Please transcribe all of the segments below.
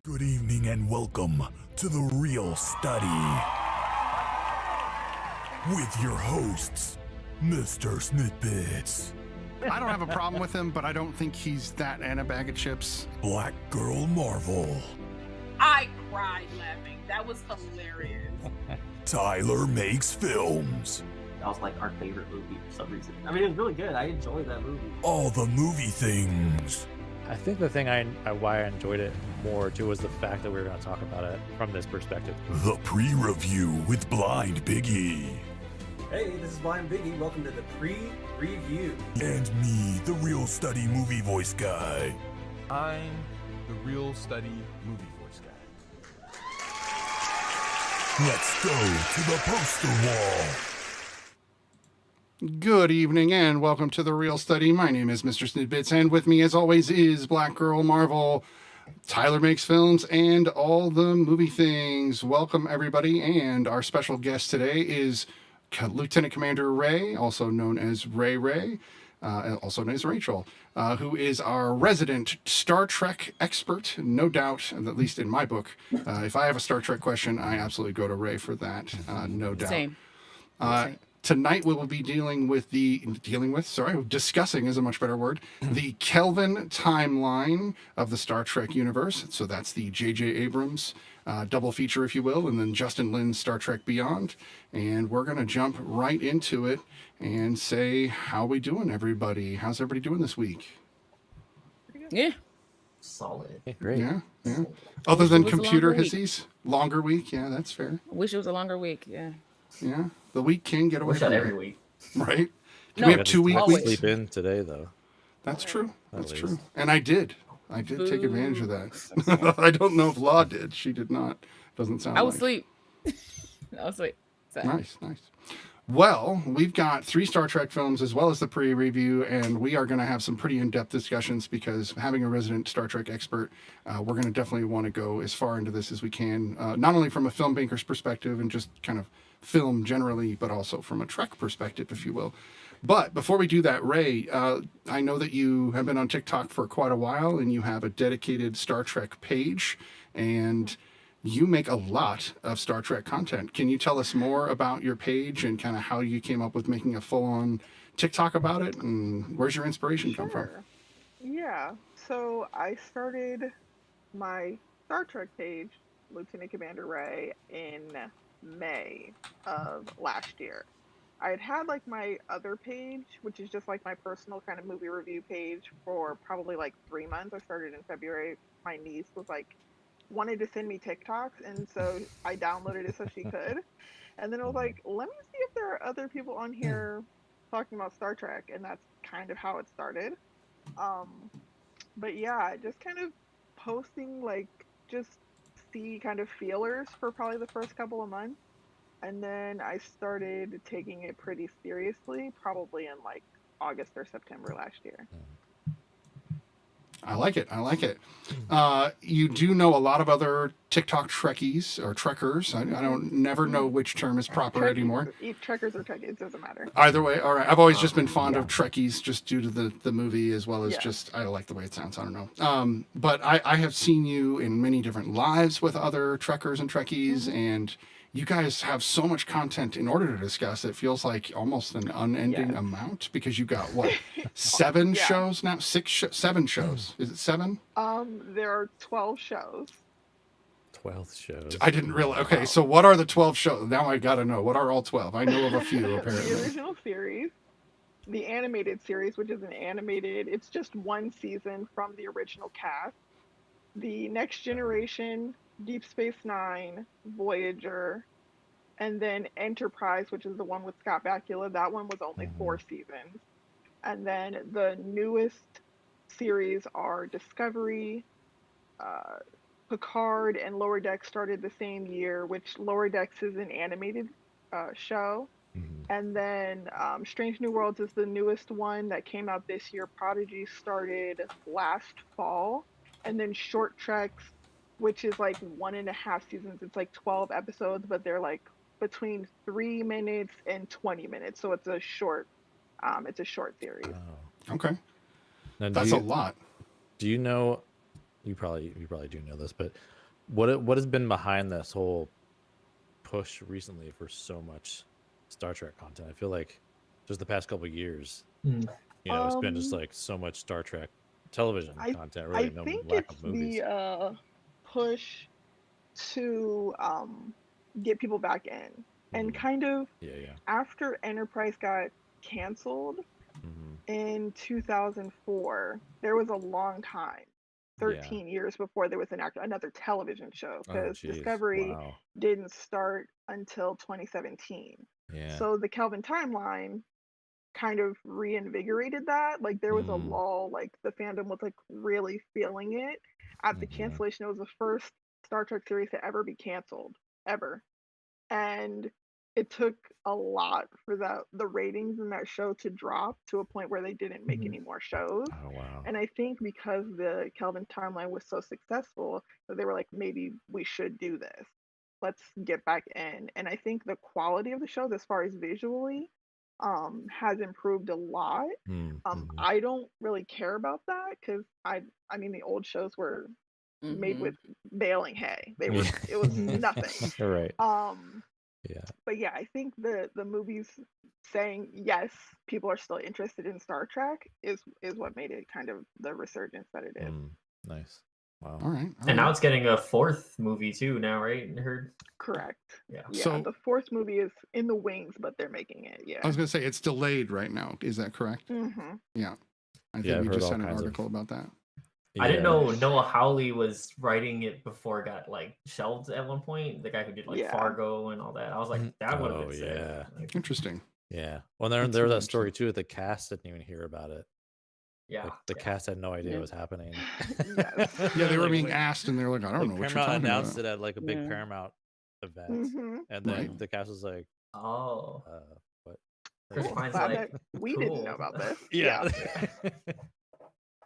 Good evening and welcome to The Real Study with your hosts, MrSniDBitS, I don't have a problem with him, but I don't think he's that and a bag of chips. BlackGirlMarvel, I cried laughing. That was hilarious. Tylermakesfilms, That was like our favorite movie for some reason. I mean, it was really good. I enjoyed that movie. Allthemoviethings, I think the thing why I enjoyed it more too was the fact that we were going to talk about it from this perspective. The Pre-Review with BlindBiggie, Hey, this is BlindBiggie. Welcome to the pre-review. and me, the Real Study movie voice guy. I'm the Real Study movie voice guy. Let's go to the poster wall. Good evening and welcome to The Real Study. My name is MrSniDBitS, and with me as always is BlackGirlMarvel, Tylermakesfilms, and all the movie things. Welcome everybody, and our special guest today is Lieutenant Commander Ray, also known as Ray, also known as Rachel, who is our resident Star Trek expert, no doubt, at least in my book. If I have a Star Trek question, I absolutely go to Ray for that, no doubt. Same. Tonight we will be discussing is a much better word, the Kelvin timeline of the Star Trek universe. So that's the J.J. Abrams double feature, if you will, and then Justin Lin's Star Trek Beyond. And we're going to jump right into it and say, how we doing, everybody? How's everybody doing this week? Yeah. Solid. Yeah, great. Yeah. Other than It was a computer longer week. hissies, longer week. Yeah, that's fair. I wish it was a longer week. Yeah. Yeah, the week can get away Wish from that it, every week. right? Can No, we have 2 week always. weeks? Sleep in today though. That's true. At That's least. true. And I did take advantage of that. I don't know if Law did. She did not. Doesn't sound I was like. asleep. I was asleep. So, Nice. Well, we've got 3 Star Trek films as well as the pre-review, and we are going to have some pretty in-depth discussions because having a resident Star Trek expert, we're going to definitely want to go as far into this as we can, not only from a filmmaker's perspective and just kind of film generally, but also from a Trek perspective, if you will. But before we do that, Ray, I know that you have been on TikTok for quite a while, and you have a dedicated Star Trek page, and you make a lot of Star Trek content. Can you tell us more about your page and kind of how you came up with making a full-on TikTok about it, and where's your inspiration come from? Sure. Yeah. So I started my Star Trek page, Lieutenant Commander Ray, in May of last year. I had like my other page, which is just like my personal kind of movie review page, for probably like 3 months. I started in February. My niece was like, wanted to send me TikToks, and so I downloaded it so she could. And then I was like, let me see if there are other people on here talking about Star Trek, and that's kind of how it started. But yeah, just kind of posting, like, just see kind of feelers for probably the first couple of months. And then I started taking it pretty seriously, probably in like August or September last year. I like it. You do know a lot of other TikTok Trekkies or Trekkers. I don't never know which term is proper anymore. Trekkers or Trekkies, doesn't matter. Either way, all right. I've always just been fond of Trekkies just due to the movie, as well as Yeah. just I like the way it sounds. I don't know. But I have seen you in many different lives with other Trekkers and Trekkies, and you guys have so much content in order to discuss. It feels like almost an unending Yes. amount because you got what 7 Yeah. shows now, 7 shows. Is it 7? There are 12 shows. 12th shows. I didn't realize. Okay, so what are the 12 shows? Now I gotta know. What are all 12? I know of a few The apparently. original series, the animated series, which is it's just one season from the original cast. The Next Generation, Deep Space Nine, Voyager, and then Enterprise, which is the one with Scott Bakula. That one was only 4 seasons. And then the newest series are Discovery, Picard, and Lower Decks started the same year, which Lower Decks is an animated show. And then Strange New Worlds is the newest one that came out this year. Prodigy started last fall. And then Short Treks, which is like 1.5 seasons. It's like 12 episodes, but they're like between 3 minutes and 20 minutes. So it's a short series. Oh. Okay, Now, that's a lot. do you know you probably do know this, but what has been behind this whole push recently for so much Star Trek content? I feel like just the past couple of years, it's been just like so much Star Trek television content. Really, I no think lack it's of movies. the push to get people back in, and kind of after Enterprise got canceled in 2004, there was a long time, 13 years before there was another television show, because Discovery didn't start until 2017. So the Kelvin timeline kind of reinvigorated that. Like there was a lull, like the fandom was like really feeling it. At the cancellation, it was the first Star Trek series to ever be canceled, ever. And it took a lot for the ratings in that show to drop to a point where they didn't make any more shows. Oh wow! And I think because the Kelvin timeline was so successful, that they were like, maybe we should do this. Let's get back in. And I think the quality of the shows, as far as visually, has improved a lot. I don't really care about that because I mean the old shows were made with baling hay. They were it was nothing. Right. But yeah, I think the movies saying yes, people are still interested in Star Trek is what made it kind of the resurgence that it is. Nice. Wow. All right. And now it's getting a 4th movie too now, right? I heard. Correct. Yeah. So the 4th movie is in the wings, but they're making it. Yeah. I was going to say it's delayed right now. Is that correct? Yeah. I think we just sent an article about that. I didn't know Noah Hawley was writing it before it got like shelved at one point. The guy who did like Fargo and all that. I was like, that would have been sick. Like, interesting. Yeah. Well, there was that story too. The cast didn't even hear about it. Yeah. Like, the cast had no idea it was happening. Yeah, they were being asked, and they were like, "I don't know what you're talking announced about." it at like a big Paramount event, and then the cast was like, "Oh, what?" Chris Pine's like, we didn't know about this. Yeah.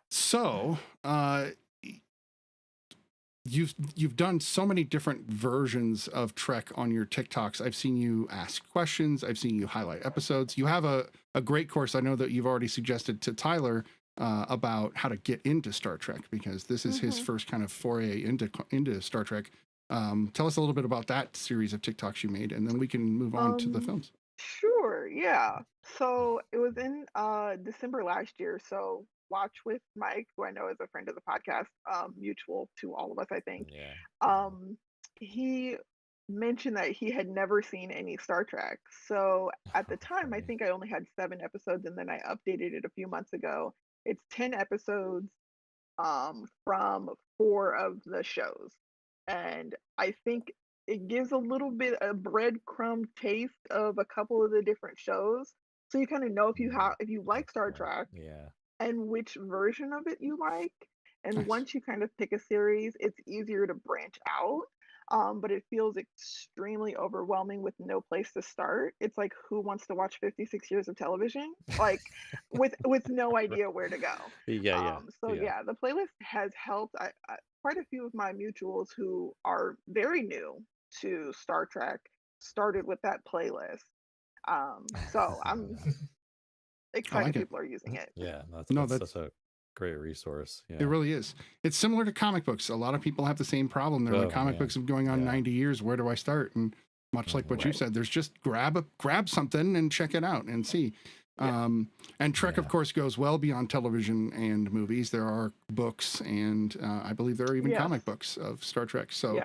So, you've done so many different versions of Trek on your TikToks. I've seen you ask questions. I've seen you highlight episodes. You have a great course. I know that you've already suggested to Tyler about how to get into Star Trek, because this is his first kind of foray into Star Trek. Tell us a little bit about that series of TikToks you made, and then we can move on to the films. Sure. Yeah. So it was in December last year. So Watch with Mike, who I know is a friend of the podcast, mutual to all of us, I think. He mentioned that he had never seen any Star Trek. So at the time, I think I only had 7 episodes, and then I updated it a few months ago. It's 10 episodes from 4 of the shows. And I think it gives a little bit of breadcrumb taste of a couple of the different shows. So you kind of know if you like Star Trek. And which version of it you like. And once you kind of pick a series, it's easier to branch out. But it feels extremely overwhelming with no place to start. It's like, who wants to watch 56 years of television? Like with no idea where to go. The playlist has helped. I quite a few of my mutuals who are very new to Star Trek started with that playlist. So I'm excited people are using it. Yeah, that's a great resource. Yeah. It really is. It's similar to comic books. A lot of people have the same problem. They're like, comic books have been going on 90 years. Where do I start? And much like what you said, there's just grab something and check it out and see. And Trek, of course, goes well beyond television and movies. There are books, and I believe there are even comic books of Star Trek. So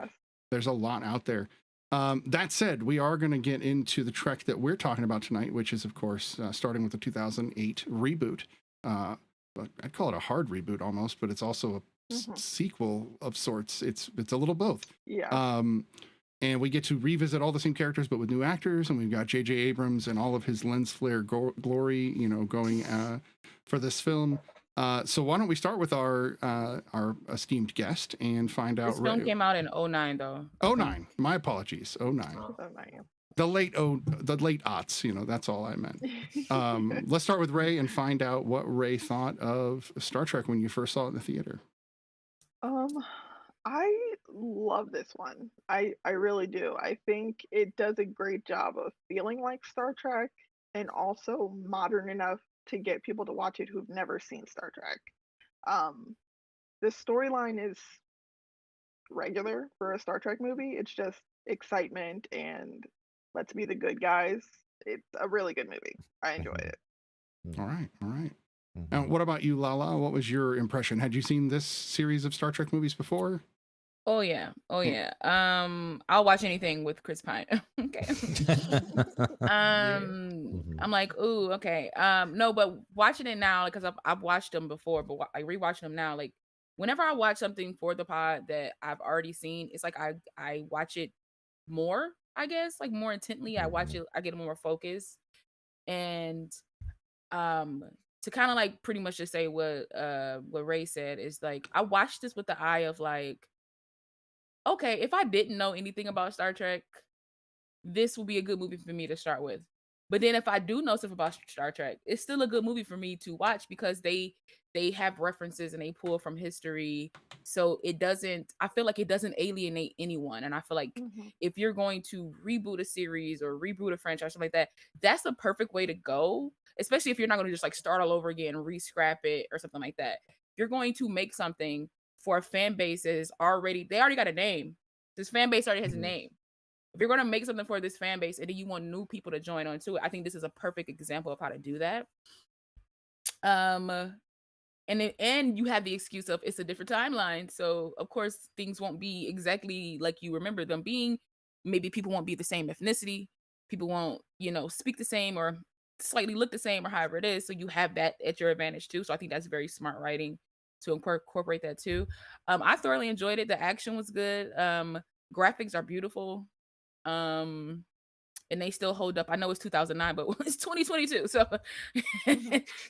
there's a lot out there. That said, we are going to get into the Trek that we're talking about tonight, which is, of course, starting with the 2008 reboot. I'd call it a hard reboot almost, but it's also a sequel of sorts. It's a little both. And we get to revisit all the same characters, but with new actors. And we've got J.J. Abrams and all of his lens flare glory, going for this film. So why don't we start with our esteemed guest and find out. This film came out in 2009, though. 2009. My apologies. 2009. The late aughts. That's all I meant. Let's start with Ray and find out what Ray thought of Star Trek when you first saw it in the theater. I love this one. I really do. I think it does a great job of feeling like Star Trek and also modern enough to get people to watch it who've never seen Star Trek. the storyline is regular for a Star Trek movie. It's just excitement and let's be the good guys. It's a really good movie. I enjoyed it. All right, all right. Now, what about you, Lala? What was your impression? Had you seen this series of Star Trek movies before? Oh yeah. I'll watch anything with Chris Pine. Okay. I'm like, ooh, okay. No, but watching it now, because I've watched them before, but like rewatching them now, like whenever I watch something for the pod that I've already seen, it's like I watch it more, I guess, like more intently. I watch it, I get more focused. And to kind of like pretty much just say what Ray said is like I watched this with the eye of like, okay, if I didn't know anything about Star Trek, this will be a good movie for me to start with. But then if I do know stuff about Star Trek, it's still a good movie for me to watch because they have references and they pull from history. So I feel like it doesn't alienate anyone. And I feel like if you're going to reboot a series or reboot a franchise, something like that, that's the perfect way to go. Especially if you're not going to just like start all over again and re-scrap it or something like that. If you're going to make something for a fan base that is they already got a name. This fan base already has a name. If you're going to make something for this fan base and then you want new people to join on to it, I think this is a perfect example of how to do that. And you have the excuse of it's a different timeline. So of course things won't be exactly like you remember them being. Maybe people won't be the same ethnicity. People won't, speak the same or slightly look the same or however it is. So you have that at your advantage too. So I think that's very smart writing to incorporate that too. I thoroughly enjoyed it. The action was good. Graphics are beautiful. And they still hold up. I know it's 2009, but it's 2022. So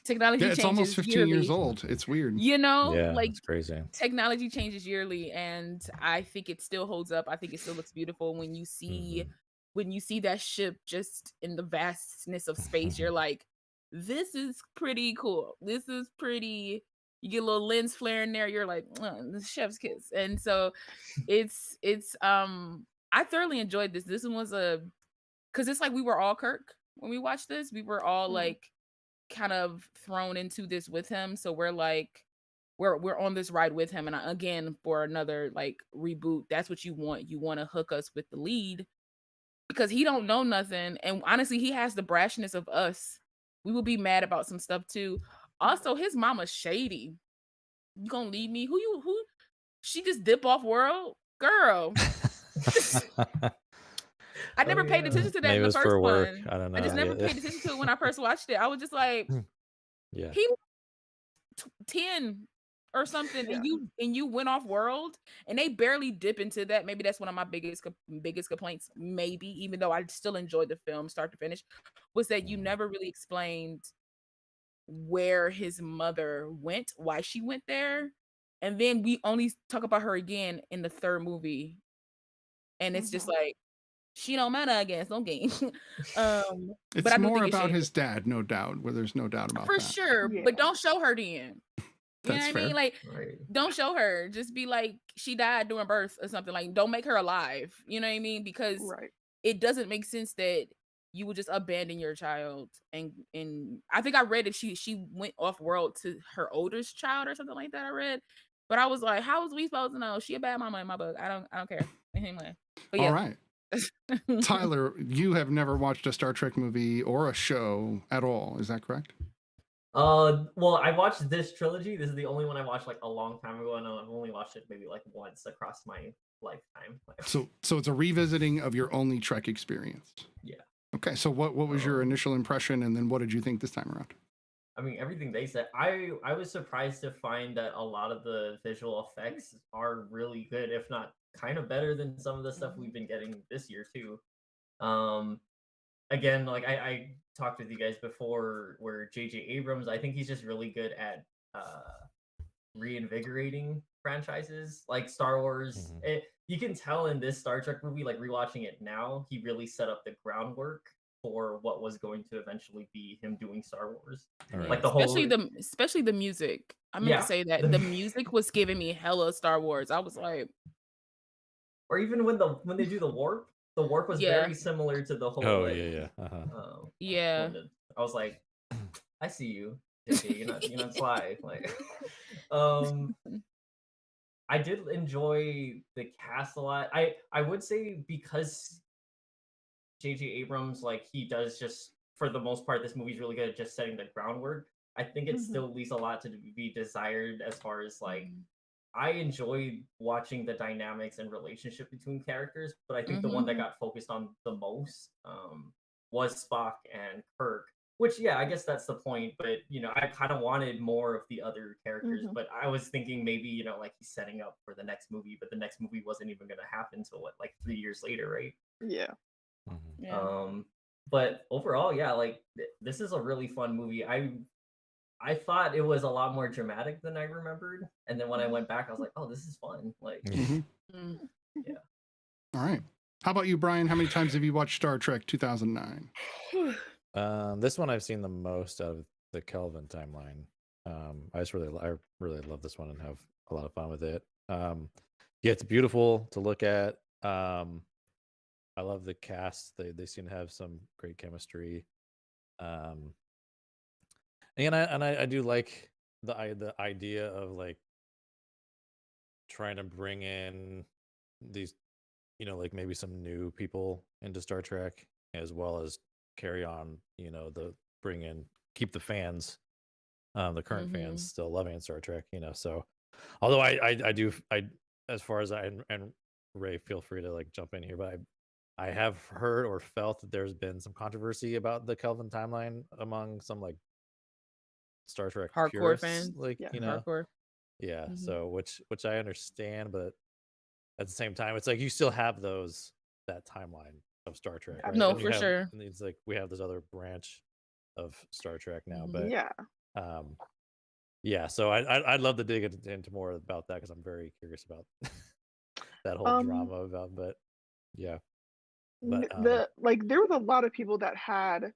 technology changes. It's almost 15 yearly. years old. It's weird. Like it's crazy. Technology changes yearly, and I think it still holds up. I think it still looks beautiful when you see that ship just in the vastness of space. You're like, this is pretty cool. This is pretty. You get a little lens flare in there. You're like, the chef's kiss. And so it's I thoroughly enjoyed this. This one was because it's like we were all Kirk when we watched this. We were all like kind of thrown into this with him. So we're like, we're on this ride with him. And again, for another like reboot, that's what you want. You want to hook us with the lead because he don't know nothing. And honestly, he has the brashness of us. We will be mad about some stuff too. Also, his mama's shady. You gonna leave me? Who? She just dip off world? Girl. I never paid attention to that in the first one. I don't know. I just never paid attention to it when I first watched it. I was just like, he 10 or something, and you went off world, and they barely dip into that. Maybe that's one of my biggest complaints. Maybe, even though I still enjoyed the film start to finish, was that you never really explained where his mother went, why she went there, and then we only talk about her again in the third movie, and it's just like she don't matter again. No game. It's but I more about his dad, no doubt. Where there's no doubt about for that. sure. But don't show her then. You know what I mean? Like, don't show her. Just be like, she died during birth or something. Like, don't make her alive. You know what I mean? Because it doesn't make sense that you would just abandon your child. And I think I read that she went off world to her oldest child or something like that. I read, but I was like, how was we supposed to know? She a bad mama in my book. I don't care. Anyway, but yeah. All right. Tyler, you have never watched a Star Trek movie or a show at all. Is that correct? Well, I watched this trilogy. This is the only one I watched like a long time ago, and I've only watched it maybe like once across my lifetime. So it's a revisiting of your only Trek experience. Yeah. Okay. So what was your initial impression, and then what did you think this time around? I mean, everything they said. I was surprised to find that a lot of the visual effects are really good, if not kind of better than some of the stuff we've been getting this year too. Again, like I talked with you guys before, where J.J. Abrams, I think he's just really good at reinvigorating franchises like Star Wars. You can tell in this Star Trek movie, like rewatching it now, he really set up the groundwork for what was going to eventually be him doing Star Wars. Right. Like especially the music. I meant to say that the music was giving me hella Star Wars. I was like, or even when they do the warp was very similar to the whole. Oh yeah. I was like, I see you. JJ, you're not sly. Like, I did enjoy the cast a lot. I would say because J.J. Abrams, like, he does just, for the most part, this movie's really good at just setting the groundwork. I think it still leaves a lot to be desired as far as, like, I enjoyed watching the dynamics and relationship between characters, but I think the one that got focused on the most was Spock and Kirk. Which, yeah, I guess that's the point. But I kind of wanted more of the other characters. But I was thinking maybe like he's setting up for the next movie, but the next movie wasn't even going to happen until what, like 3 years later, right? Yeah. Yeah. But overall, yeah, like this is a really fun movie. I thought it was a lot more dramatic than I remembered, and then when I went back, I was like, oh, this is fun. Like, yeah. All right. How about you, Brian? How many times have you watched Star Trek 2009? This one I've seen the most out of the Kelvin timeline. I really love this one and have a lot of fun with it. Yeah, it's beautiful to look at. I love the cast. They seem to have some great chemistry. And I do like the idea of like trying to bring in these, like maybe some new people into Star Trek, as well as carry on, keep the fans, the current fans still loving Star Trek, so although I do, as far as and Ray, feel free to like jump in here, but I have heard or felt that there's been some controversy about the Kelvin timeline among some like Star Trek hardcore purists, fans, like hardcore. Yeah, so which I understand, but at the same time, it's like you still have that timeline of Star Trek. Right? No, for sure. And it's like we have this other branch of Star Trek now, but yeah. So I'd love to dig into more about that because I'm very curious about that whole drama about. But yeah, but there was a lot of people that had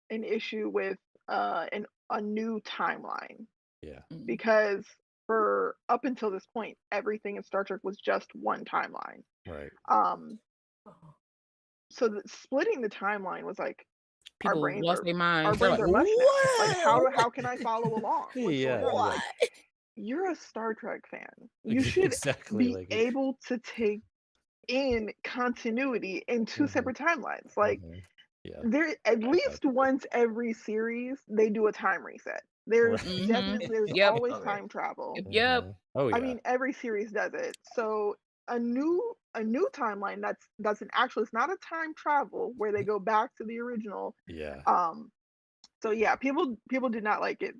an issue with a new timeline. Yeah, because for up until this point, everything in Star Trek was just one timeline. Right. So splitting the timeline was like people lost their minds. Our brains like, are mush now. Like how can I follow along? Yeah. Like, you're a Star Trek fan. You should be able to take in continuity in two separate timelines. Like there at least once every series they do a time reset. There's definitely always time travel. Yep. Oh yeah. I mean, every series does it. So a new timeline that's an actual, it's not a time travel where they go back to the original. Yeah. So yeah, people did not like it.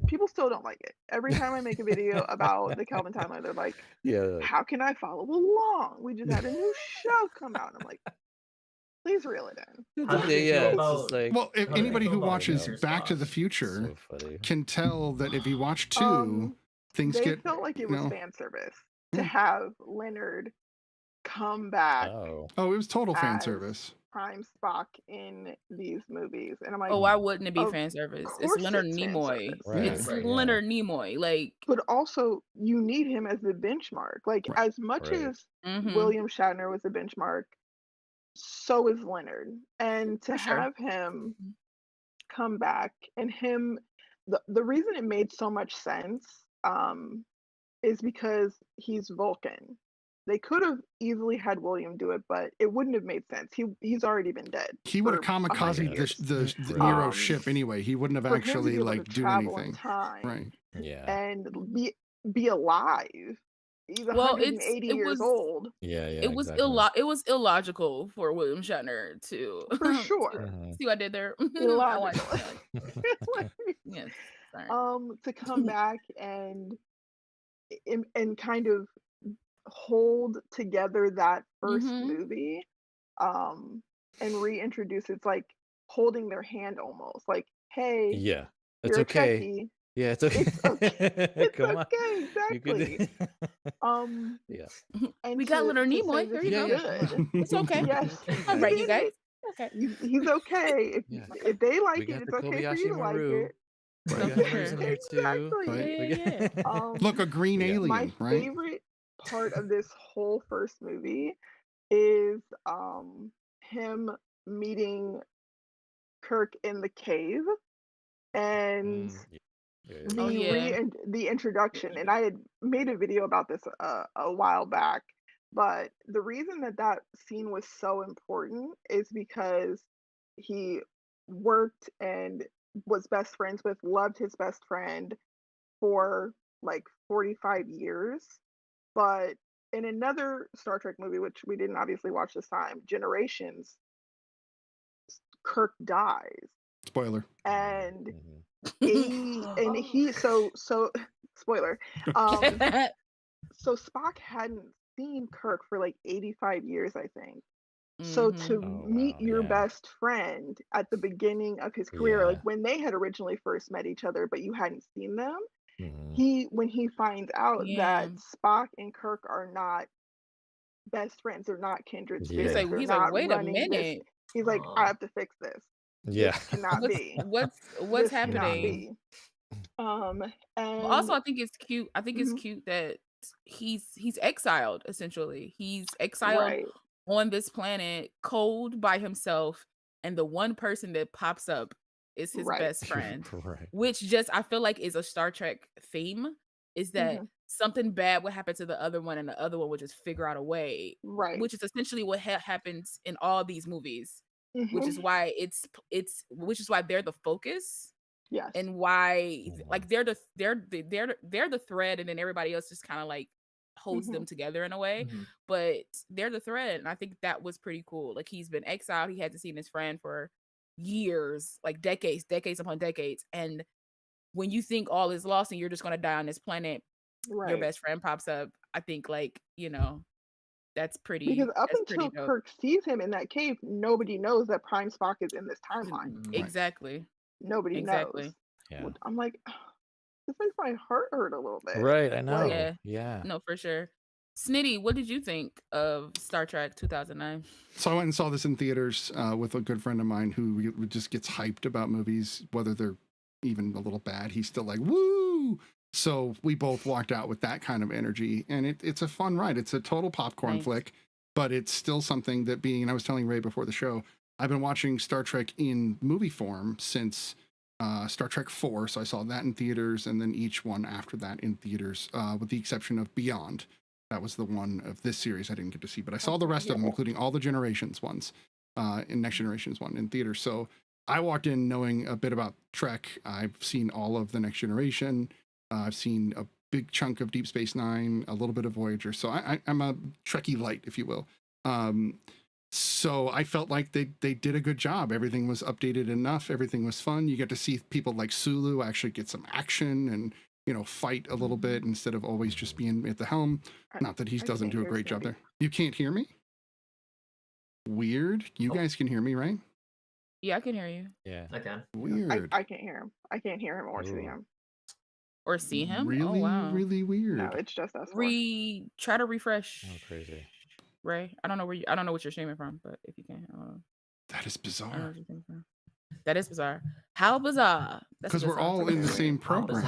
People still don't like it. Every time I make a video about the Kelvin timeline, they're like, how can I follow along? We just had a new show come out. And I'm like, please reel it in. Well, if anybody who watches Back to the Future can tell that if you watch two, things they get. Felt like it was fan service to have Leonard come back. Oh, it was total fan service. Prime Spock in these movies, and I'm like, oh, why wouldn't it be fan service? It's Leonard Nimoy. It's Leonard Nimoy. Like, but also you need him as the benchmark. Like, as much as William Shatner was the benchmark, so is Leonard, and to have him come back and him, the reason it made so much sense is because he's Vulcan. They could have easily had William do it, but it wouldn't have made sense. He's already been dead. He would have kamikazed the Nero ship anyway. He wouldn't have actually like do anything. Right. Yeah. And be alive. He's 180 years old. Yeah. It was illogical for William Shatner to for sure. See what I did there? Illogical. Yes. Sorry. To come back and kind of hold together that first movie and reintroduce, it's like holding their hand almost, like, hey, it's okay. Yeah, it's okay. It's okay. It's Come okay, exactly. And we got Leonard Nimoy. Here you go. It's okay. Yes. All right, you guys. Okay. He's okay. If they like it, it's okay for you to like it. Exactly. Look, a green alien. My favorite part of this whole first movie is him meeting Kirk in the cave, and Yeah, the Oh yeah. the introduction, and I had made a video about this a while back. But the reason that that scene was so important is because he worked and was best friends with, loved his best friend for like 45 years. But in another Star Trek movie, which we didn't obviously watch this time, Generations, Kirk dies. Spoiler. And Mhm. he so spoiler. Um so Spock hadn't seen Kirk for like 85 years, I think. So Mm-hmm. to Oh meet wow, your yeah, best friend at the beginning of his career, like yeah. when they had originally first met each other, but you hadn't seen them, Mhm. when he finds out Yeah. that Spock and Kirk are not best friends, they're not kindred He's spirits, Yeah, like they're he's like, not wait a running this. minute. He's like, I have to fix this. yeah. This cannot be. What's This cannot happening? be. Um But also, and I think it's cute. I think it's mhm, cute that he's exiled essentially. He's exiled right, on this planet, cold by himself, and the one person that pops up is his right. best friend. Right. Which just I feel like is a Star Trek theme. Is that Hmm. something bad would happen to the other one, and the other one would just figure out a way. Right. Which is essentially what happens in all these movies. Which Hmm. is why which is why they're the focus Yes. and why Mhm. like they're the thread and then everybody else just kind of like holds Hmm. them together in a way, Mhm. but they're the thread, and I think that was pretty cool. Like he's been exiled, he hasn't seen his friend for years, like decades upon decades, and when you think all is lost and you're just going to die on this planet, your Right. best friend pops up. I think like, that's Because up pretty until dope. Kirk sees him in that cave, nobody knows that Prime Spock is in this timeline. Mhm. Right. Exactly. Nobody knows. Yeah. I'm like, this makes my heart hurt a little bit. Right. I Like, know. Yeah. Yeah. No, for sure. Snitty, what did you think of Star Trek 2009? So I went and saw this in theaters with a good friend of mine who just gets hyped about movies, whether they're even a little bad. He's still like, woo! So we both walked out with that kind of energy, and it's a fun ride. It's a total popcorn Nice. flick, but it's still something that and I was telling Ray before the show, I've been watching Star Trek in movie form since Star Trek 4. So I saw that in theaters, and then each one after that in theaters, with the exception of Beyond. That was the one of this series I didn't get to see, but I saw the rest of them, including all the Generations ones, in Next Generations one in theaters. So I walked in knowing a bit about Trek. I've seen all of the Next Generation. I've seen a big chunk of Deep Space Nine, a little bit of Voyager. So I'm a Trekkie light, if you will. So I felt like they did a good job. Everything was updated enough. Everything was fun. You get to see people like Sulu actually get some action and fight a little bit instead of always just being at the helm. Not that he I doesn't can't do a hear great job Smitty. there. You can't hear me? Weird. You guys can hear me, right? Yeah, I can hear you. Yeah. I can. Weird. I can't hear him. I can't hear him or see Ooh. him. Or see him? Really, Oh wow. really No, weird. it's just us four. Try to refresh. Oh, crazy. Ray. I don't know I don't know what you're streaming from, but if you can, I don't know. That is I don't know bizarre. what you're streaming from. That is bizarre. How bizarre? That's a Because good we're song. all in the same program.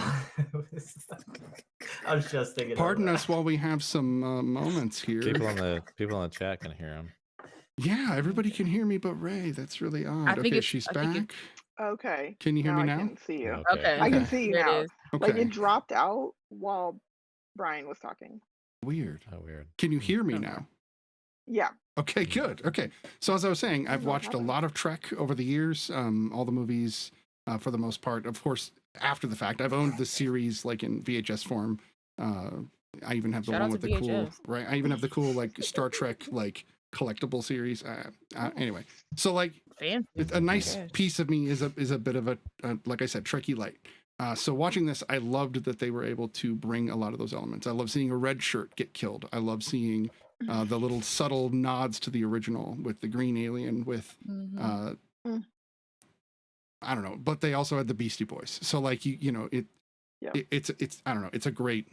I was just thinking. Pardon of us while we have some moments here. People in the chat can hear him. Yeah, everybody can hear me but Ray. That's really odd. I think Okay, it's- she's I think back. Okay. Can you hear me I now? can see you. Okay. I can Okay. see you There it now. is. Okay. Like it dropped out while Brian was talking. Weird. Oh, weird. Can you hear me Okay. now? Yeah. Okay, good. Okay. So as I was saying, I've know what watched a happened. lot of Trek over the years, all the movies for the most part. Of course, after the fact, I've owned the series like in VHS form. I even have the Shout one out with to the cool, VHS. right? I even have the cool like Star Trek like collectible series. Anyway, so like Fancy. a nice Okay. piece of me is a bit of a like I said, Trekkie light. So watching this, I loved that they were able to bring a lot of those elements. I love seeing a red shirt get killed. I love seeing the little subtle nods to the original with the green alien with Mhm. I don't know, but they also had the Beastie Boys. So like it's I don't know, it's a great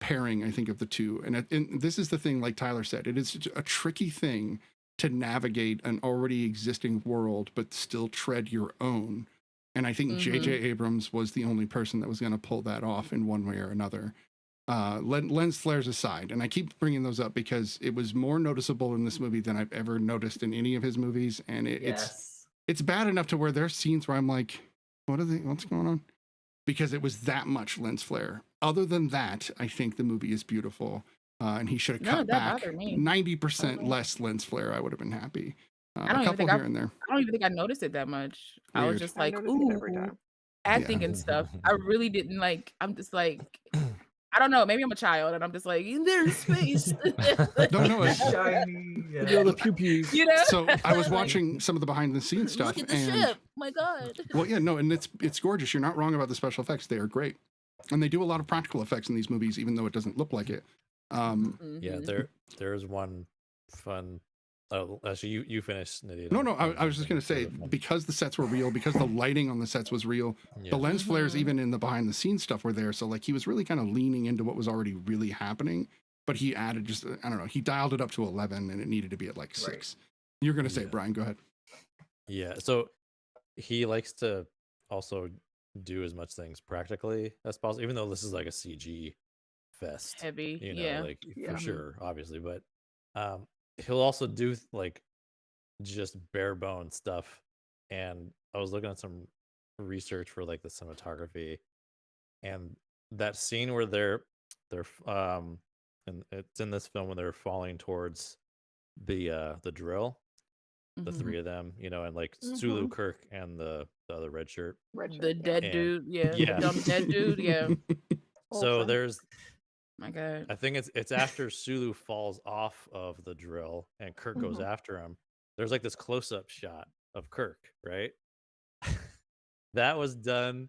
pairing, I think, of the two. And this is the thing, like Tyler said, it is a tricky thing to navigate an already existing world, but still tread your own. And I think J.J. Abrams was the only person that was going to pull that off in one way or another. Lens flares aside, and I keep bringing those up because it was more noticeable in this movie than I've ever noticed in any of his movies, and it's bad enough to where there's scenes where I'm like, what's going on? because it was that much lens flare. Other than that, I think the movie is beautiful. And he should have cut back 90% less lens flare. I would have been happy. I don't a couple here and there. I don't even think I noticed it that much. I was Weird. just I like, notice it every ooh, time. acting and stuff. I really didn't like. I'm just like, I don't know. Maybe I'm a child, and I'm just like, there's space. No, Shiny. The pew pews. You know. So I was watching some of the behind the scenes stuff. Look at the and, ship. My God. Well, yeah, no, and it's gorgeous. You're not wrong about the special effects. They are great. And they do a lot of practical effects in these movies, even though it doesn't look like it. Yeah, there's one fun. Oh, actually, you finished. Nydia. No, I was just gonna say, because the sets were real, because the lighting on the sets was real, the lens flares even in the behind the scenes stuff were there. So like he was really kind of leaning into what was already really happening, but he added just, I don't know, he dialed it up to 11 and it needed to be at like 6. Right. You're gonna say, Brian, go ahead. Yeah, so he likes to also do as much things practically as possible, even though this is like a CG fest. Heavy, you know, yeah. like for sure, obviously, but he'll also do like just bare bone stuff. And I was looking at some research for like the cinematography, and that scene where they're and it's in this film when they're falling towards the drill, the three of them, you know, and like Sulu, Kirk, and the other red shirt, the dead dude, the dumb dead dude, yeah. So there's, my God, I think it's after Sulu falls off of the drill and Kirk goes after him. There's like this close-up shot of Kirk, right? That was done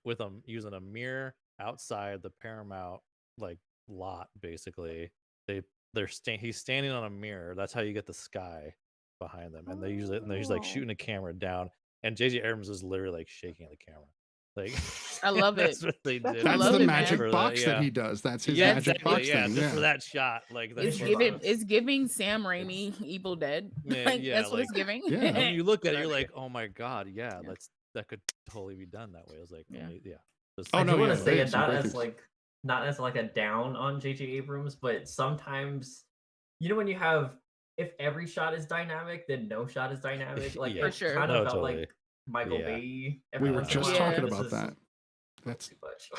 with using a mirror outside the Paramount like lot, basically. He's standing on a mirror. That's how you get the sky behind them, and they use it, and he's like shooting a camera down, and J.J. Abrams is literally like shaking at the camera. Like, I love that's it. what they did. That's the magic box that he does. That's his magic box thing. Just for that shot, like that's it's giving Sam Raimi Evil Dead. That's what it's giving. Yeah. When you look at it, you're like, oh my God, that could totally be done that way. I was like, I do want to say it not as like a down on J.J. Abrams, but sometimes, you know, when you have, if every shot is dynamic, then no shot is dynamic. Like for sure. Kind of felt like Michael Bay. We were just talking about that. That's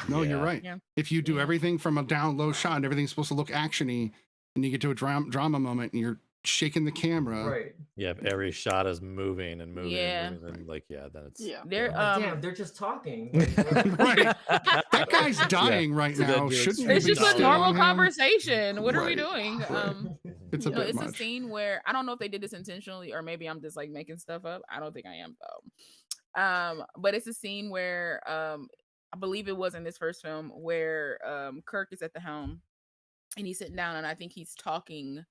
no, you're right. Yeah. If you do everything from a down low shot, everything's supposed to look actiony, and you get to a drama moment, and you're shaking the camera. Right. Yeah, if every shot is moving and moving, and moving, then like then it's they're just talking. Right. That guy's dying right now. Shouldn't it's just a normal conversation. What are we doing? It's a bit much. A scene where I don't know if they did this intentionally or maybe I'm just like making stuff up. I don't think I am though. But it's a scene where I believe it was in this first film where Kirk is at the helm and he's sitting down, and I think he's talking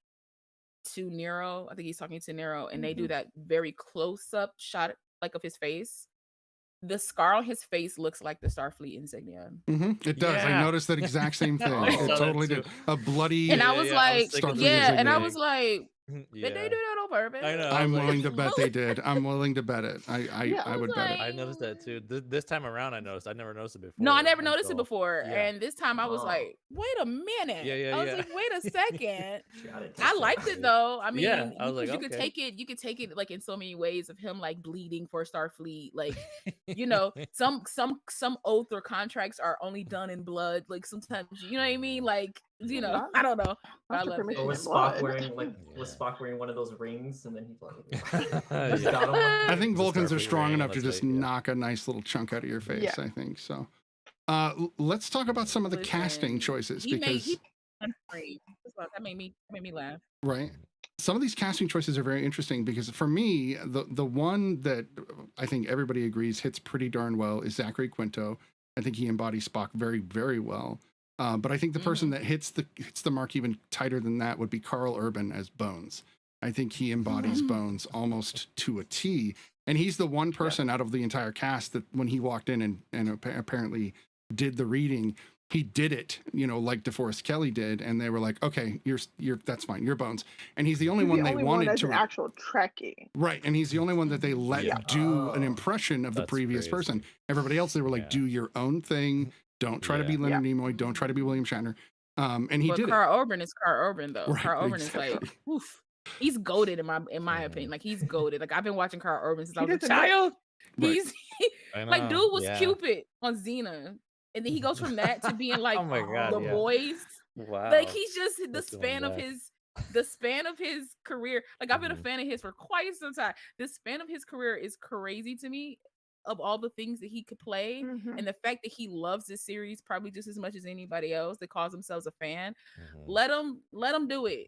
to Nero. I think he's talking to Nero, and they do that very close up shot like of his face. The scar on his face looks like the Starfleet insignia. It does. I noticed that exact same thing. It totally did. A bloody. And I was like, and I was like, did they do that on purpose? I know. I'm willing to bet they did. I'm willing to bet it. I would bet it. I noticed that too. This time around, I noticed. I never noticed it before. No, I never noticed it before. And this time, I was like, wait a minute. I was like, wait a second. I liked it though. I mean, I was like, you could take it. You could take it like in so many ways of him like bleeding for Starfleet. Like, you know, some oath or contracts are only done in blood. Like sometimes, you know what I mean? Like, you know, I don't know. I love it. Or was Spock wearing one of those rings, and then he's like, I think Vulcans are strong enough to just knock a nice little chunk out of your face. I think so. Let's talk about some of the casting choices because that made me laugh. Right. Some of these casting choices are very interesting because for me, the one that I think everybody agrees hits pretty darn well is Zachary Quinto. I think he embodies Spock very, very well. But I think the person that hits the mark even tighter than that would be Carl Urban as Bones. I think he embodies Bones almost to a T. And he's the one person out of the entire cast that when he walked in and apparently did the reading, he did it, you know, like DeForest Kelley did. And they were like, okay, you're that's fine. You're Bones. And he's the only one they wanted to. An actual Trekkie. Right. And he's the only one that they let do an impression of the previous person. Everybody else, they were like, do your own thing. Don't try to be Leonard Nimoy. Don't try to be William Shatner. And he did Carl Urban is Carl Urban though. Right, Carl Urban is like, oof. He's goated in my opinion. Like he's goated. Like I've been watching Carl Urban since I was a child. Right. He's I like, know. dude was Yeah. Cupid on Xena, and then he goes from that to being like Oh my god. the Yeah. boys. Wow. Like he's just the That's going span of back. his career. Like I've been a Mhm. fan of his for quite some time. The span of his career is crazy to me. Of all the things that he could play, Mhm. and the fact that he loves this series probably just as much as anybody else that calls themselves a fan. Mhm. Let him do it.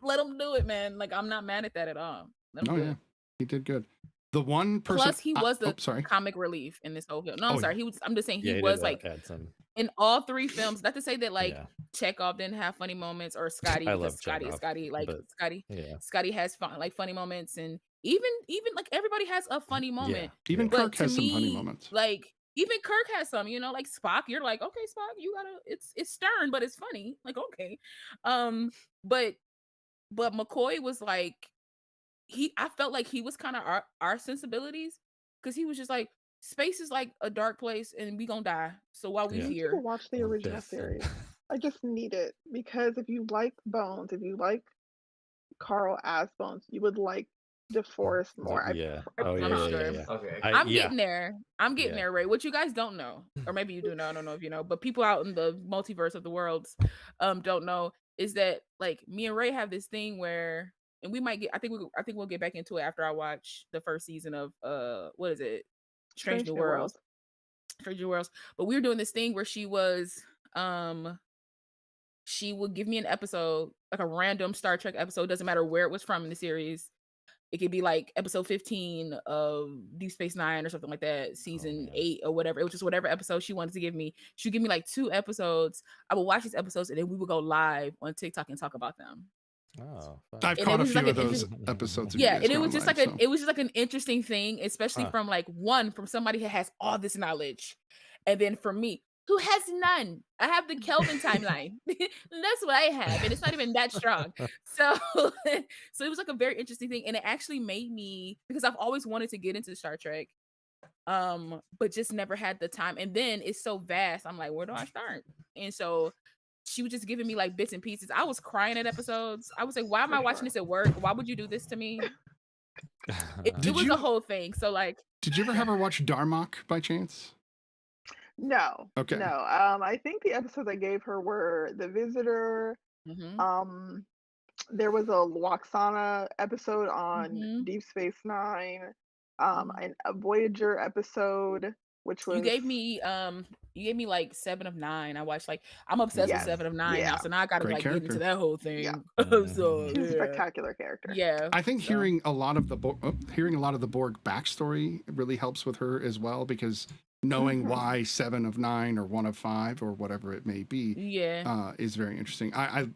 Let him do it, man. Like I'm not mad at that at all. Let him Oh do yeah, it. he did good. The one person. Plus, he was the sorry. comic relief in this whole film. No, I'm Oh, sorry. yeah. He was. I'm just saying Yeah, he he was did like add some. in all three films. Not to say that like Yeah. Chekhov didn't have funny moments or Scotty, I because love Chekhov, Scotty, like but yeah. Scotty has fun, like funny moments, and even like everybody has a funny moment. Even But Kirk to has some funny me, moments. like even Kirk has some, you know, like Spock. You're like, okay, Spock, you gotta. It's stern, but it's funny. Like okay, but McCoy was like I felt like he was kind of our sensibilities, because he was just like, space is like a dark place and we gonna die. So while we I Yeah. need you to here, watch the Or original death and- series. I just need it because if you like Bones, if you like Carl as Bones, you would like DeForest more. Yeah. I Oh yeah. promise. Yeah. Yeah. Okay. I'm yeah. getting there. I'm getting Yeah. there, Ray. What you guys don't know, or maybe you do know, I don't know if you know, but people out in the multiverse of the worlds don't know, is that like me and Ray have this thing where, and we might get, I think we'll get back into it after I watch the first season of what is it? Strange New Worlds. Strange New Worlds. But we were doing this thing where she would give me an episode, like a random Star Trek episode, doesn't matter where it was from in the series. It could be like episode 15 of Deep Space Nine or something like that, season 8 or whatever. It was just whatever episode she wanted to give me. She'd give me like 2 episodes. I would watch these episodes and then we would go live on TikTok and talk about them. Oh, fun. I've And caught it a was few like of an those episodes. of Yeah, you guys and it was going just live, like so. it was just like an interesting thing, especially from like from somebody who has all this knowledge, and then for me who has none. I have the Kelvin timeline. That's what I have, and it's not even that strong. So so it was like a very interesting thing, and it actually made me, because I've always wanted to get into Star Trek, but just never had the time. And then it's so vast. I'm like, where do I start? And so she was just giving me like bits and pieces. I was crying at episodes. I was like, why am I watching this at work? Why would you do this to me? It was the whole thing. So like, did you ever have her watch Darmok by chance? No. Okay. No. I think the episodes I gave her were The Visitor. There was a Loxana episode on Deep Space Nine. And a Voyager episode, which was you gave me like 7 of 9. I watched, like, I'm obsessed with 7 of 9 now, so now I gotta Great like character. get into that whole thing. Yeah. So She's a spectacular character. yeah, I think hearing a lot of the Borg backstory really helps with her as well, because knowing why 7 of 9 or 1 of 5 or whatever it may be, is very interesting. I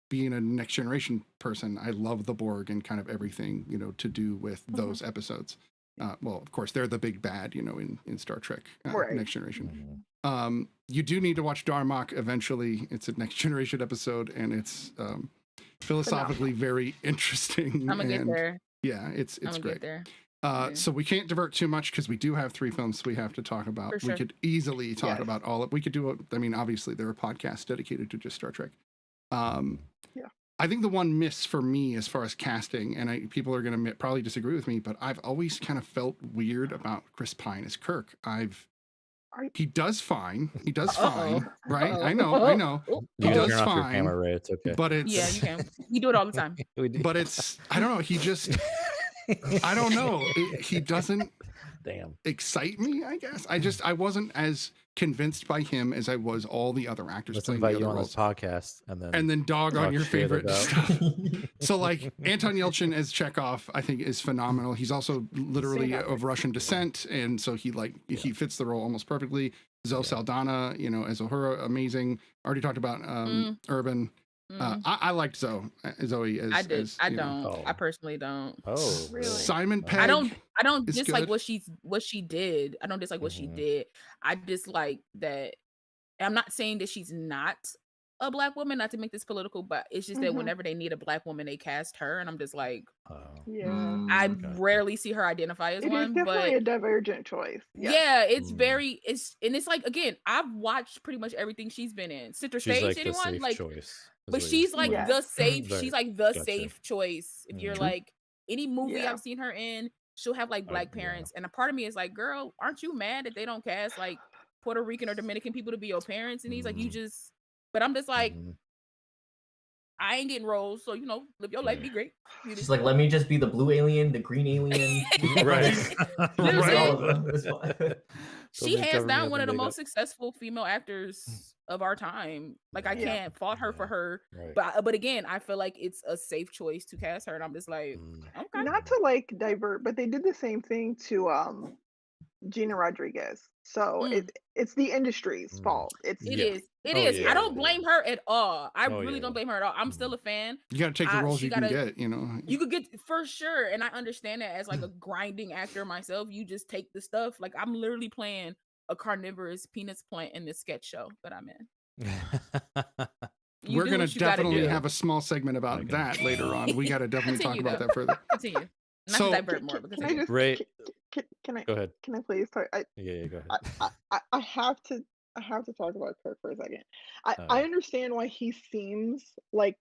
being a Next Generation person, I love the Borg and kind of everything, you know, to do with those episodes. Well, of course, they're the big bad, you know, in Star Trek Next Generation. You do need to watch Darmok eventually. It's a Next Generation episode, and it's philosophically very interesting. I'm gonna get there. Yeah, it's great. Get there. So we can't divert too much because we do have 3 films we have to talk about. For sure. We could easily talk about all of. We could do I mean, obviously there are podcasts dedicated to just Star Trek. I think the one miss for me as far as casting, and people are going to probably disagree with me, but I've always kind of felt weird about Chris Pine as Kirk. He does fine. He does fine, right? I know. He does turn off your fine. camera, Ray. It's okay. But it's you can. You do it all the time. But it's I don't know. He just I don't know. He doesn't excite me, I guess. I wasn't as convinced by him as I was all the other actors. Let's playing invite the you other on roles. this podcast and then dog on your shit favorite about- stuff. So like Anton Yelchin as Chekhov, I think is phenomenal. He's also literally of Russian descent, and so he fits the role almost perfectly. Zoe Saldana, you know, as Uhura, amazing. Already talked about Urban. I liked Zoe as I did. as, I you don't. know. I personally don't. Oh, Really? Simon Pegg. I don't is dislike good. what she did. I don't dislike what she did. I dislike that. I'm not saying that she's not a Black woman, not to make this political, but it's just that whenever they need a Black woman, they cast her, and I'm just like, I rarely see her identify as It is one. definitely But a divergent choice. Yes. yeah, it's very it's like, again, I've watched pretty much everything she's been in. Center She's Stage, like the anyone safe like? choice. But she's like the safe. Right. She's like the Gotcha. safe choice. If you're True. like any movie Yeah. I've seen her in, she'll have like black yeah. parents, and a part of me is like, girl, aren't you mad that they don't cast like Puerto Rican or Dominican people to be your parents? And he's like, you just, but I'm just like, I ain't getting roles, so live your life, be great. She's like, let me just be the blue alien, the green alien, Right. all of them. It's fine. She hands down one of the most successful female actors of our time. Like, I can't fault her for her, but again, I feel like it's a safe choice to cast her, and I'm just like, okay. Not to like divert, but they did the same thing to Gina Rodriguez. So it's the industry's fault. It is. I don't blame her at all. I really don't blame her at all. I'm still a fan. You got to take the roles you can get, You could get, for sure, and I understand that as like a grinding actor myself. You just take the stuff. Like, I'm literally playing a carnivorous peanuts plant in this sketch show that I'm in. We're going to definitely have a small segment about that later on. We got to definitely talk about that further. Continue. Not to divert more, but continue. Can I go ahead? Can I please talk? Yeah, go ahead. I have to talk about Kirk for a second. I understand why he seems like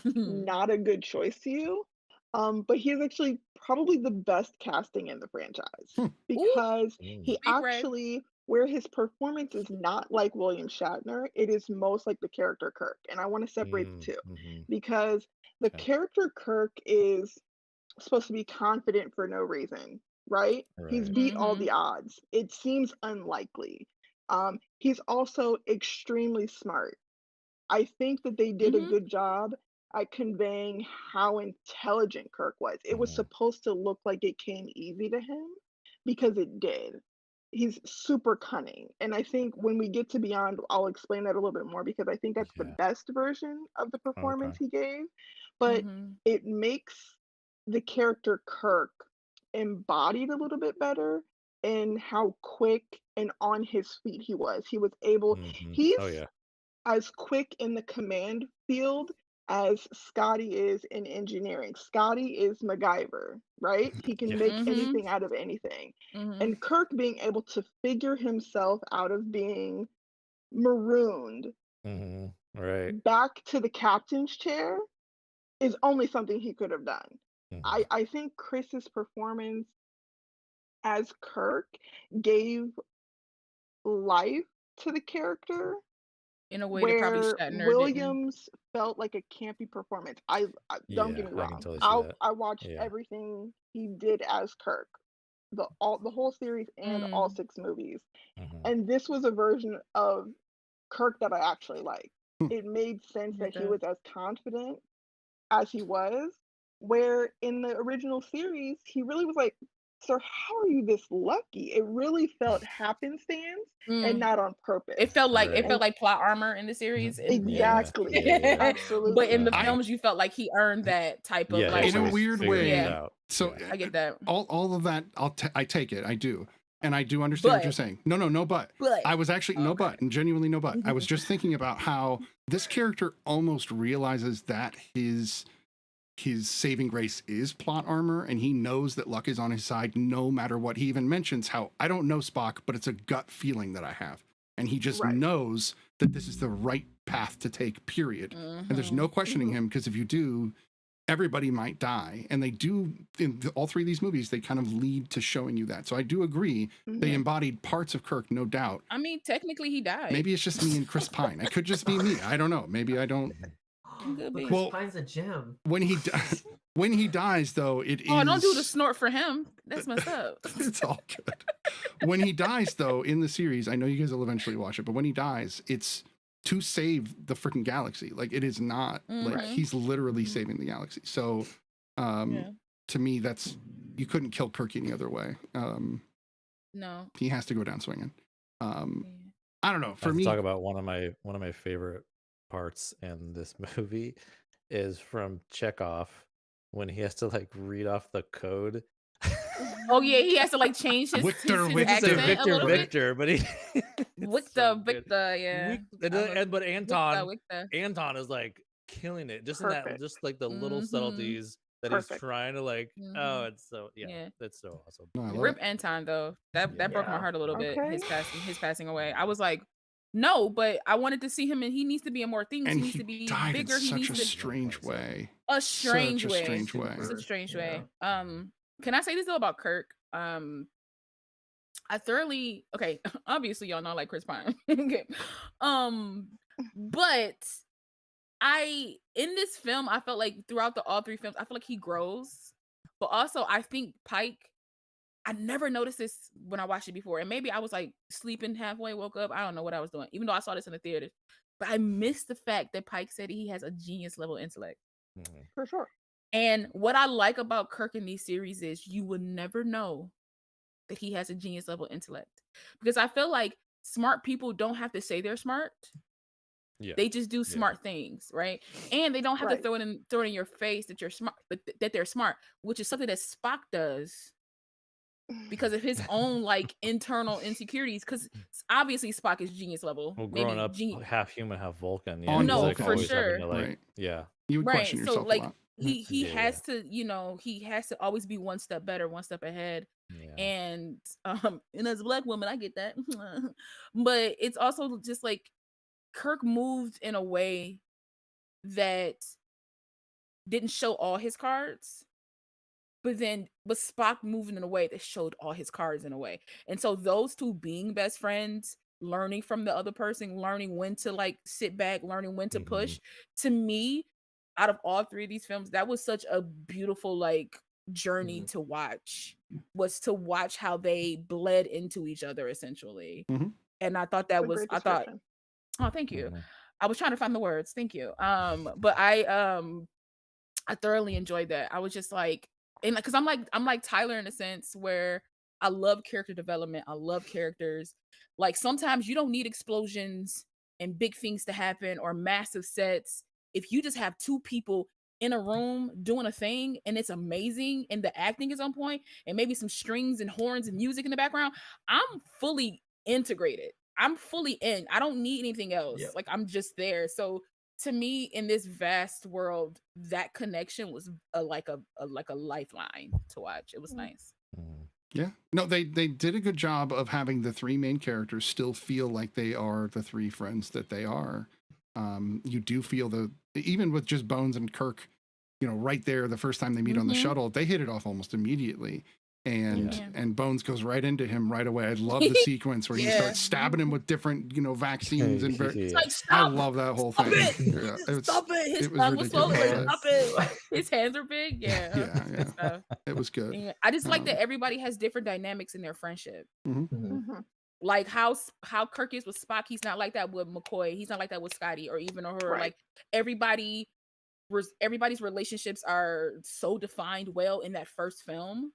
not a good choice to you, but he's actually probably the best casting in the franchise because he actually, where his performance is not like William Shatner, it is most like the character Kirk, and I want to separate the two because the character Kirk is supposed to be confident for no reason, right? He's beat all the odds. It seems unlikely. He's also extremely smart. I think that they did a good job at conveying how intelligent Kirk was. It was supposed to look like it came easy to him because it did. He's super cunning. And I think when we get to Beyond, I'll explain that a little bit more because I think that's the best version of the performance he gave. But it makes the character Kirk embodied a little bit better in how quick and on his feet he was. He was able, he's as quick in the command field as Scotty is in engineering. Scotty is MacGyver, right? He can make anything out of anything. And Kirk being able to figure himself out of being marooned back to the captain's chair is only something he could have done. I think Chris's performance as Kirk gave life to the character in a way that probably Shatner Williams felt like a campy performance. I don't get me wrong. I watched everything he did as Kirk, the whole series and all 6 movies, and this was a version of Kirk that I actually liked. It made sense that he was as confident as he was. Where in the original series, he really was like, sir, how are you this lucky? It really felt happenstance and not on purpose. It felt like plot armor in the series. Exactly. Absolutely. But in the films, you felt like he earned that type of like, in a weird way. So I get that. All of that, I take it. I do. And I do understand what you're saying. No, but. I was actually, but, and genuinely no but. I was just thinking about how this character almost realizes that his saving grace is plot armor, and he knows that luck is on his side no matter what. He even mentions how, I don't know Spock, but it's a gut feeling that I have. And he just knows that this is the right path to take, period. And there's no questioning him, because if you do, everybody might die. And they do, in all 3 of these movies, they kind of lead to showing you that. So I do agree, they embodied parts of Kirk, no doubt. I mean, technically he died. Maybe it's just me and Chris Pine. It could just be me. I don't know. Maybe I don't... Well, Pine's a gem. When he dies, though, it is. Oh, don't do the snort for him. That's messed up. It's all good. When he dies, though, in the series, I know you guys will eventually watch it, but when he dies, it's to save the freaking galaxy. Like, it is not like he's literally saving the galaxy. So, to me, that's, you couldn't kill Kirk any other way. No, he has to go down swinging. I don't know. For me, talk about one of my favorite parts in this movie is from Chekhov when he has to like read off the code. Oh yeah, he has to like change his accent a little Victor, bit. but he Victor, yeah. But Anton is like killing it, just in that, just like the little subtleties that he's trying to like. Oh, it's so that's so awesome. No, Rip Anton though, that broke my heart a little bit. His passing away. I was like, no, but I wanted to see him, and he needs to be in more things. And he needs to be died bigger. In such a strange way. A strange way. Such a strange way. Such a strange way. can I say this though about Kirk? I thoroughly obviously y'all know I like Chris Pine. Okay. But in this film, I felt like throughout all three films, I feel like he grows. But also I think Pike, I never noticed this when I watched it before. And maybe I was like sleeping halfway, woke up. I don't know what I was doing, even though I saw this in the theater. But I missed the fact that Pike said he has a genius level intellect. For sure. And what I like about Kirk in these series is you would never know that he has a genius level intellect. Because I feel like smart people don't have to say they're smart. Yeah. They just do smart things, right? And they don't have to throw it in your face that you're smart, that they're smart, which is something that Spock does because of his own like internal insecurities. Because obviously Spock is genius level. Well, growing up half human, half Vulcan. Yeah, No, like for sure. To, like, yeah, you would question yourself so like a lot. he has to, he has to always be one step better, one step ahead. Yeah. And as a Black woman, I get that. But it's also just like Kirk moved in a way that didn't show all his cards, but Spock moving in a way that showed all his cards in a way. And so those two being best friends, learning from the other person, learning when to like sit back, learning when to push, to me, out of all three of these films, that was such a beautiful like journey to watch, was to watch how they bled into each other essentially. And I thought that was, oh, thank you. I was trying to find the words. Thank you. But I thoroughly enjoyed that. I was just like, and because I'm like Tyler in a sense where I love character development. I love characters. Like sometimes you don't need explosions and big things to happen or massive sets. If you just have two people in a room doing a thing and it's amazing and the acting is on point and maybe some strings and horns and music in the background, I'm fully integrated. I'm fully in. I don't need anything else. Like I'm just there. So to me, in this vast world, that connection was like a lifeline to watch. It was nice. Yeah. No, they did a good job of having the three main characters still feel like they are the three friends that they are. You do feel even with just Bones and Kirk, right there, the first time they meet on the shuttle, they hit it off almost immediately. And Bones goes right into him right away. I love the sequence where he starts stabbing him with different, vaccines and I love that whole thing. Stop it! His tongue was swollen. Stop it! His hands are big. Yeah. It was good. And I just like that everybody has different dynamics in their friendship. Like how Kirk is with Spock, he's not like that with McCoy. He's not like that with Scotty or even her. Like everybody's relationships are so defined well in that first film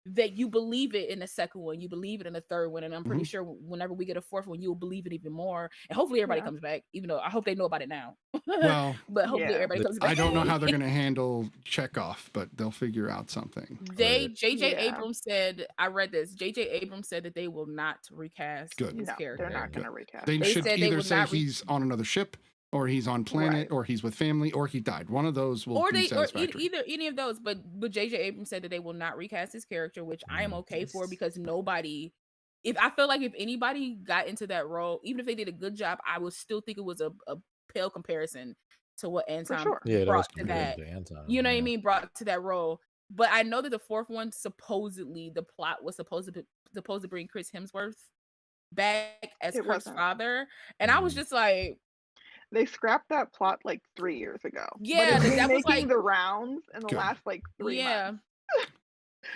that you believe it in the second one, you believe it in the third one, and I'm pretty sure whenever we get a fourth one, you'll believe it even more. And hopefully everybody comes back, even though I hope they know about it now. Well, but hopefully everybody comes back. I don't know how they're going to handle Chekhov, but they'll figure out something. J.J. Abrams said, I read this. J.J. Abrams said that they will not recast his character. They're not going to recast. They should either say he's on another ship, or he's on planet, or he's with family, or he died. One of those will be satisfactory. Or any of those. But J.J. Abrams said that they will not recast his character, which I am okay for, because I feel like if anybody got into that role, even if they did a good job, I would still think it was a pale comparison to what Anton brought to that. You know what I mean? Brought to that role. But I know that the fourth one, supposedly the plot was supposed to bring Chris Hemsworth back as Kirk's father, and I was just like, they scrapped that plot like 3 years ago. Yeah, but that was making the rounds in the last like 3 months.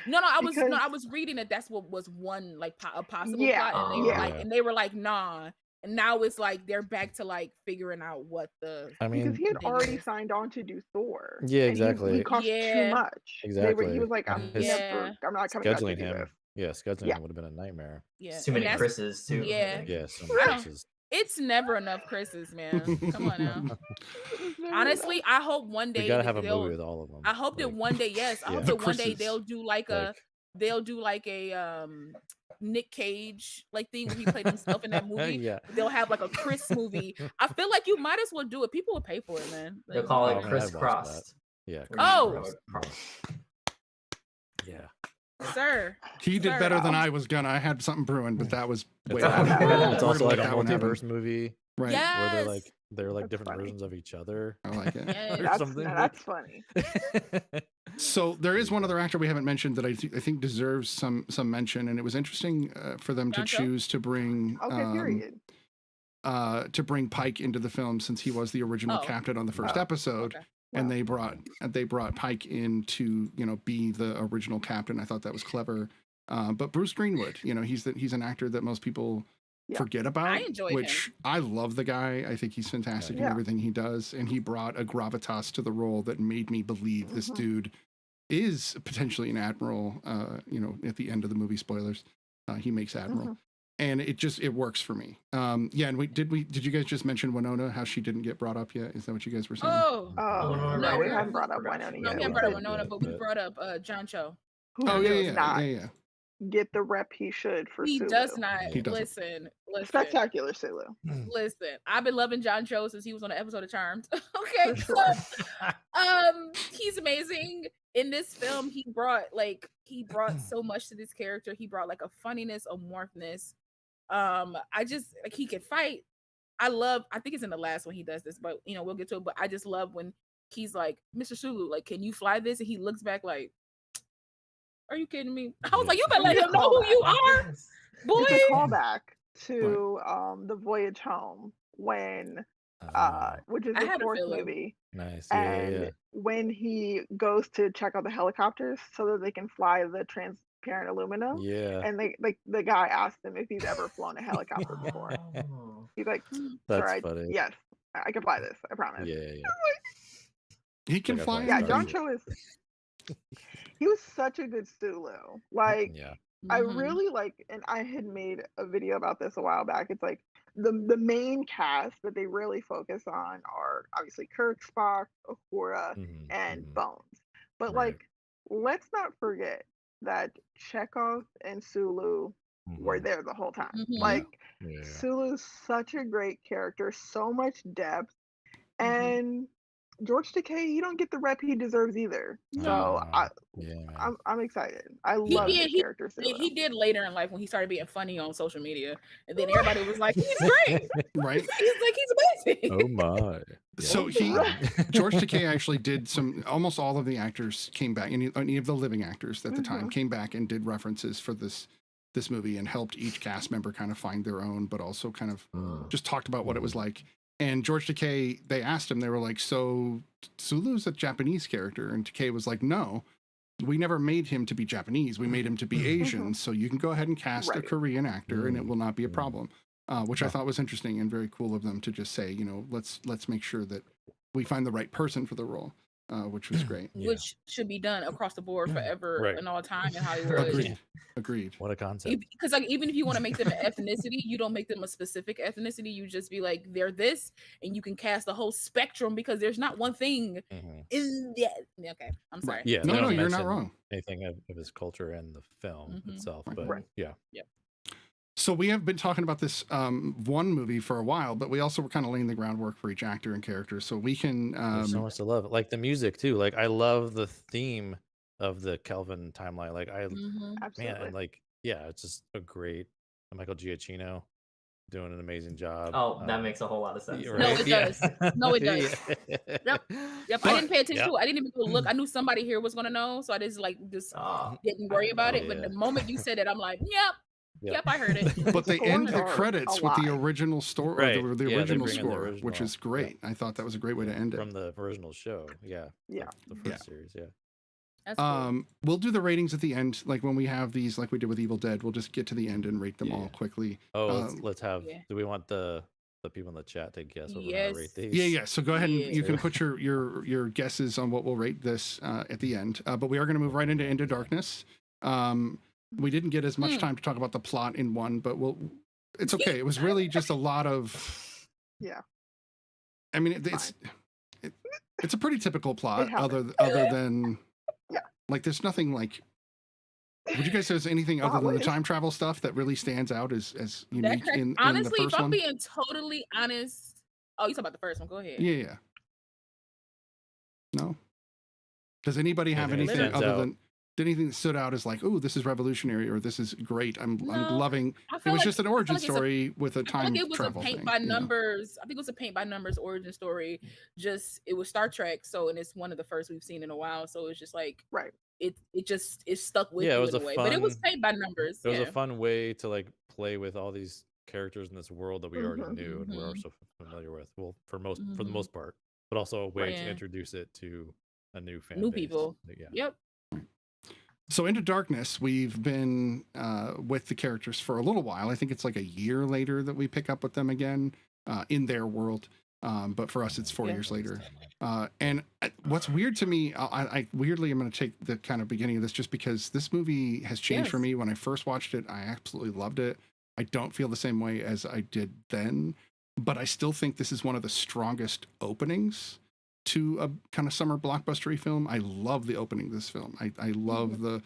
I was reading that that's what was one like a possible plot, and they were like, nah. And now it's like they're back to like figuring out what because he had already signed on to do Thor. Yeah, exactly. He cost too much. Exactly. He was like, I'm not coming back to do this. Yeah, scheduling him would have been a nightmare. Yeah, too many Chris's too. Yeah, so many Chris's. It's never enough Chris's, man. Come on now. Honestly, I hope one day you gotta have a movie with all of them. I hope that one day, I hope that one day they'll do like a Nick Cage like thing where he played himself in that movie. They'll have like a Chris movie. I feel like you might as well do it. People will pay for it, man. They'll call it Chris Crossed. Yeah. Yeah. Sir. He did better than I was gonna. I had something brewing, but that was way It's also like a multiverse movie. Right. Yes. Where they're like different versions of each other. I like it. That's funny. So there is one other actor we haven't mentioned that I think deserves some mention, and it was interesting for them to Joncho? choose to bring period. to bring Pike into the film, since he was the original Oh. captain on the first episode. Okay. And they brought Pike in to be the original captain. I thought that was clever. But Bruce Greenwood, he's an actor that most people forget about. I enjoyed which him. I love the guy. I think he's fantastic in everything he does, and he brought a gravitas to the role that made me believe this dude is potentially an admiral. At the end of the movie, spoilers, he makes admiral. And it works for me. And did you guys just mention Winona, how she didn't get brought up yet? Is that what you guys were saying? No, we haven't brought up Winona No, yet. we haven't brought up Winona, but we brought up Joncho. Who does not get the rep he should for He Sulu. does not. He doesn't. Listen. Spectacular Sulu. Listen, I've been loving Joncho since he was on an episode of Charmed. Okay, For he's amazing in this film. He brought so much to this character. He brought like a funniness, a warmthness. I just he could fight. I think it's in the last one he does this, but we'll get to it. But I just love when he's like, Mr. Sulu, like, can you fly this? And he looks back like, are you kidding me? I was like, you better let him know who you are, boy. It's a callback to the Voyage Home when which is the fourth movie. Nice. And when he goes to check out the helicopters so that they can fly the transparent aluminum. Yeah. And the guy asked him if he's ever flown a helicopter before. He's like, That's funny. yes, I can fly this. I promise. Yeah. He can fly. Yeah, Joncho is. He was such a good Sulu. Like, I really and I had made a video about this a while back. It's like the main cast that they really focus on are obviously Kirk, Spock, Uhura, and Bones. But let's not forget that Chekhov and Sulu were there the whole time. Sulu's such a great character, so much depth, and George Takei, he don't get the rep he deserves either. So I'm excited. I love the character. He did later in life when he started being funny on social media, and then everybody was like, "He's great, right? He's amazing." Oh my! So George Takei actually did almost all of the actors came back, any of the living actors at the time came back and did references for this movie and helped each cast member kind of find their own, but also kind of just talked about what it was like. And George Takei, they asked him, they were like, so Sulu's a Japanese character. And Takei was like, no, we never made him to be Japanese. We made him to be Asian. So you can go ahead and cast a Korean actor and it will not be a problem, which I thought was interesting and very cool of them to just say, let's make sure that we find the right person for the role, which was great. Which should be done across the board forever and all time in Hollywood. Agreed. What a concept. Because even if you want to make them an ethnicity, you don't make them a specific ethnicity. You just be like, they're this, and you can cast the whole spectrum because there's not one thing in the. Okay, I'm sorry. Yeah, no, you're not wrong. Anything of his culture and the film itself, but yeah. So we have been talking about this one movie for a while, but we also were kind of laying the groundwork for each actor and character, so we can. There's so much to love. Like the music too. Like I love the theme of the Kelvin timeline. Like man, and it's just a great Michael Giacchino doing an amazing job. Oh, that makes a whole lot of sense. No, it does. No, it does. Yep. I didn't pay attention to it. I didn't even go look. I knew somebody here was gonna know, so I just didn't worry about it. But the moment you said it, I'm like, yep, I heard it. But they end the credits with the original story, the original score, which is great. I thought that was a great way to end it. From the original show. The first series, That's cool. We'll do the ratings at the end, like when we have these, like we did with Evil Dead. We'll just get to the end and rate them all quickly. Oh, let's have. Do we want the people in the chat to guess what we're gonna rate these? Yeah. So go ahead and you can put your guesses on what we'll rate this at the end. But we are going to move right into Darkness. We didn't get as much time to talk about the plot in one, but it's okay. It was really just a lot of. I mean, it's a pretty typical plot, other than. Like, there's nothing like. Would you guys say there's anything other than the time travel stuff that really stands out as unique in honestly, the first if I'm one? being totally honest, you talking about the first one? Go ahead. Yeah. No. Does anybody have anything other than? anything that stood out as like, oh, this is revolutionary or this is great. I'm loving. I It feel was like just an I feel origin like it's a story with a I feel time like it was a travel paint thing. by you know? numbers. I think it was a paint by numbers origin story. Just it was Star Trek, so and it's one of the first we've seen in a while. So it's just like Right. it stuck with Yeah, it you was in a a way. But it was fun. paint by numbers. It was a Yeah. fun way to like play with all these characters in this world that we already Mhm. knew and we're Mhm. so familiar with. Well, for the Mhm. most part, but also a way to Yeah. introduce it to a new fan New base. people. Yeah. Yep. So Into Darkness, we've been with the characters for a little while. I think it's like a year later that we pick up with them again in their world. But for us, it's 4 years later. And what's weird to me, I weirdly am going to take the kind of beginning of this just because this movie has changed for me. When I first watched it, I absolutely loved it. I don't feel the same way as I did then, but I still think this is one of the strongest openings to a kind of summer blockbustery film. I love the opening of this film. I love the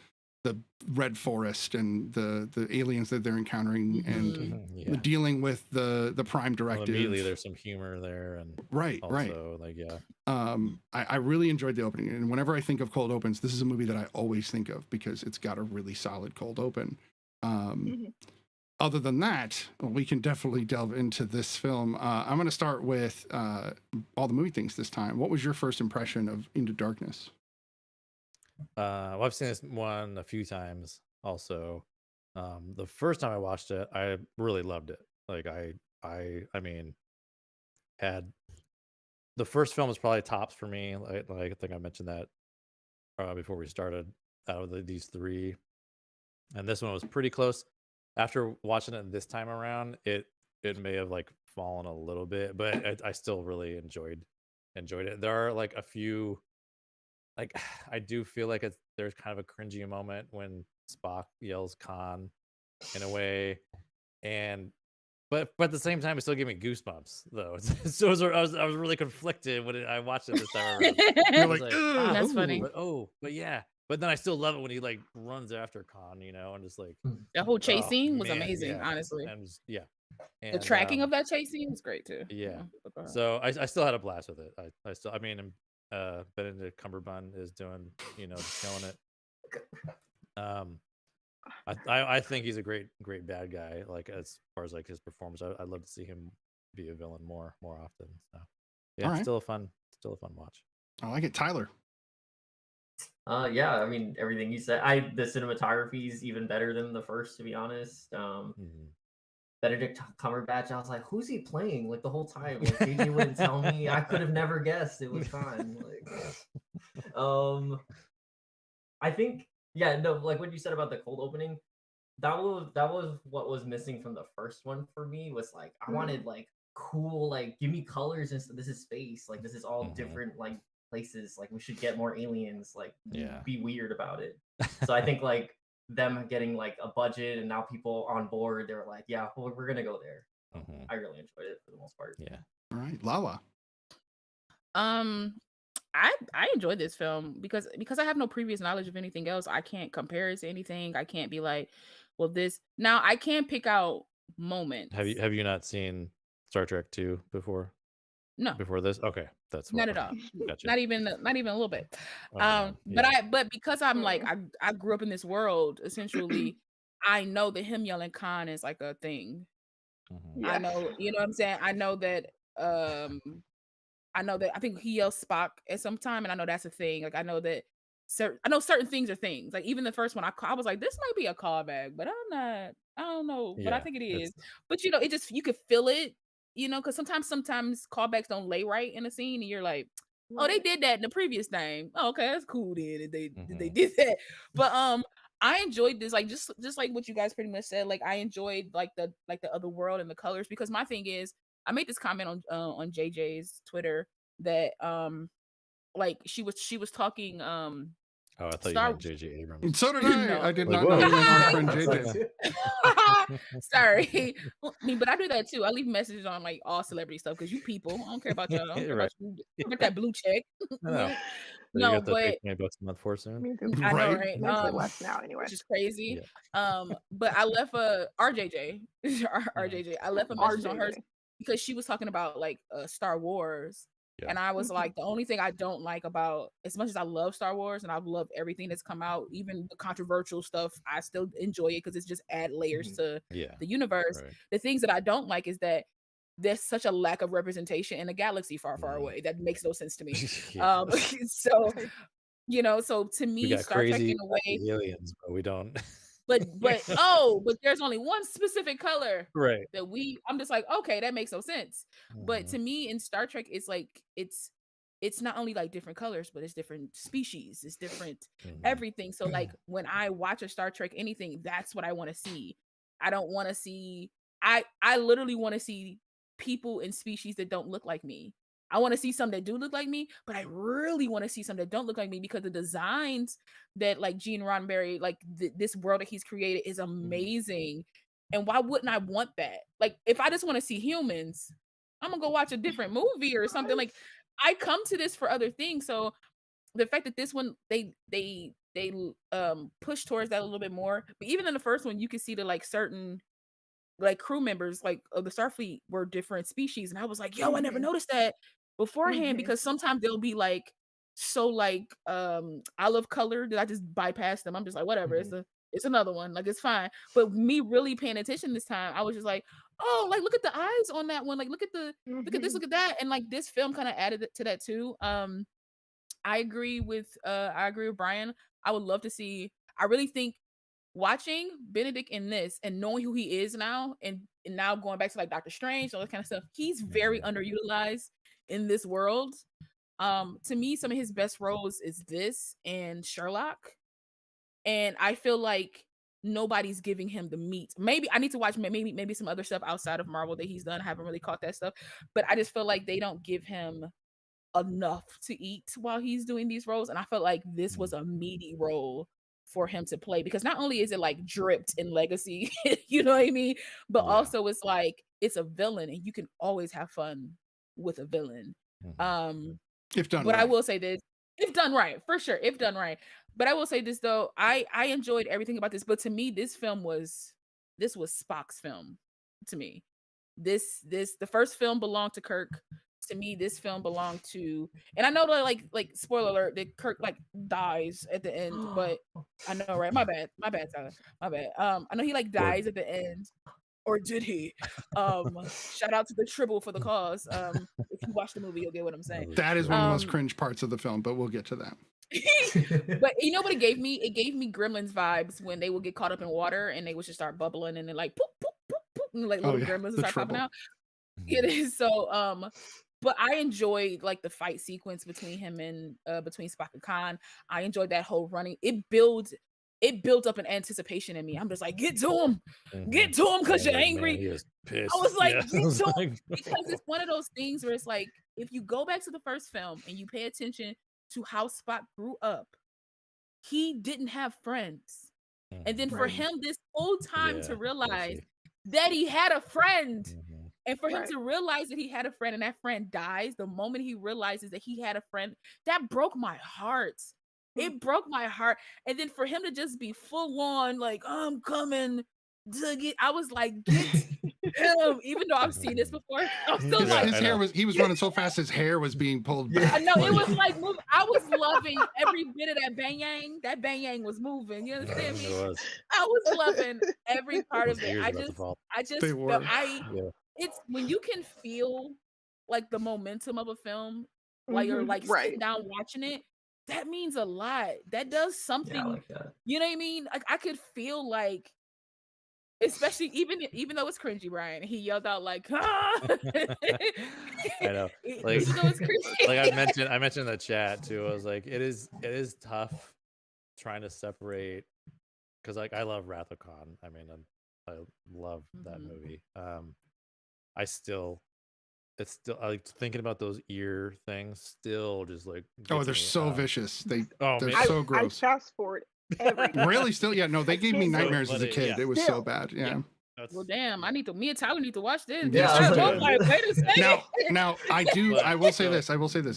red forest and the aliens that they're encountering and dealing with the prime directive. Well, immediately there's some humor there and right. like I really enjoyed the opening, and whenever I think of cold opens, this is a movie that I always think of because it's got a really solid cold open. Other than that, we can definitely delve into this film. I'm going to start with all the movie things this time. What was your first impression of Into Darkness? Well, I've seen this one a few times also. The first time I watched it, I really loved it. Like I mean, had the first film was probably tops for me. Like I think I mentioned that before we started. Out of these three, and this one was pretty close. After watching it this time around, it may have like fallen a little bit, but I still really enjoyed it. There are like a few, like I do feel like there's kind of a cringy moment when Spock yells Khan in a way, but at the same time it still gave me goosebumps though. So I was really conflicted when I watched it this time around. You're like, that's funny. But yeah. But then I still love it when he like runs after Khan, and just like the whole chase scene was amazing, yeah. honestly. And just, and, the tracking of that chase scene was great too. Yeah. So I still had a blast with it. I mean, Benedict Cumberbatch is doing, just killing it. I think he's a great bad guy. Like as far as like his performance, I'd love to see him be a villain more often. So yeah, right. still a fun watch. I like it, Tyler. Yeah, I mean everything you said. The cinematography is even better than the first, to be honest. Benedict Cumberbatch, I was like, who's he playing? Like the whole time, like JJ wouldn't tell me. I could have never guessed. It was fine. Like, I think, like what you said about the cold opening, that was what was missing from the first one for me. Was like I wanted like cool, like give me colors and stuff. This is space. Like this is all different like places. Like we should get more aliens. Like be weird about it. So I think like them getting like a budget and now people on board, they're like, yeah, well, we're gonna go there. I really enjoyed it for the most part. Yeah. All right, Lala. I enjoyed this film because I have no previous knowledge of anything else. I can't compare it to anything. I can't be like, well, this now I can pick out moments. Have you not seen Star Trek 2 before? No. Before this? Okay. That's not at all. Gotcha. Not even a little bit. But because I'm like I grew up in this world, essentially, I know that him yelling Khan is like a thing. I know, you know what I'm saying? I know that I think he yells Spock at some time, and I know that's a thing. Like I know that certain things are things. Like even the first one, I was like, this might be a callback, but I don't know, but I think it is. But it just you could feel it, because sometimes callbacks don't lay right in a scene, and you're like, oh, they did that in the previous thing. Oh, okay, that's cool then. They did that, but I enjoyed this, like just like what you guys pretty much said. Like I enjoyed like the other world and the colors, because my thing is, I made this comment on JJ's Twitter that like she was talking I thought you meant JJ Abrams. So did I. No. I did not know our friend JJ. Sorry. I mean, but I do that too. I leave messages on like all celebrity stuff because you people, I don't care about y'all. I don't care about you. Get that blue check. No, no, but $20 a month for soon. I know, right? Less now anyway. Which is crazy. Yeah. But I left RJJ. RJJ. I left a message on hers because she was talking about like Star Wars. Yeah. And I was like, the only thing I don't like about, as much as I love Star Wars and I've loved everything that's come out, even the controversial stuff, I still enjoy it because it's just add layers to Yeah. the universe. Right. The things that I don't like is that there's such a lack of representation in a galaxy far, far away. That makes no sense to me. Yeah. So, you know, so to We me, got Star Trek crazy in a way, aliens, but we don't. but there's only one specific color Right. that I'm just like, okay, that makes no sense. But Mhm. to me in Star Trek, it's like it's not only like different colors, but it's different species, it's different everything. So like when I watch a Star Trek anything, that's what I want to see. I don't want to see I literally want to see people and species that don't look like me. I want to see some that do look like me, but I really want to see some that don't look like me because the designs that like Gene Roddenberry, like this world that he's created is amazing. And why wouldn't I want that? Like if I just want to see humans, I'm gonna go watch a different movie or something. Like I come to this for other things. So the fact that this one they push towards that a little bit more. But even in the first one, you can see the like certain like crew members like of the Starfleet were different species. And I was like, yo, I never noticed that beforehand because sometimes they'll be like so like olive color that I just bypass them. I'm just like, whatever, it's another one, like it's fine. But me really paying attention this time, I was just like, oh, like look at the eyes on that one, like look at the look at this, look at that. And like this film kind of added to that too. I agree with Brian. I would love to see, I really think watching Benedict in this and knowing who he is now and now going back to like Doctor Strange, all that kind of stuff, he's very underutilized in this world. To me, some of his best roles is this and Sherlock. And I feel like nobody's giving him the meat. Maybe I need to watch maybe some other stuff outside of Marvel that he's done. I haven't really caught that stuff, but I just feel like they don't give him enough to eat while he's doing these roles. And I felt like this was a meaty role for him to play because not only is it like dripped in legacy, you know what I mean, but also it's like it's a villain and you can always have fun with a villain. If done but right. I will say this, if done right, for sure, if done right. But I will say this though, I enjoyed everything about this, but to me this was Spock's film. To me, the first film belonged to Kirk. To me, this film belonged to, and I know that like spoiler alert that Kirk like dies at the end, but I know, right? My bad, Tyler. My bad. I know he like dies at the end, or did he? Shout out to the Tribble for the cause. If you watch the movie, you'll get what I'm saying. That is one of the most cringe parts of the film, but we'll get to that. But you know what it gave me? It gave me Gremlins vibes when they would get caught up in water and they would just start bubbling and then like poop, poop, poop, poop, and like little gremlins would start popping out. It is so but I enjoyed like the fight sequence between him and between Spock and Khan. I enjoyed that whole running. It built up an anticipation in me. I'm just like, get to him because you're angry. Man, he was pissed. I was like, get to him because it's one of those things where it's like, if you go back to the first film and you pay attention to how Spock grew up, he didn't have friends. And then for him this whole time to realize that he had a friend. And for him to realize that he had a friend and that friend dies, the moment he realizes that he had a friend, that broke my heart. It broke my heart. And then for him to just be full on, like, I'm coming to get, I was like, get him. Even though I've seen this before, I'm still like, his hair was, he was running so fast, his hair was being pulled back. I know, it was like, I was loving every bit of that bang yang. That bang yang was moving. You understand me? I was loving every part of it. I just felt, it's when you can feel like the momentum of a film while you're like sitting down watching it, that means a lot. That does something. Like that. You know what I mean? Like I could feel like, especially even though it's cringy, Brian, he yelled out like, ah! I know. Like, you know, it's cringy. Like I mentioned in the chat too. I was like, it is tough trying to separate, because like I love Wrath of Khan. I mean, I love that movie. It's still like thinking about those ear things. Still, just like they're so vicious. They're man. so gross. I fast forward every time. Really, still, yeah. No, they gave me nightmares as a kid. Yeah. It was so bad. Yeah. Well, damn, me and Tyler need to watch this. Yeah, Like, wait a second. Now, I will say this.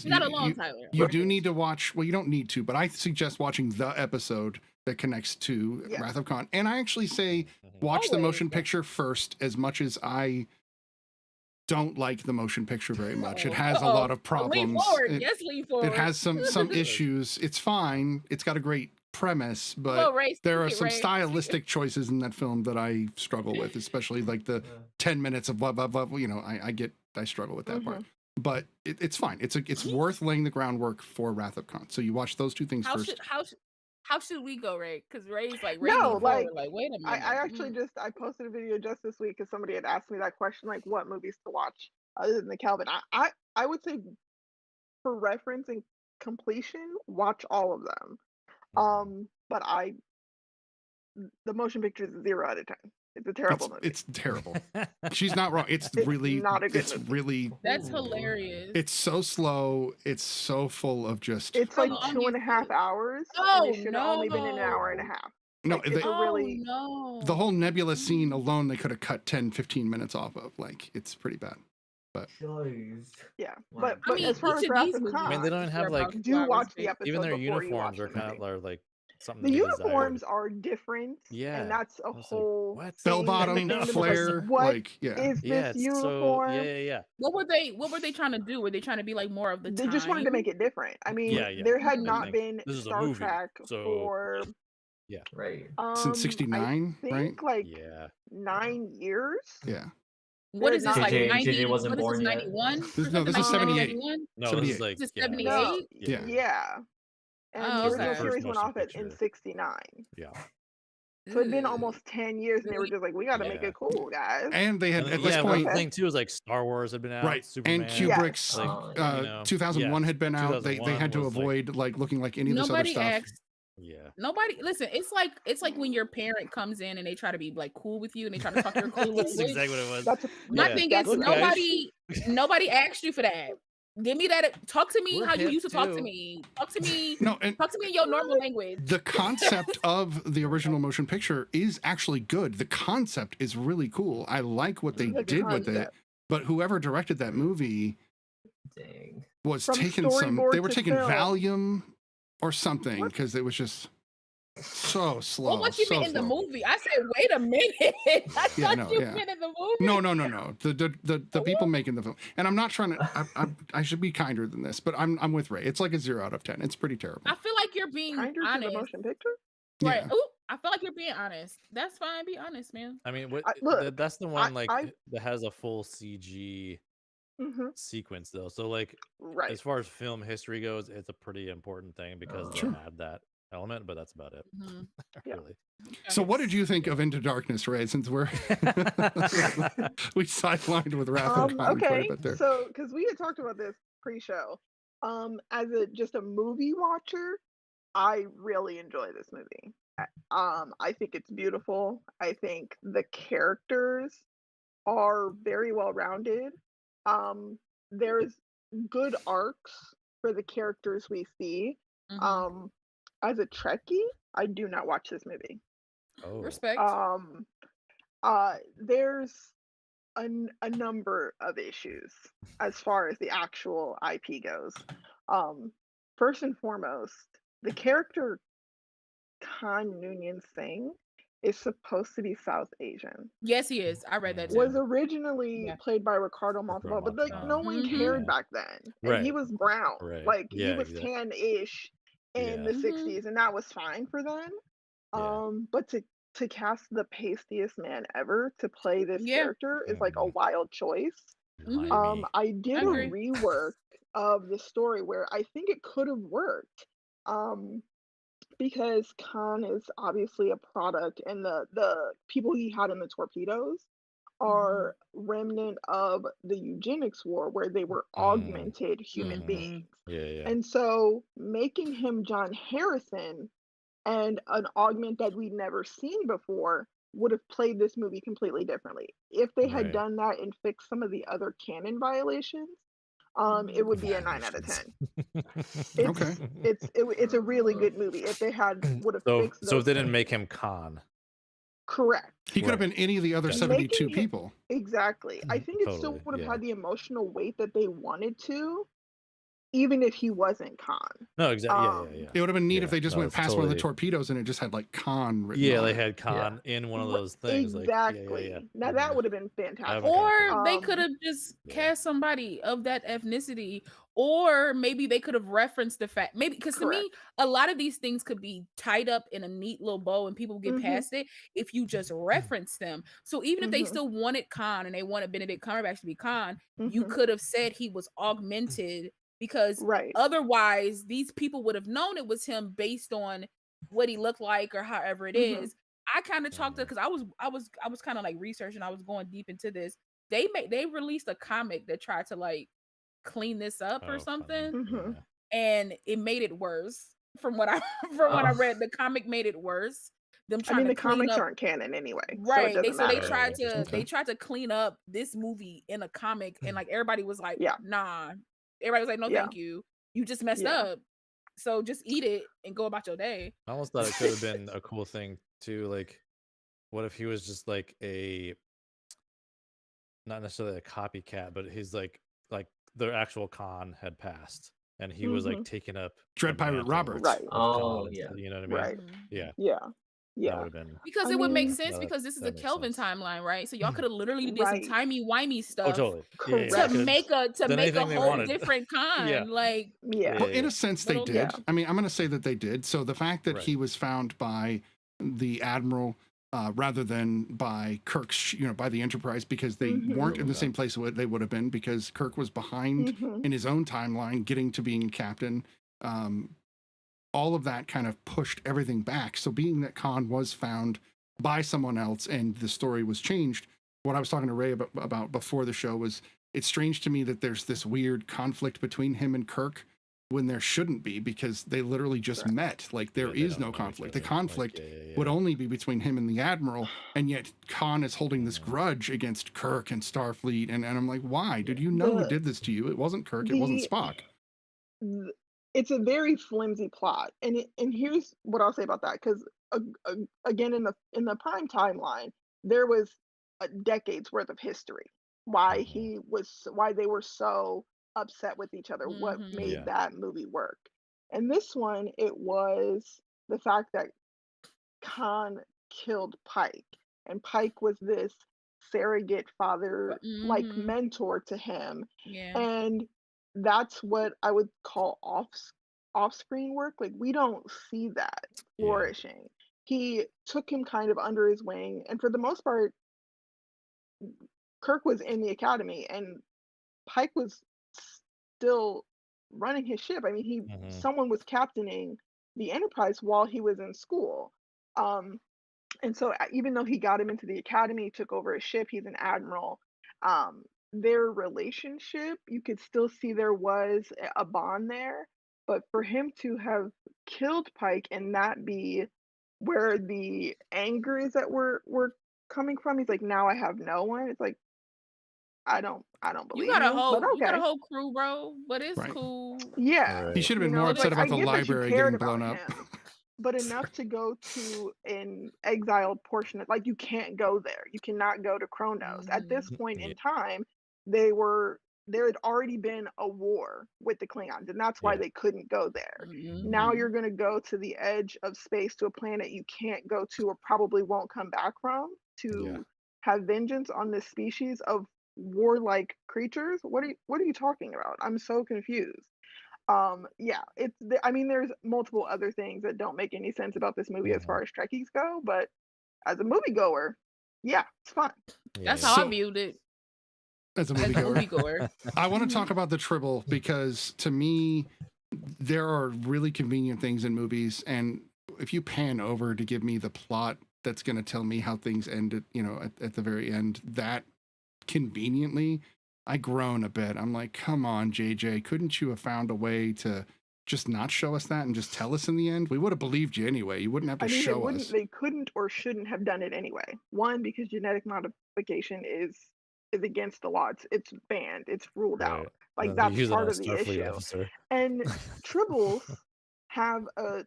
You got a long Tyler. You do need to watch. Well, you don't need to, but I suggest watching the episode that connects to Wrath of Khan. And I actually say watch the motion picture first, as much as I don't like the motion picture very much. It has a lot of problems. Lean forward. It, Yes, lean forward. it has some issues. It's fine. It's got a great premise, but Well, Ray, there are speak it, some Ray. stylistic choices in that film that I struggle with, especially like the 10 minutes of blah blah blah. You know, I struggle with that part. But it's fine. It's worth laying the groundwork for Wrath of Khan. So you watch those two things first. How should we go, Ray? Because Ray's like, No, like, wait a minute. I actually I posted a video just this week because somebody had asked me that question, like what movies to watch other than the Calvin. I would say for reference and completion, watch all of them. But the motion picture is a 0 out of 10. It's a terrible movie. It's terrible. She's not wrong. It's really not a good it's movie. really That's hilarious. It's so slow. It's so full of just It's like 2.5 hours. Oh, and it should have only been an hour and a half. no, Like, it's a really the whole nebula scene alone they could have cut 10-15 minutes off of. Like it's pretty bad. But yeah. Wow. But mean, as far each as of Wrath these of movies Khan, I mean, they don't have like do watch the episode even their before you watch uniforms are the kind movie. of are like something The to be desired. uniforms are different, Yeah, and that's a I was like, whole what? bell thing bottom, that made them flare, like, what like yeah. is Yeah, this it's uniform? so yeah. What were they trying to do? Were they trying to be like more of the They just wanted to time? make it different. I mean, Yeah, there had I not think been this is a Star movie, Trek so for Right. Since I '69, right? think like Yeah. 9 years. Yeah. What is this, like JJ 90? wasn't What is this, born yet. 91? No, this is 78. 91? No, this 78. is like This is yeah, 78? No, Yeah. yeah. And Oh, the original okay. series went First off motion in picture. '69. Yeah. So it'd been Ugh. almost 10 years, and they were just like, "We got to make Yeah. it cool, guys." And they had And at this yeah, point one thing too is like Star Wars had been out, right. Superman, And Kubrick's like, you know, 2001 yeah, had been out. They 2001 had to was, like- avoid like looking like any of this other Nobody stuff. asked. Yeah. Nobody listen. It's like when your parent comes in and they try to be like cool with you and they try to talk your cool That's language. exactly what it was. That's My Yeah. thing is Look, guys. nobody asked you for that. Give me that. Talk to me We're how you hip, used to talk to too. me. Talk to me. No, and Talk to me in your normal language. the concept of the original motion picture is actually good. The concept is really cool. I like what they Like the did with it. concept. But whoever directed that movie Dang. was From taking some. They storyboard were to taking film. Valium or something What? because it was just so slow. Well, what you so meant in the slow. movie? I said, wait a minute. I Yeah, thought no, you yeah. meant in the movie. No. The people making the film, and I'm not trying to. I should be kinder than this, but I'm with Ray. It's like a 0 out of 10. It's pretty terrible. I feel like you're being Kinder to honest. the motion picture. Right. Yeah. Ooh, I feel like you're being honest. That's fine. Be honest, man. I mean, what, look, that's the one I- that has a full CG hmm sequence though. So like Right. as far as film history goes, it's a pretty important thing because they Sure. had that element, but that's about it. Mhm. Yeah. Really. So, what did you think of Into Darkness, Ray? Since we sidelined with Wrath of Khan quite Okay. a bit there. So, because we had talked about this pre-show, as just a movie watcher, I really enjoy this movie. I think it's beautiful. I think the characters are very well rounded. There's good arcs for the characters we see. Mhm. As a Trekkie, I do not watch this movie. Oh. Respect. There's a number of issues as far as the actual IP goes. First and foremost, the character Khan Noonien Singh is supposed to be South Asian. Yes, he is. I read that too. Was originally Yeah. played by Ricardo Montalban, but like no one Mhm. cared Yeah. back then. And Right. he was brown. Right. Like he Yeah, was exactly. tan-ish in Yeah. the 60s, and that was fine for them. Yeah. But to cast the pastiest man ever to play this Yeah. character is like a Mhm. wild choice. Limey. I did I a agree. rework of the story where I think it could have worked. Because Khan is obviously a product, and the people he had in the torpedoes are remnant of the eugenics war, where they were augmented human Mhm. beings. Yeah. And so making him John Harrison and an augment that we'd never seen before would have played this movie completely differently. If they had Right. done that and fixed some of the other canon violations, it would be a 9 out of 10. Okay. It's a really good movie. If they would have So fixed it those didn't things. make him Khan. Correct. He could have Right. been any of the other Gotcha. 72 Making it- people. Exactly. I think it still Totally, would have yeah. had the emotional weight that they wanted to, even if he wasn't Khan. No, exactly. Um, Yeah. It would have been neat Yeah, if they just no, went it's past one of the totally. torpedoes and it just had like Khan written Yeah, on they it. had Khan in one of those things. Like, yeah. Exactly. Now that would have been That fantastic. would've been kinda Or they Um, could have just Yeah. cast somebody of that ethnicity, or maybe they could have referenced the fact, maybe because to me, correct. a lot of these things could be tied up in a neat little bow and people get Mhm. past it if you just reference them. So even if they Mhm. still wanted Khan and they wanted Benedict Cumberbatch to be Khan, you Mhm. could have said he was augmented, because Right. otherwise these people would have known it was him based on what he looked like or however it Mhm. is. I kind of chalked it because I was kind of like researching, I was going deep into this. They released a comic that tried to like clean this up or Oh, funny. something, Mhm. Yeah. and it made it worse. From what I from what I Oh. read, the comic made it worse. Them I trying mean, to the clean comics up, aren't canon anyway, so it right? They doesn't so they matter. tried to interesting. they Okay. tried to clean up this movie in a comic, and like everybody was like, Yeah. nah. Everybody was like, no, Yeah. thank you. You just messed Yeah. up. So just eat it and go about your day. I almost thought it could have been a cool thing too. Like, what if he was just like not necessarily a copycat, but he's like the actual Khan had passed, and he was like Mhm. taking up Dread the Pirate mantle Roberts. Right. of Oh, Khan. yeah. You know what I mean? Right. Mhm. Yeah, Yeah. that Yeah. would have been. Because I it would make mean, sense, No, because this is a that makes Kelvin sense. timeline, right? So y'all could have literally did some right. timey-wimey Oh, stuff totally. Yeah, to Correct. make a done anything they whole wanted. different Yeah. Khan. Like, Yeah. Well, in a sense, they Little- did. Yeah. I mean, I'm going to say that they did. So the fact that he Right. was found by the admiral rather than by Kirk's, by the Enterprise, because they Mhm. weren't in the same place they would have been, because Kirk was behind Mhm. in his own timeline, getting to being captain. All of that kind of pushed everything back. So being that Khan was found by someone else and the story was changed, what I was talking to Ray about before the show was, it's strange to me that there's this weird conflict between him and Kirk when there shouldn't be, because they literally just Correct. met. Like, there Yeah, they is don't no know each conflict. The other. conflict Yeah. would only be between him and the admiral, and yet Khan is holding this Mhm. grudge against Kirk and Starfleet, and I'm like, why? Did you know who The did this to you? It wasn't Kirk, it wasn't the Spock. th- it's a very flimsy plot, and here's what I'll say about that, because again, in the prime timeline, there was a decade's worth of history why Mhm. why they were so upset with each other, what Mhm. made Yeah. that movie work. And this one, it was the fact that Khan killed Pike, and Pike was this surrogate father like Mhm. mentor to him, Yeah. and that's what I would call off-screen work. Like, we don't see that Yeah. flourishing. He took him kind of under his wing, and for the most part, Kirk was in the academy, and Pike was still running his ship. I mean, Mhm. someone was captaining the Enterprise while he was in school. Um, and so even though he got him into the academy, took over his ship, he's an admiral. Their relationship, you could still see there was a bond there. But for him to have killed Pike and that be where the anger is that we're coming from, he's like, now I have no one. It's like, I don't You believe got a you, but whole you got a okay. whole crew, bro. But it's Right. cool. Yeah. He Right. should have You been more know, upset like, I about the get that you library cared getting blown about up. him, but enough to go to an exiled portion of, like, you can't go there. You cannot go to Kronos. At this Mhm. point Yeah. in time, there had already been a war with the Klingons, and that's why Yeah. they couldn't go there. Now Mhm. you're gonna go to the edge of space to a planet you can't go to or probably won't come back from Yeah. to have vengeance on this species of warlike creatures. What are you talking about? I'm so confused. Yeah, I mean, there's multiple other things that don't make any sense about this movie as Mhm. far as Trekkies go, but as a moviegoer, yeah, it's fun. That's Yeah. how I So, viewed it as a as a moviegoer, moviegoer. I want to Mhm. talk about the Tribble, because to me, there are really convenient things in movies, and if you pan over to give me the plot that's going to tell me how things ended, at the very end, that conveniently, I groan a bit. I'm like, come on, JJ, couldn't you have found a way to just not show us that and just tell us in the end? We would have believed you anyway. You wouldn't have to I mean, show us. they couldn't or shouldn't have done it anyway. One, because genetic modification is against the law. It's banned. It's ruled Right. out. Like, And then they that's use it on part a of the Starfleet issue. officer. And tribbles have a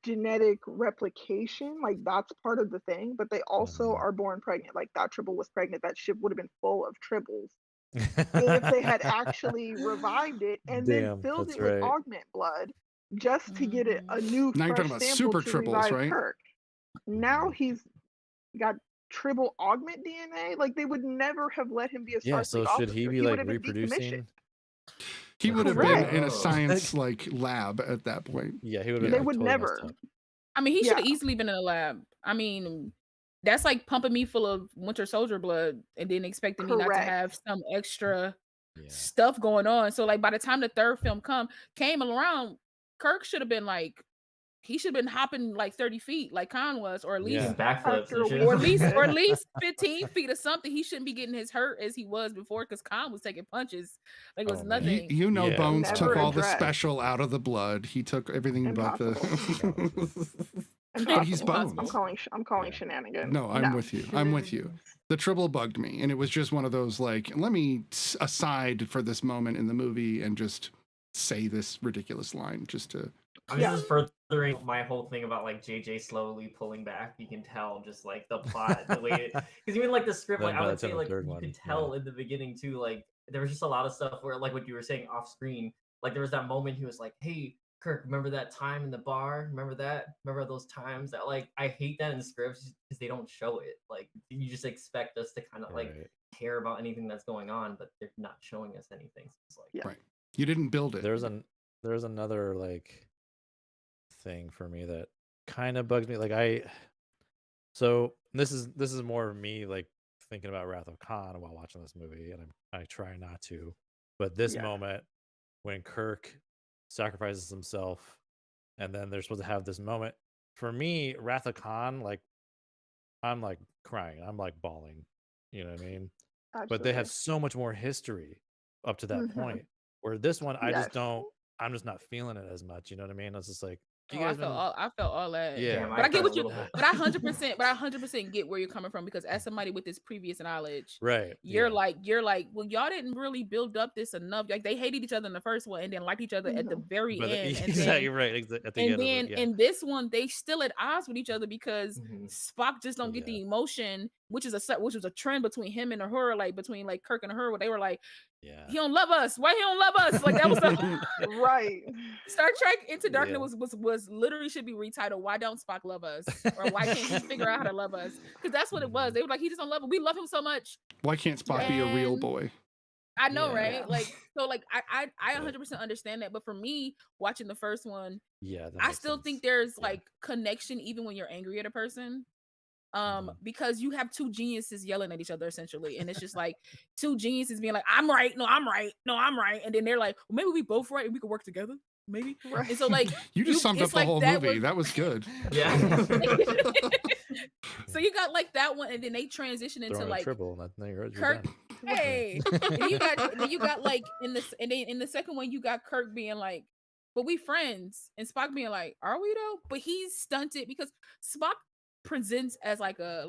genetic replication, like that's part of the thing, but they also Mhm. are born pregnant. Like, that tribble was pregnant. That ship would have been full of tribbles if they had actually revived it and then Damn, filled that's it with right. augment blood just to get a new Now you're fresh talking about sample super to triples, revive right? Kirk. Now he's got triple augment DNA. Like they would never have let him be a Yeah, Starfleet so should he officer. be He would like have been decommissioned. reproducing? He would have been Correct. in a Oh. science like lab at that point. Yeah, he would have They been like, would totally never. messed up. I mean, he should Yeah. have easily been in a lab. I mean, that's like pumping me full of Winter Soldier blood and then expecting me not to Correct. have some extra Yeah. stuff going on. So like by the time the third film came around, Kirk should have been like, he should have been hopping like 30 feet like Khan was, or at least Yeah. Backflips After a and shit. week. or at least 15 feet or something. He shouldn't be getting as hurt as he was before because Khan was taking punches like it was Oh, man. nothing. You know, Yeah. Bones Never took all the addressed. special out of the blood. He took everything but the. But he's Impossible. Bones. I'm calling Yeah. shenanigans. No, I'm with you. I'm with you. The triple bugged me, and it was just one of those like, let me aside for this moment in the movie and just say this ridiculous line just to. I'm Yeah. just furthering my whole thing about like JJ slowly pulling back. You can tell just like the plot, the way because even like the script, Then like by I the would time say the like third you one, could tell in the beginning too, like there was just a lot of stuff where like what you were saying off screen, like there was that moment he was like, "Hey, Kirk, remember that time in the bar? Remember that? Remember those times that like I hate that in scripts because they don't show it. Like you just expect us to kind of like Right. care about anything that's going on, but they're not showing us anything. So it's like, Yeah. Right. You didn't build it. There's another like thing for me that kind of bugs me. Like so this is more of me like thinking about Wrath of Khan while watching this movie, and I try not to. But this Yeah. moment when Kirk sacrifices himself, and then they're supposed to have this moment. For me, Wrath of Khan, like I'm like crying, I'm like bawling. You know what I mean? But they have so much more history up to that Mhm. point. Where this one, I just Yes. don't. I'm just not feeling it as much. You know what I mean? It's just like you Oh, I guys felt been. all that. Yeah. damn, But I get felt what a you little bit. but I 100% get where you're coming from because as somebody with this previous knowledge, Right. you're Yeah. like, well, y'all didn't really build up this enough. Like they hated each other in the first one and then liked each other at the very But end. And exactly then right. At the and end of then it, yeah. in this one, they still at odds with each other because Mhm. Spock just don't get Yeah. the emotion, which was a trend between him and her, like between like Kirk and her, where they were like, Yeah. he don't love us. Why he don't love us? Like that was the Right. Star Trek Into Darkness Yeah. was literally should be retitled. Why don't Spock love us? Or why can't he figure out how to love us? Because that's what it was. They were like, he just don't love us. We love him so much. Why can't Spock be a real And boy? I know, Yeah. right? Yeah. Like so, like I 100% understand that. But for me, watching the first one, Yeah. That I makes still sense. think there's Yeah. like connection even when you're angry at a person. Mhm. Because you have two geniuses yelling at each other essentially, and it's just like two geniuses being like, I'm right, no, I'm right, no, I'm right, and then they're like, well, maybe we both right and we could work together, maybe. Right. And so like You just summed up it's the like whole that movie. was- That was good. Yeah. So you got like that one, and then they transition into Throwing a like triple, and then you're Kirk. done. Hey, and you got like in this, and then in the second one you got Kirk being like, but we friends, and Spock being like, are we though? But he's stunted because Spock presents as like a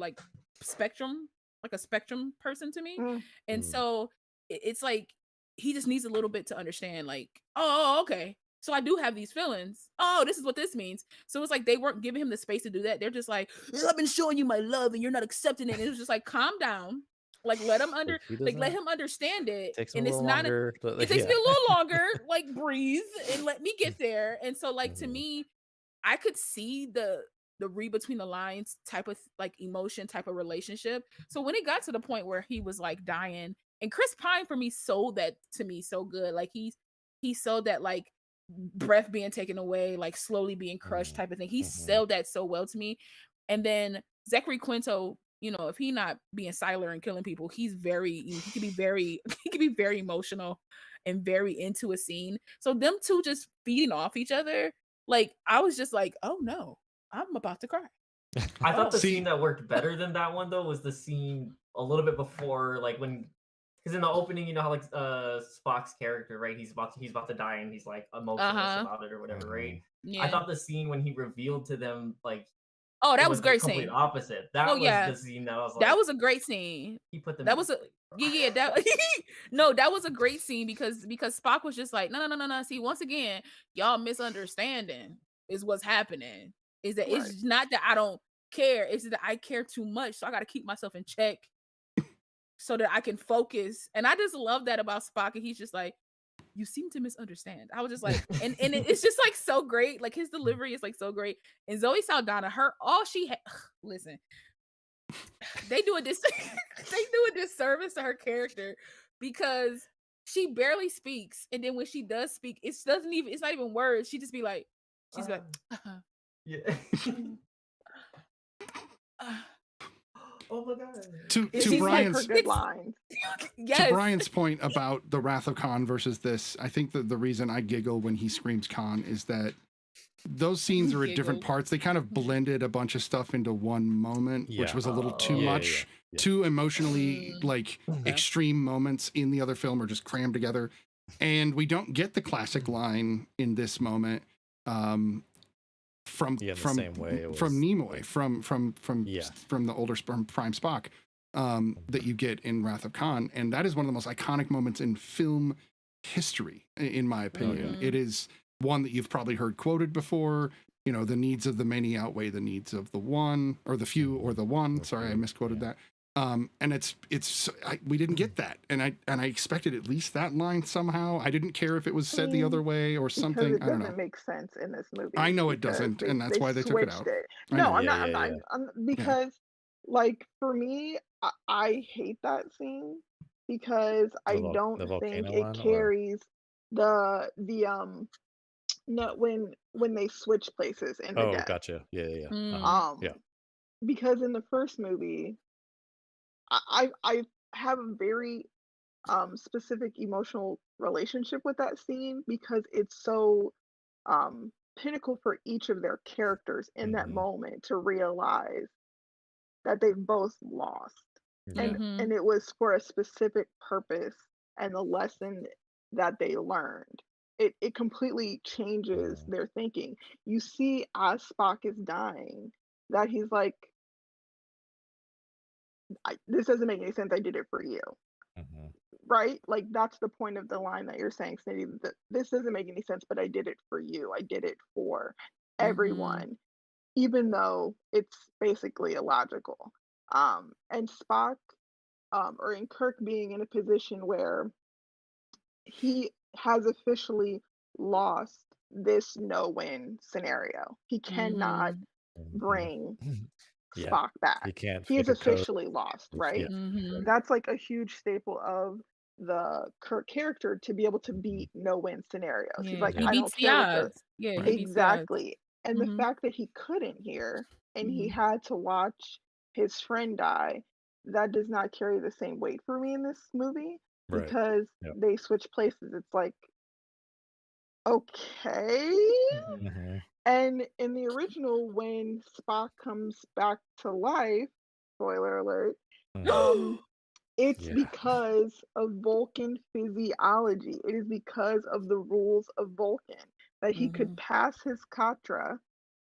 spectrum person to me, Mm. and Mm. so it's like he just needs a little bit to understand, like, oh, okay, so I do have these feelings. Oh, this is what this means. So it's like they weren't giving him the space to do that. They're just like, I've been showing you my love, and you're not accepting it. And it was just like, calm down. Like let him let him understand it. Takes him And a it's little not longer. it takes me a little longer. Like breathe and let me get there. And so like to Mhm. me, I could see the read between the lines type of like emotion type of relationship. So when it got to the point where he was like dying, and Chris Pine for me sold that to me so good. Like he sold that like breath being taken away, like slowly being crushed type of thing. He sold that so well to me. And then Zachary Quinto, you know, if he not being silent and killing people, he could be very emotional and very into a scene. So them two just feeding off each other, like I was just like, oh no, I'm about to cry. I thought the See- scene that worked better than that one though was the scene a little bit before, like when, because in the opening, you know how like Spock's character, right? He's about to die and he's like emotionless about it or whatever, right? Yeah. I thought the scene when he revealed to them like, oh, that it was the great complete scene. opposite. That Oh, was yeah. the scene that I was like, That was a great scene. he put them. That in was a place, bro. yeah, that no, that was a great scene because Spock was just like, no. See, once again, y'all misunderstanding is what's happening. Is that Right. it's not that I don't care, it's that I care too much, so I got to keep myself in check so that I can focus. And I just love that about Spock. And he's just like, you seem to misunderstand. I was just like, and it's just like so great. Like his delivery is like so great. And Zoe Saldana, listen, they do a disservice to her character because she barely speaks. And then when she does speak, it's not even words. She just be like, yeah. Oh my god. To Brian's good lines. Yes. To Brian's point about the Wrath of Khan versus this, I think that the reason I giggle when he screams Khan is that those scenes are at different parts. They kind of blended a bunch of stuff into one moment, which was a little too much. Too emotionally like extreme moments in the other film are just crammed together. And we don't get the classic line in this moment. From Nimoy, from the older Prime Spock, that you get in Wrath of Khan, and that is one of the most iconic moments in film history, in my opinion. It is one that you've probably heard quoted before. You know, the needs of the many outweigh the needs of the one, or the few, or the one. Sorry, I misquoted that. And we didn't get that, and I expected at least that line somehow. I didn't care if it was said the other way or something. It I don't know. doesn't make sense in this movie. I know it doesn't, and that's why they took it out. No, I'm not. Because, like, for me, I hate that scene because I don't think it carries the no, when they switch places in the death. Gotcha. Yeah. Because in the first movie, I have a very specific emotional relationship with that scene because it's so pinnacle for each of their characters in that moment to realize that they've both lost. And it was for a specific purpose and the lesson that they learned. It completely changes their thinking. You see, as Spock is dying, that he's like, this doesn't make any sense. I did it for you. Right? Like, that's the point of the line that you're saying, Sniddy. This doesn't make any sense, but I did it for you. I did it for everyone, even though it's basically illogical. And Spock, or in Kirk being in a position where he has officially lost this no-win scenario. He cannot bring Spock back. He is officially lost, right? That's like a huge staple of the Kirk character, to be able to beat no-win scenarios. He's like, I don't care. Exactly. And the fact that he couldn't here, and he had to watch his friend die, that does not carry the same weight for me in this movie, because they switch places. It's like, okay. And in the original, when Spock comes back to life, spoiler alert, it's because of Vulcan physiology. It is because of the rules of Vulcan that he could pass his Katra,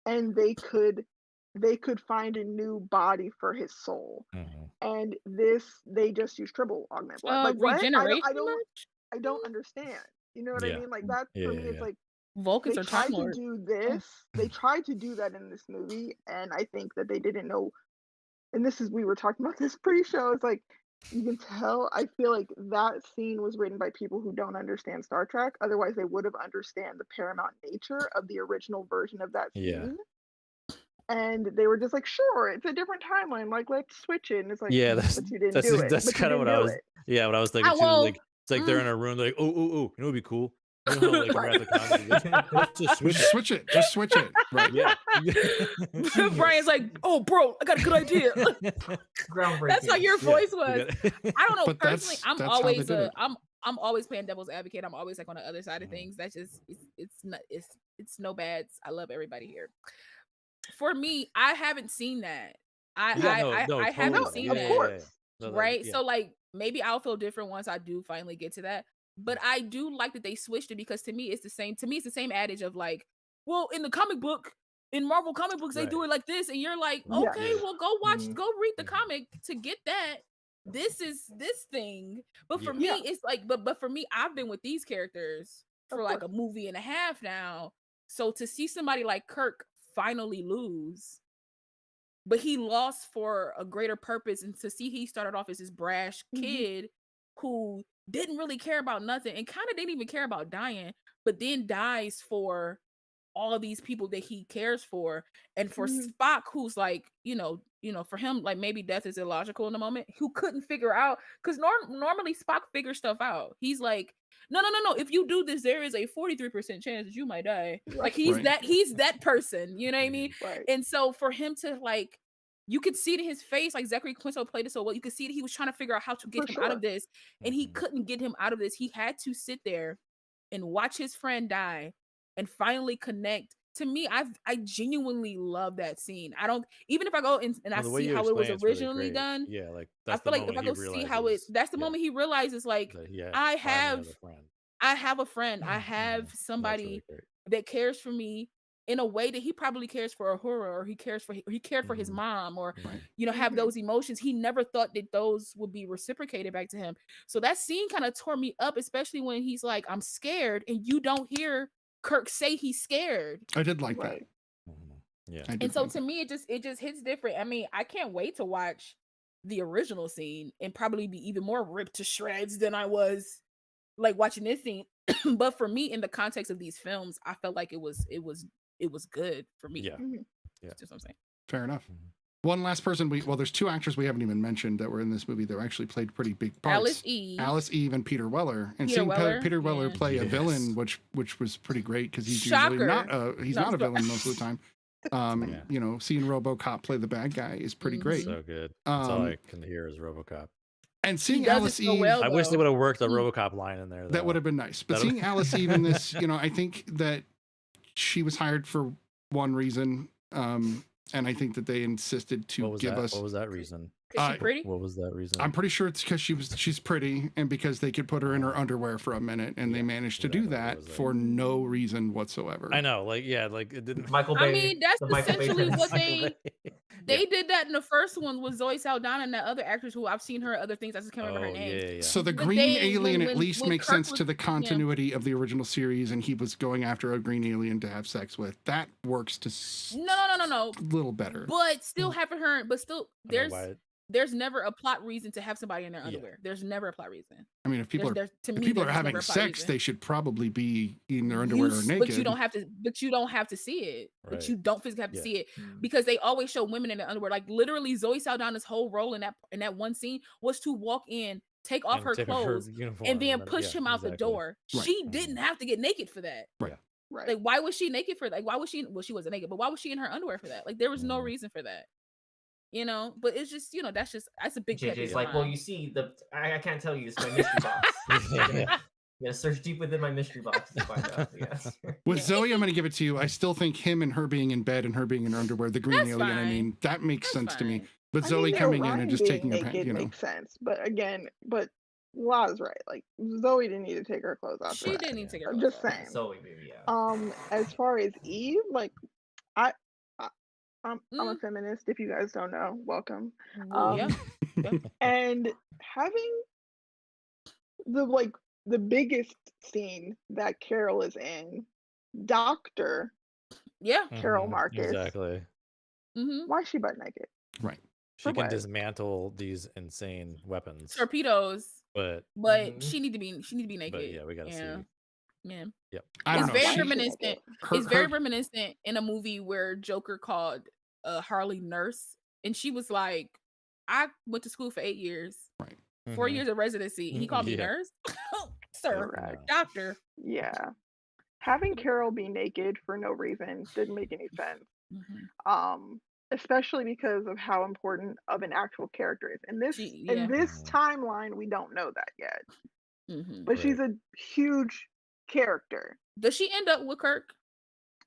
and they could find a new body for his soul. And this, they just use triple augment blood. Like, what? I don't understand. You know what I mean? Like, that for me is like, Vulcans are trying to do this. They tried to do that in this movie, and I think that they didn't know. And we were talking about this pre-show. It's like, you can tell. I feel like that scene was written by people who don't understand Star Trek. Otherwise, they would have understand the paramount nature of the original version of that scene. And they were just like, sure, it's a different timeline. Like, let's switch it. And it's like, but you didn't do it. That's kind of what I was. Yeah, what I was thinking too. Like, it's like they're in a room. They're like, oh, you know, it'd be cool. You know, like, just switch it. Right. Yeah. Brian's like, oh, bro, I got a good idea. Groundbreaking. That's how your voice was. I don't know. But personally, I'm always playing devil's advocate. I'm always like on the other side of things. That's just it's no bads. I love everybody here. For me, I haven't seen that. I haven't seen that. Of course. Right. So like, maybe I'll feel different once I do finally get to that. But I do like that they switched it, because to me it's the same. To me, it's the same adage of like, well, in the comic book, in Marvel comic books, they do it like this, and you're like, okay, well, go read the comic to get that. This is this thing. But for me, it's like, but for me, I've been with these characters for like a movie and a half now. So to see somebody like Kirk finally lose, but he lost for a greater purpose. And to see he started off as this brash kid who didn't really care about nothing and kind of didn't even care about dying, but then dies for all of these people that he cares for. And for Spock, who's like, for him, like maybe death is illogical in the moment, who couldn't figure out, because normally Spock figures stuff out. He's like, no. If you do this, there is a 43% chance that you might die. Like he's that person, you know what I mean? Right. And so for him to like, you could see it in his face, like Zachary Quinto played it so well. You could see that he was trying to figure out how to get him out of this, and he couldn't get him out of this. He had to sit there and watch his friend die and finally connect. To me, I genuinely love that scene. I don't, even if I go and I see how it was originally done. Yeah, like I feel like if I go see how that's the moment he realizes like I have a friend. I have somebody that cares for me in a way that he probably cares for Uhura, or he cared for his mom, or have those emotions. He never thought that those would be reciprocated back to him. So that scene kind of tore me up, especially when he's like, I'm scared, and you don't hear Kirk say he's scared. I did like that. Yeah. And so to me, it just hits different. I mean, I can't wait to watch the original scene and probably be even more ripped to shreds than I was like watching this scene. But for me, in the context of these films, I felt like it was good for me. Yeah. That's just what I'm saying. Fair enough. One last person there's two actors we haven't even mentioned that were in this movie that actually played pretty big parts. Alice Eve and Peter Weller. And seeing Peter Weller play a villain, which was pretty great, because he's usually not a villain most of the time. Seeing RoboCop play the bad guy is pretty great. So good. That's all I can hear is RoboCop. And seeing Alice Eve, I wish they would have worked a RoboCop line in there. That would have been nice. But seeing Alice Eve in this, I think that she was hired for one reason. And I think that they insisted to give us. What was that reason? Is she pretty? What was that reason? I'm pretty sure it's because she's pretty, and because they could put her in her underwear for a minute, and they managed to do that for no reason whatsoever. I know, it didn't. Michael Bay. I mean, that's essentially what they Yeah. did that in the first one with Zoe Saldana and that other actress who I've seen her other things. I just can't remember her name. Yeah. So the But green alien when at least makes Kirk sense to the continuity of the original series, and he was going after a green alien to have sex with. That works to No. a little better. But still having her, but still there's never a plot reason to have somebody in their underwear. There's never a plot reason. I mean, if people are having sex, they should probably be in their underwear or naked. But you don't have to see it. Right. But you don't physically have to see it, because they always show women in their underwear. Like literally, Zoe Saldana's whole role in that one scene was to walk in, take off her clothes, and then push him out the door. Right. She didn't have to get naked for that. Right. Right. Like, why was she naked for that? Like, why was she? Well, she wasn't naked, but why was she in her underwear for that? Like, there was no reason for that. But it's just, that's a big JJ's like, well, you see, I can't tell you, it's my mystery box. Yeah, search deep within my mystery box to find out. Yes. With Zoe, I'm going to give it to you. I still think him and her being in bed and her being in her underwear, the green alien, fine. I mean, that makes sense to me. But I Zoe mean, coming in Ryan and just being taking her naked pants, makes sense. But again, La's right. Like, Zoe didn't need to take her clothes off. She didn't need to take her I'm clothes just off. saying. Zoe, baby, yeah. As far as Eve, like, I'm a feminist. If you guys don't know, welcome. Yeah. And having the biggest scene that Carol is in, Dr. Yeah. Carol Marcus. Exactly. Why is she butt naked? Right. She can dismantle these insane weapons, torpedoes, but she need to be naked. But yeah, we gotta see. Yeah. Yep. It's very reminiscent. It's very reminiscent in a movie where Joker called Harley nurse, and she was like, I went to school for 8 years. Right. 4 years of residency. He called me nurse? Sir. Correct. Doctor. Yeah. Having Carol be naked for no reason didn't make any sense. Especially because of how important of an actual character is. In this timeline, we don't know that yet. But she's a huge character. Does she end up with Kirk?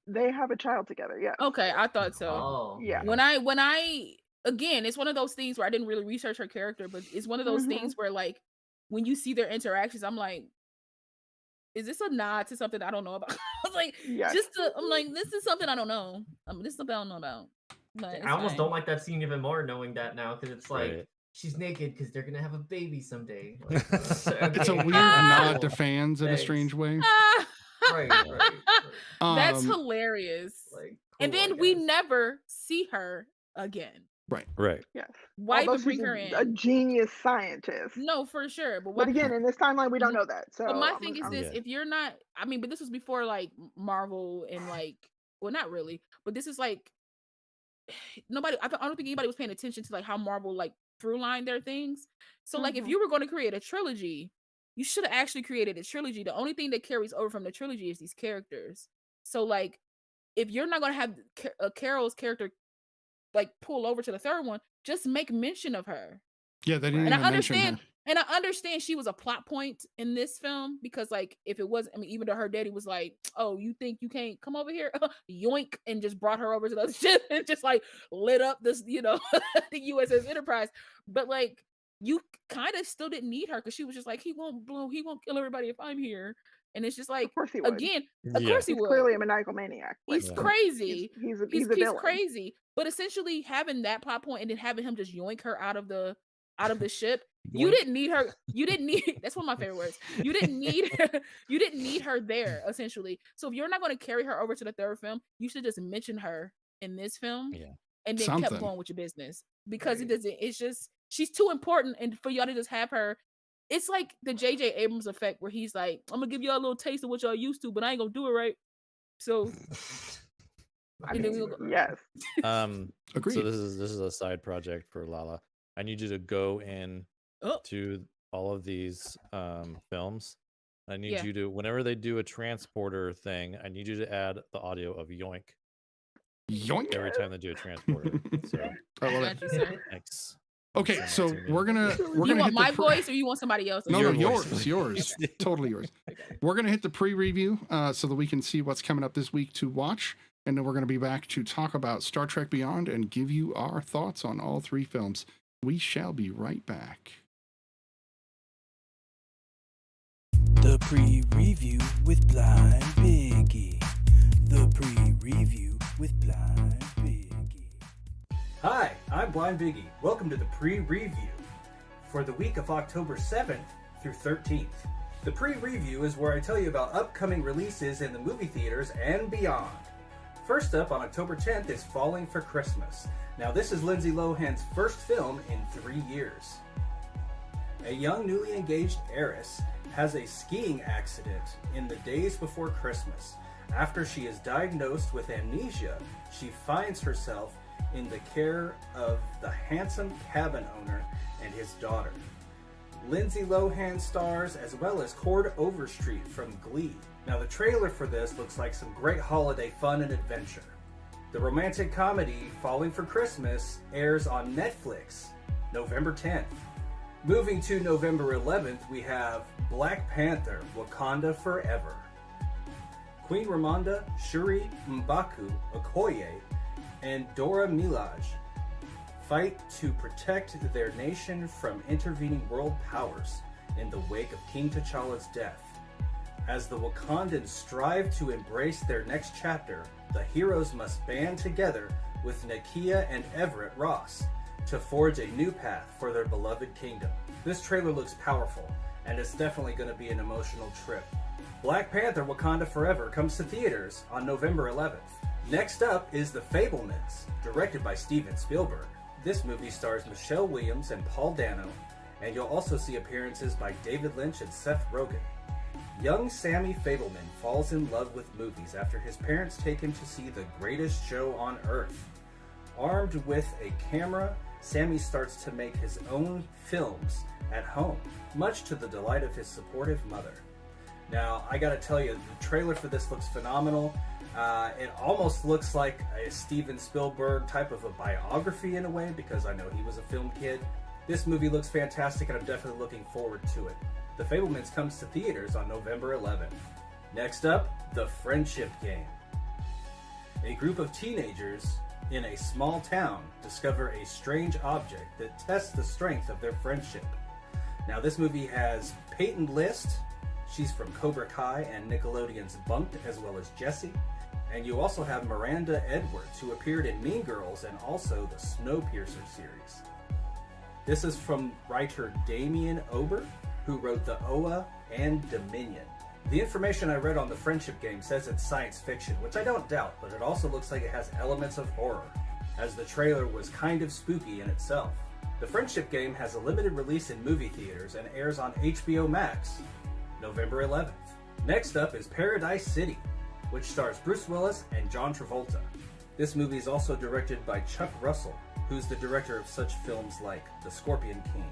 They have a child together, yeah. Okay, I thought so. Oh. Yeah. When I again, it's one of those things where I didn't really research her character, but it's one of those things where, like, when you see their interactions, I'm like, is this a nod to something I don't know about? I was like, I'm like, this is something I don't know. This is something I don't know about. But I almost don't like that scene even more knowing that now, because it's like she's naked because they're gonna have a baby someday. Like, it's a weird nod to fans in a strange way. Right. That's hilarious. Like, and then we never see her again. Right. Yes. Why Although even bring she's her in? a genius scientist. No, for sure. But But again, in this timeline, we don't know that. So But my thing is I'm- this: Yeah. if you're not, I mean, but this was before like Marvel and like, well, not really, but this is like nobody. I don't think anybody was paying attention to like how Marvel like through line their things. So like, if Mhm. you were going to create a trilogy, you should have actually created a trilogy. The only thing that carries over from the trilogy is these characters. So like, if you're not going to have Carol's character like pull over to the third one, just make mention of her. Yeah, they didn't And I even mention understand, her. and I understand she was a plot point in this film because, like, if it was, I mean, even though her daddy was like, "Oh, you think you can't come over here?" Yoink, and just brought her over to the other ship and just like lit up this, the USS Enterprise. But like, you kind of still didn't need her because she was just like, he won't kill everybody if I'm here. And it's just like, Of course he would. again, Yeah. of course he He's would. clearly a maniacal maniac. He's Like, crazy. He's a He's villain. crazy. But essentially having that plot point and then having him just yoink her out of the ship, you Yoink. didn't need her. You didn't need that's one of my favorite words. You didn't need you didn't need her there, essentially. So if you're not going to carry her over to the third film, you should just mention her in this film Yeah. and then Something. kept going with your business. Because Right. it doesn't, it's just she's too important, and for y'all to just have her. It's like the J.J. Abrams effect where he's like, I'm gonna give y'all a little taste of what y'all used to, but I ain't gonna do it right. So I and then mean, we'll go- yes. Agreed. So this is a side project for Lala. I need you to go in Oh. to all of these films. I need Yeah. you to, whenever they do a transporter thing, I need you to add the audio of yoink Yoink. every time they do a transporter. So I love Got it. you, sir. thanks. Okay, Send so that to me. we're gonna You hit want the my voice or you want somebody else's? No, Your no, voice. yours, totally yours. We're gonna hit the pre-review so that we can see what's coming up this week to watch, and then we're gonna be back to talk about Star Trek Beyond and give you our thoughts on all three films. We shall be right back. The pre-review with Blind Biggie. The pre-review with Blind Biggie. Hi, I'm Blind Biggie. Welcome to the pre-review for the week of October 7th through 13th. The pre-review is where I tell you about upcoming releases in the movie theaters and beyond. First up on October 10th is Falling for Christmas. Now this is Lindsay Lohan's first film in 3 years. A young newly engaged heiress has a skiing accident in the days before Christmas. After she is diagnosed with amnesia, she finds herself in the care of the handsome cabin owner and his daughter. Lindsay Lohan stars as well as Cord Overstreet from Glee. Now the trailer for this looks like some great holiday fun and adventure. The romantic comedy Falling for Christmas airs on Netflix November 10th. Moving to November 11th, we have Black Panther Wakanda Forever. Queen Ramonda, Shuri M'Baku Okoye, and Dora Milaje fight to protect their nation from intervening world powers in the wake of King T'Challa's death. As the Wakandans strive to embrace their next chapter, the heroes must band together with Nakia and Everett Ross to forge a new path for their beloved kingdom. This trailer looks powerful, and it's definitely going to be an emotional trip. Black Panther Wakanda Forever comes to theaters on November 11th. Next up is The Fabelmans, directed by Steven Spielberg. This movie stars Michelle Williams and Paul Dano, and you'll also see appearances by David Lynch and Seth Rogen. Young Sammy Fabelman falls in love with movies after his parents take him to see the greatest show on earth. Armed with a camera, Sammy starts to make his own films at home, much to the delight of his supportive mother. Now, I gotta tell you, the trailer for this looks phenomenal. It almost looks like a Steven Spielberg type of a biography in a way, because I know he was a film kid. This movie looks fantastic, and I'm definitely looking forward to it. The Fabelmans comes to theaters on November 11th. Next up, The Friendship Game. A group of teenagers in a small town discover a strange object that tests the strength of their friendship. Now, this movie has Peyton List. She's from Cobra Kai and Nickelodeon's Bunked, as well as Jessie. And you also have Miranda Edwards, who appeared in Mean Girls and also the Snowpiercer series. This is from writer Damien Ober, who wrote The Oa and Dominion. The information I read on The Friendship Game says it's science fiction, which I don't doubt, but it also looks like it has elements of horror. as the trailer was kind of spooky in itself. The Friendship Game has a limited release in movie theaters and airs on HBO Max November 11th. Next up is Paradise City, which stars Bruce Willis and John Travolta. This movie is also directed by Chuck Russell, who's the director of such films like The Scorpion King,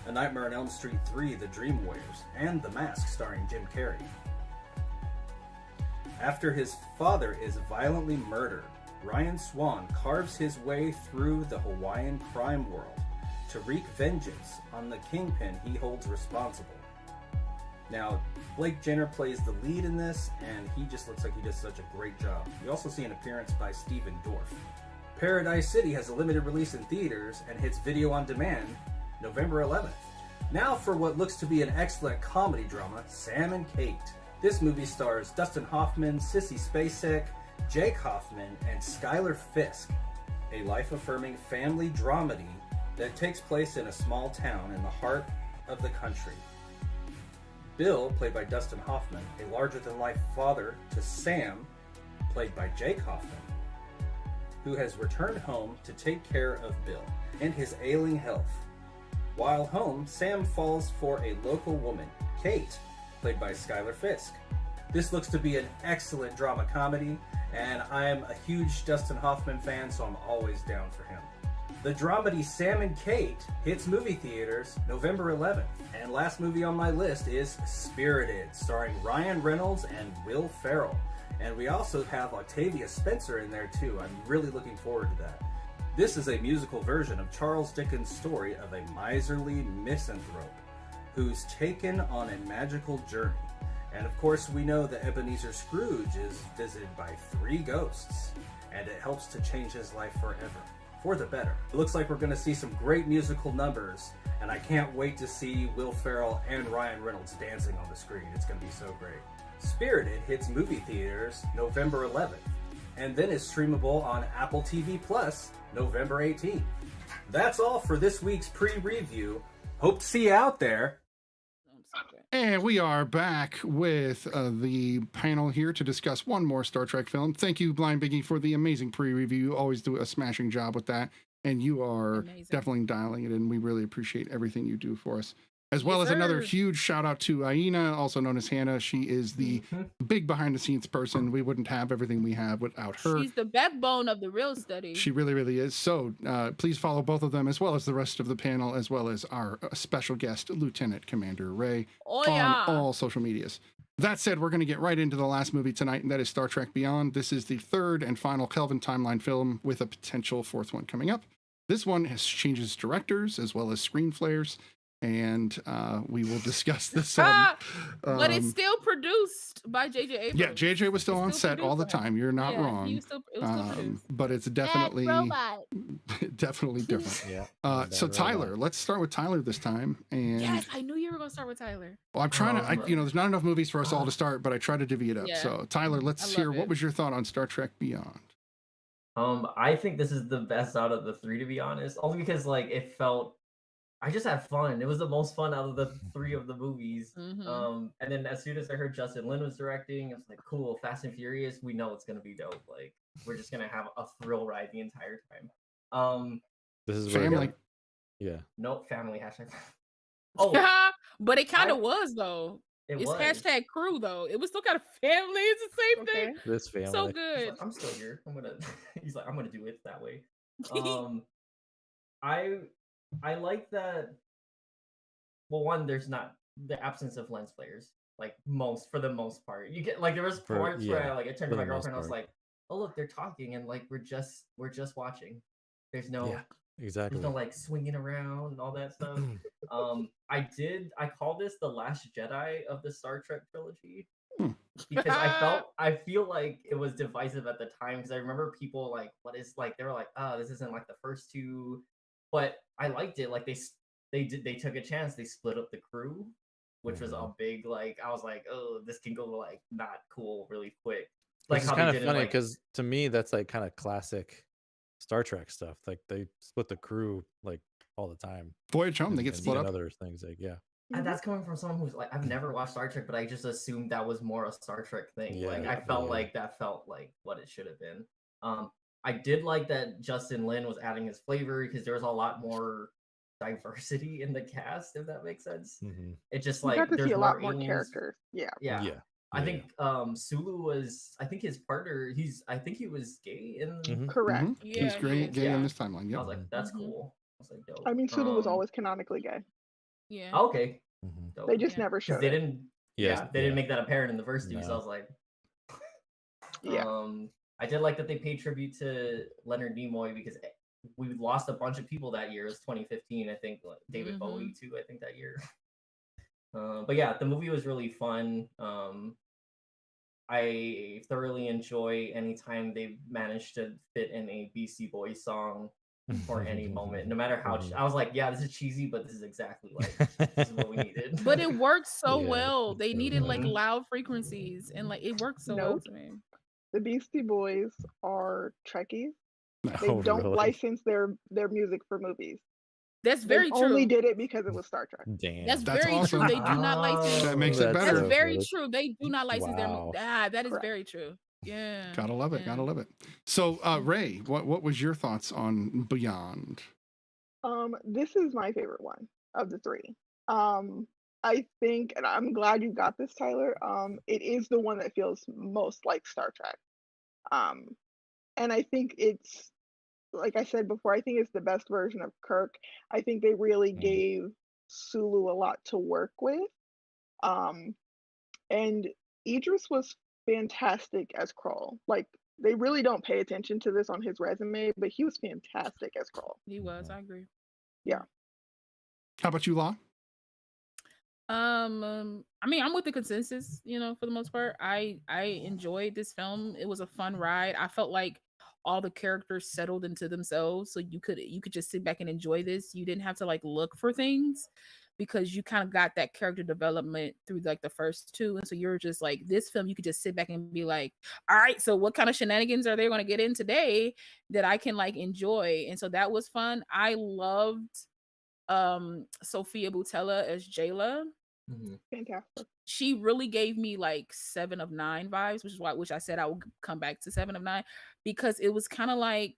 A Nightmare on Elm Street 3, The Dream Warriors, and The Mask starring Jim Carrey. After his father is violently murdered, Ryan Swan carves his way through the Hawaiian crime world to wreak vengeance on the kingpin he holds responsible. Now, Blake Jenner plays the lead in this, and he just looks like he does such a great job. We also see an appearance by Stephen Dorff. Paradise City has a limited release in theaters and hits video on demand November 11th. Now for what looks to be an excellent comedy drama, Sam and Kate. This movie stars Dustin Hoffman, Sissy Spacek, Jake Hoffman, and Skylar Fisk, a life-affirming family dramedy that takes place in a small town in the heart of the country. Bill, played by Dustin Hoffman, a larger-than-life father to Sam, played by Jake Hoffman, who has returned home to take care of Bill and his ailing health. While home, Sam falls for a local woman, Kate, played by Skylar Fisk. This looks to be an excellent drama comedy, and I am a huge Dustin Hoffman fan, so I'm always down for him. The dramedy Sam and Kate hits movie theaters November 11th, and last movie on my list is Spirited, starring Ryan Reynolds and Will Ferrell. And we also have Octavia Spencer in there too. I'm really looking forward to that. This is a musical version of Charles Dickens' story of a miserly misanthrope who's taken on a magical journey. And of course, we know that Ebenezer Scrooge is visited by 3 ghosts, and it helps to change his life forever, for the better. It looks like we're going to see some great musical numbers, and I can't wait to see Will Ferrell and Ryan Reynolds dancing on the screen. It's going to be so great. Spirited hits movie theaters November 11th, and then is streamable on Apple TV Plus November 18th. That's all for this week's pre-review. Hope to see you out there. And we are back with the panel here to discuss one more Star Trek film. Thank you, BlindBiggie, for the amazing pre-review. You always do a smashing job with that, and you are definitely dialing it in. We really appreciate everything you do for us. As well as another huge shout out to Aina, also known as Hannah. She is the big behind the scenes person. We wouldn't have everything we have without her. She's the backbone of the real study. She really, really is. So please follow both of them, as well as the rest of the panel, as well as our special guest, Lieutenant Commander Ray, on all social medias. That said, we're going to get right into the last movie tonight, and that is Star Trek Beyond. This is the 3rd and final Kelvin timeline film, with a potential 4th one coming up. This one has changes directors as well as screen flares, and we will discuss this one. But it's still produced by J.J. Abrams. Yeah, J.J. was still on set all the time. You're not wrong. It was still produced. But it's definitely definitely different. Yeah. So Tyler, let's start with Tyler this time. And yes, I knew you were going to start with Tyler. well, I'm trying to. There's not enough movies for us all to start, but I try to divvy it up. Yeah. So Tyler, let's hear what was your thought on Star Trek Beyond. I think this is the best out of the 3, to be honest. Only because it felt. I just had fun. It was the most fun out of the 3 of the movies. And then as soon as I heard Justin Lin was directing, I was like, cool, Fast and Furious, we know it's going to be dope. We're just going to have a thrill ride the entire time. This is family. Yeah. Nope, family hashtag. But it kind of was, though. It's was. hashtag crew, though. It was still kind of family. It's the same thing. This family. So good. I'm still here. He's like, I'm going to do it that way. I like that. Well, one, there's not the absence of lens flares, for the most part. You get there was parts where I turned to my girlfriend, I was like, oh look, they're talking, and we're just watching. There's no exactly. There's no swinging around and all that stuff. I call this the Last Jedi of the Star Trek trilogy. Because I feel like it was divisive at the time, because I remember people they were like, oh, this isn't like the first 2. But I liked it. They took a chance. They split up the crew, which was a big I was like, oh, this can go not cool really quick. It's kind of funny because to me that's kind of classic Star Trek stuff. They split the crew all the time. Voyage Home, they get split up. Other things And that's coming from someone who's I've never watched Star Trek, but I just assumed that was more a Star Trek thing. I felt like that felt like what it should have been. I did like that Justin Lin was adding his flavor because there was a lot more diversity in the cast, if that makes sense. It just You got to there's see a lot more more aliens. characters. Yeah. Yeah. I think Sulu was, I think his partner, I think he was gay in Correct. He's gay in this timeline. Yep. I was like, that's cool. I was like, dope. I mean, Sulu was always canonically gay. Yeah. Okay. Dope. They just never showed they it. didn't. They didn't make that apparent in the first two. So I was like, yeah. I did like that they paid tribute to Leonard Nimoy because we lost a bunch of people that year. It was 2015, I think. David Bowie too, I think that year. But yeah, the movie was really fun. I thoroughly enjoy anytime they managed to fit in a Beastie Boys song for any moment, no matter how. I was like, yeah, this is cheesy, but this is exactly this is what we needed. But it worked so well. They needed like loud frequencies, and like it worked so well to me. The Beastie Boys are Trekkies. They don't license their music for movies. That's very true. Only did it because it was Star Trek. Damn. That's very awesome. True. They do not license. That makes it better. That's very true. They do not license their movie. That is very true. Yeah. Gotta love it. Gotta love it. So, Ray, what was your thoughts on Beyond? This is my favorite one of the three. I think, and I'm glad you got this, Tyler. It is the one that feels most like Star Trek. And I think it's, like I said before, I think it's the best version of Kirk. I think they really gave Sulu a lot to work with. And Idris was fantastic as Krull. Like, they really don't pay attention to this on his resume, but he was fantastic as Krull. He was, I agree. Yeah. How about you, Law? I mean, I'm with the consensus, for the most part. I enjoyed this film. It was a fun ride. I felt like all the characters settled into themselves, so you could just sit back and enjoy this. You didn't have to like look for things because you kind of got that character development through like the first two, and so you're just like, this film you could just sit back and be like, all right, so what kind of shenanigans are they going to get in today that I can like enjoy? And so that was fun. I loved Sophia Boutella as Jayla. Fantastic. She really gave me like 7 of 9 vibes, which I said I would come back to 7 of 9, because it was kind of like,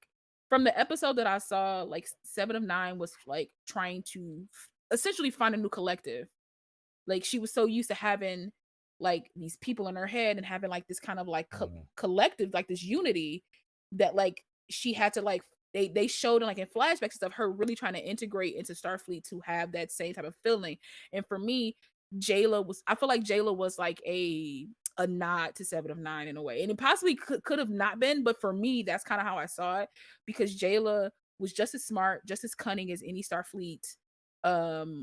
from the episode that I saw, like 7 of 9 was like trying to essentially find a new collective. Like, she was so used to having like these people in her head and having like this kind of like collective, like this unity, that like she had to like, they showed like in flashbacks of her really trying to integrate into Starfleet to have that same type of feeling. And for me, I feel like Jayla was like a nod to 7 of 9 in a way, and it possibly could have not been, but for me, that's kind of how I saw it, because Jayla was just as smart, just as cunning as any Starfleet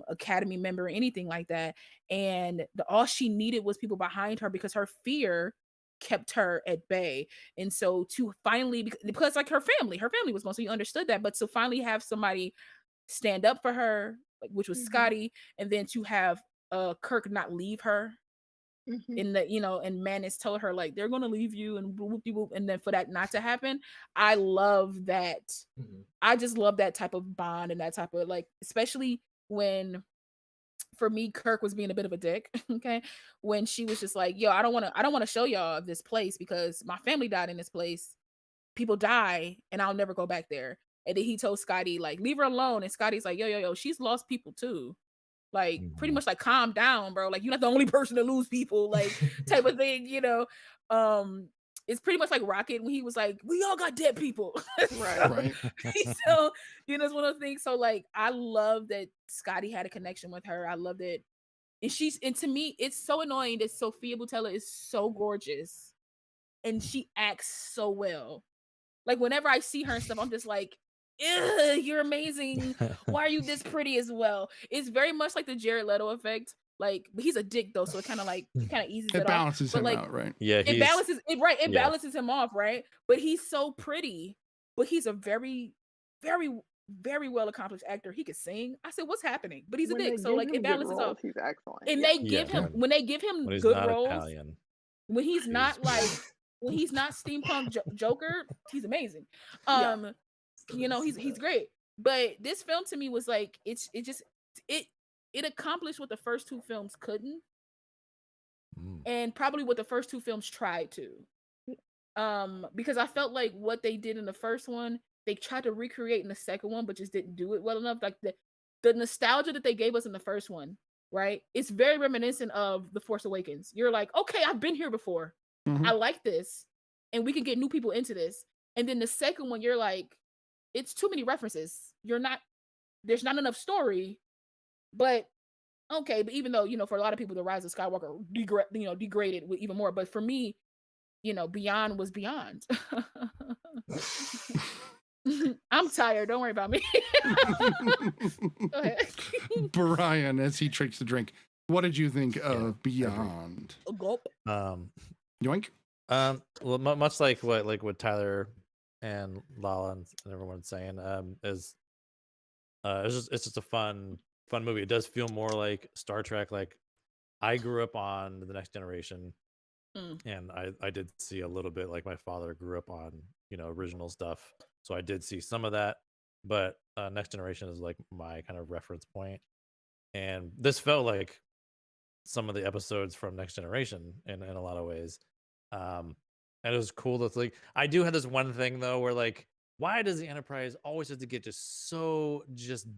Academy member or anything like that, and all she needed was people behind her, because her fear kept her at bay. And so to finally, because like her family was gone, so you understood that, but to finally have somebody stand up for her, like, which was Scotty, and then to have Kirk not leave her in the, and Manus told her like, they're gonna leave you, and whoop-de-whoop, and then for that not to happen, I love that. I just love that type of bond, and that type of like, especially when, for me, Kirk was being a bit of a dick. Okay, when she was just like, yo, I don't want to show y'all this place because my family died in this place. People die, and I'll never go back there. And then he told Scotty like, leave her alone. And Scotty's like, yo, she's lost people too. Like, pretty much like, calm down, bro. Like, you're not the only person to lose people, like, type of thing, It's pretty much like Rocket when he was like, we all got dead people. Right. So, it's one of those things. So, like, I love that Scotty had a connection with her. I love that. And to me, it's so annoying that Sophia Boutella is so gorgeous and she acts so well. Like, whenever I see her and stuff, I'm just like, you're amazing. Why are you this pretty as well? It's very much like the Jared Leto effect. Like, but he's a dick though, so it kind of eases it off. It balances him like, out, right? Yeah, it balances it, right? It balances him off, right? But he's so pretty. But he's a very, very, very well accomplished actor. He could sing. I said, what's happening? But he's a dick, so like it balances off. He's excellent. And they give him when good roles. Italian. When he's not like when he's not steampunk Joker, he's amazing. He's great. But this film to me was like, it accomplished what the first two films couldn't, and probably what the first two films tried to. Because I felt like what they did in the first one, they tried to recreate in the second one, but just didn't do it well enough. Like the nostalgia that they gave us in the first one, right? It's very reminiscent of The Force Awakens. You're like, okay, I've been here before. I like this, and we can get new people into this. And then the second one, you're like, it's too many references. There's not enough story, but okay. But even though, for a lot of people, the Rise of Skywalker degraded even more. But for me, Beyond was Beyond. I'm tired. Don't worry about me. Go ahead. Brian, as he drinks the drink, what did you think of Beyond? A gulp. Yoink. Well, much like what Tyler and Lala and everyone's saying, it's just a fun movie. It does feel more like Star Trek. Like, I grew up on The Next Generation, and I did see a little bit. Like, my father grew up on original stuff, so I did see some of that. But Next Generation is like my kind of reference point, and this felt like some of the episodes from Next Generation in a lot of ways. And it was cool to like. I do have this one thing though, where like, why does the Enterprise always have to get just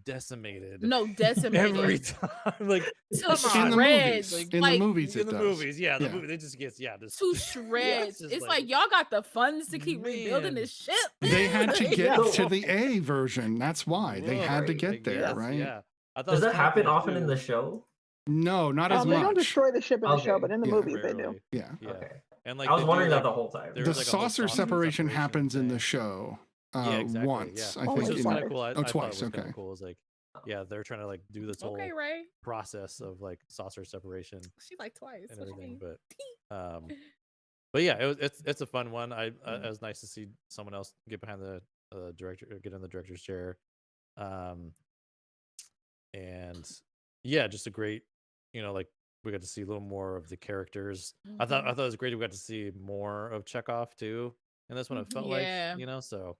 decimated? No, decimated every time. Like, to shreds. In the movies, in the movies, yeah. The movie, it just gets to shreds. It's like y'all got the funds to keep rebuilding this ship. They had to get to the A version. That's why they had to get there, right? Yeah. Does that happen often in the show? No, not as much. They don't destroy the ship in the show, but in the movies they do. Yeah. Okay. And like, I was wondering that the whole time. The saucer separation happens in the show. Exactly, once, I Which think. is kind of cool. I twice. thought it was Okay. kind of cool. It's like, they're trying to like do this whole Ray. process of like saucer separation. She like twice and everything, but yeah, it's a fun one. It was nice to see someone else get behind the director, get in the director's chair, and yeah, just a great, like, we got to see a little more of the characters. I thought it was great. We got to see more of Chekhov too, and this one it felt like, so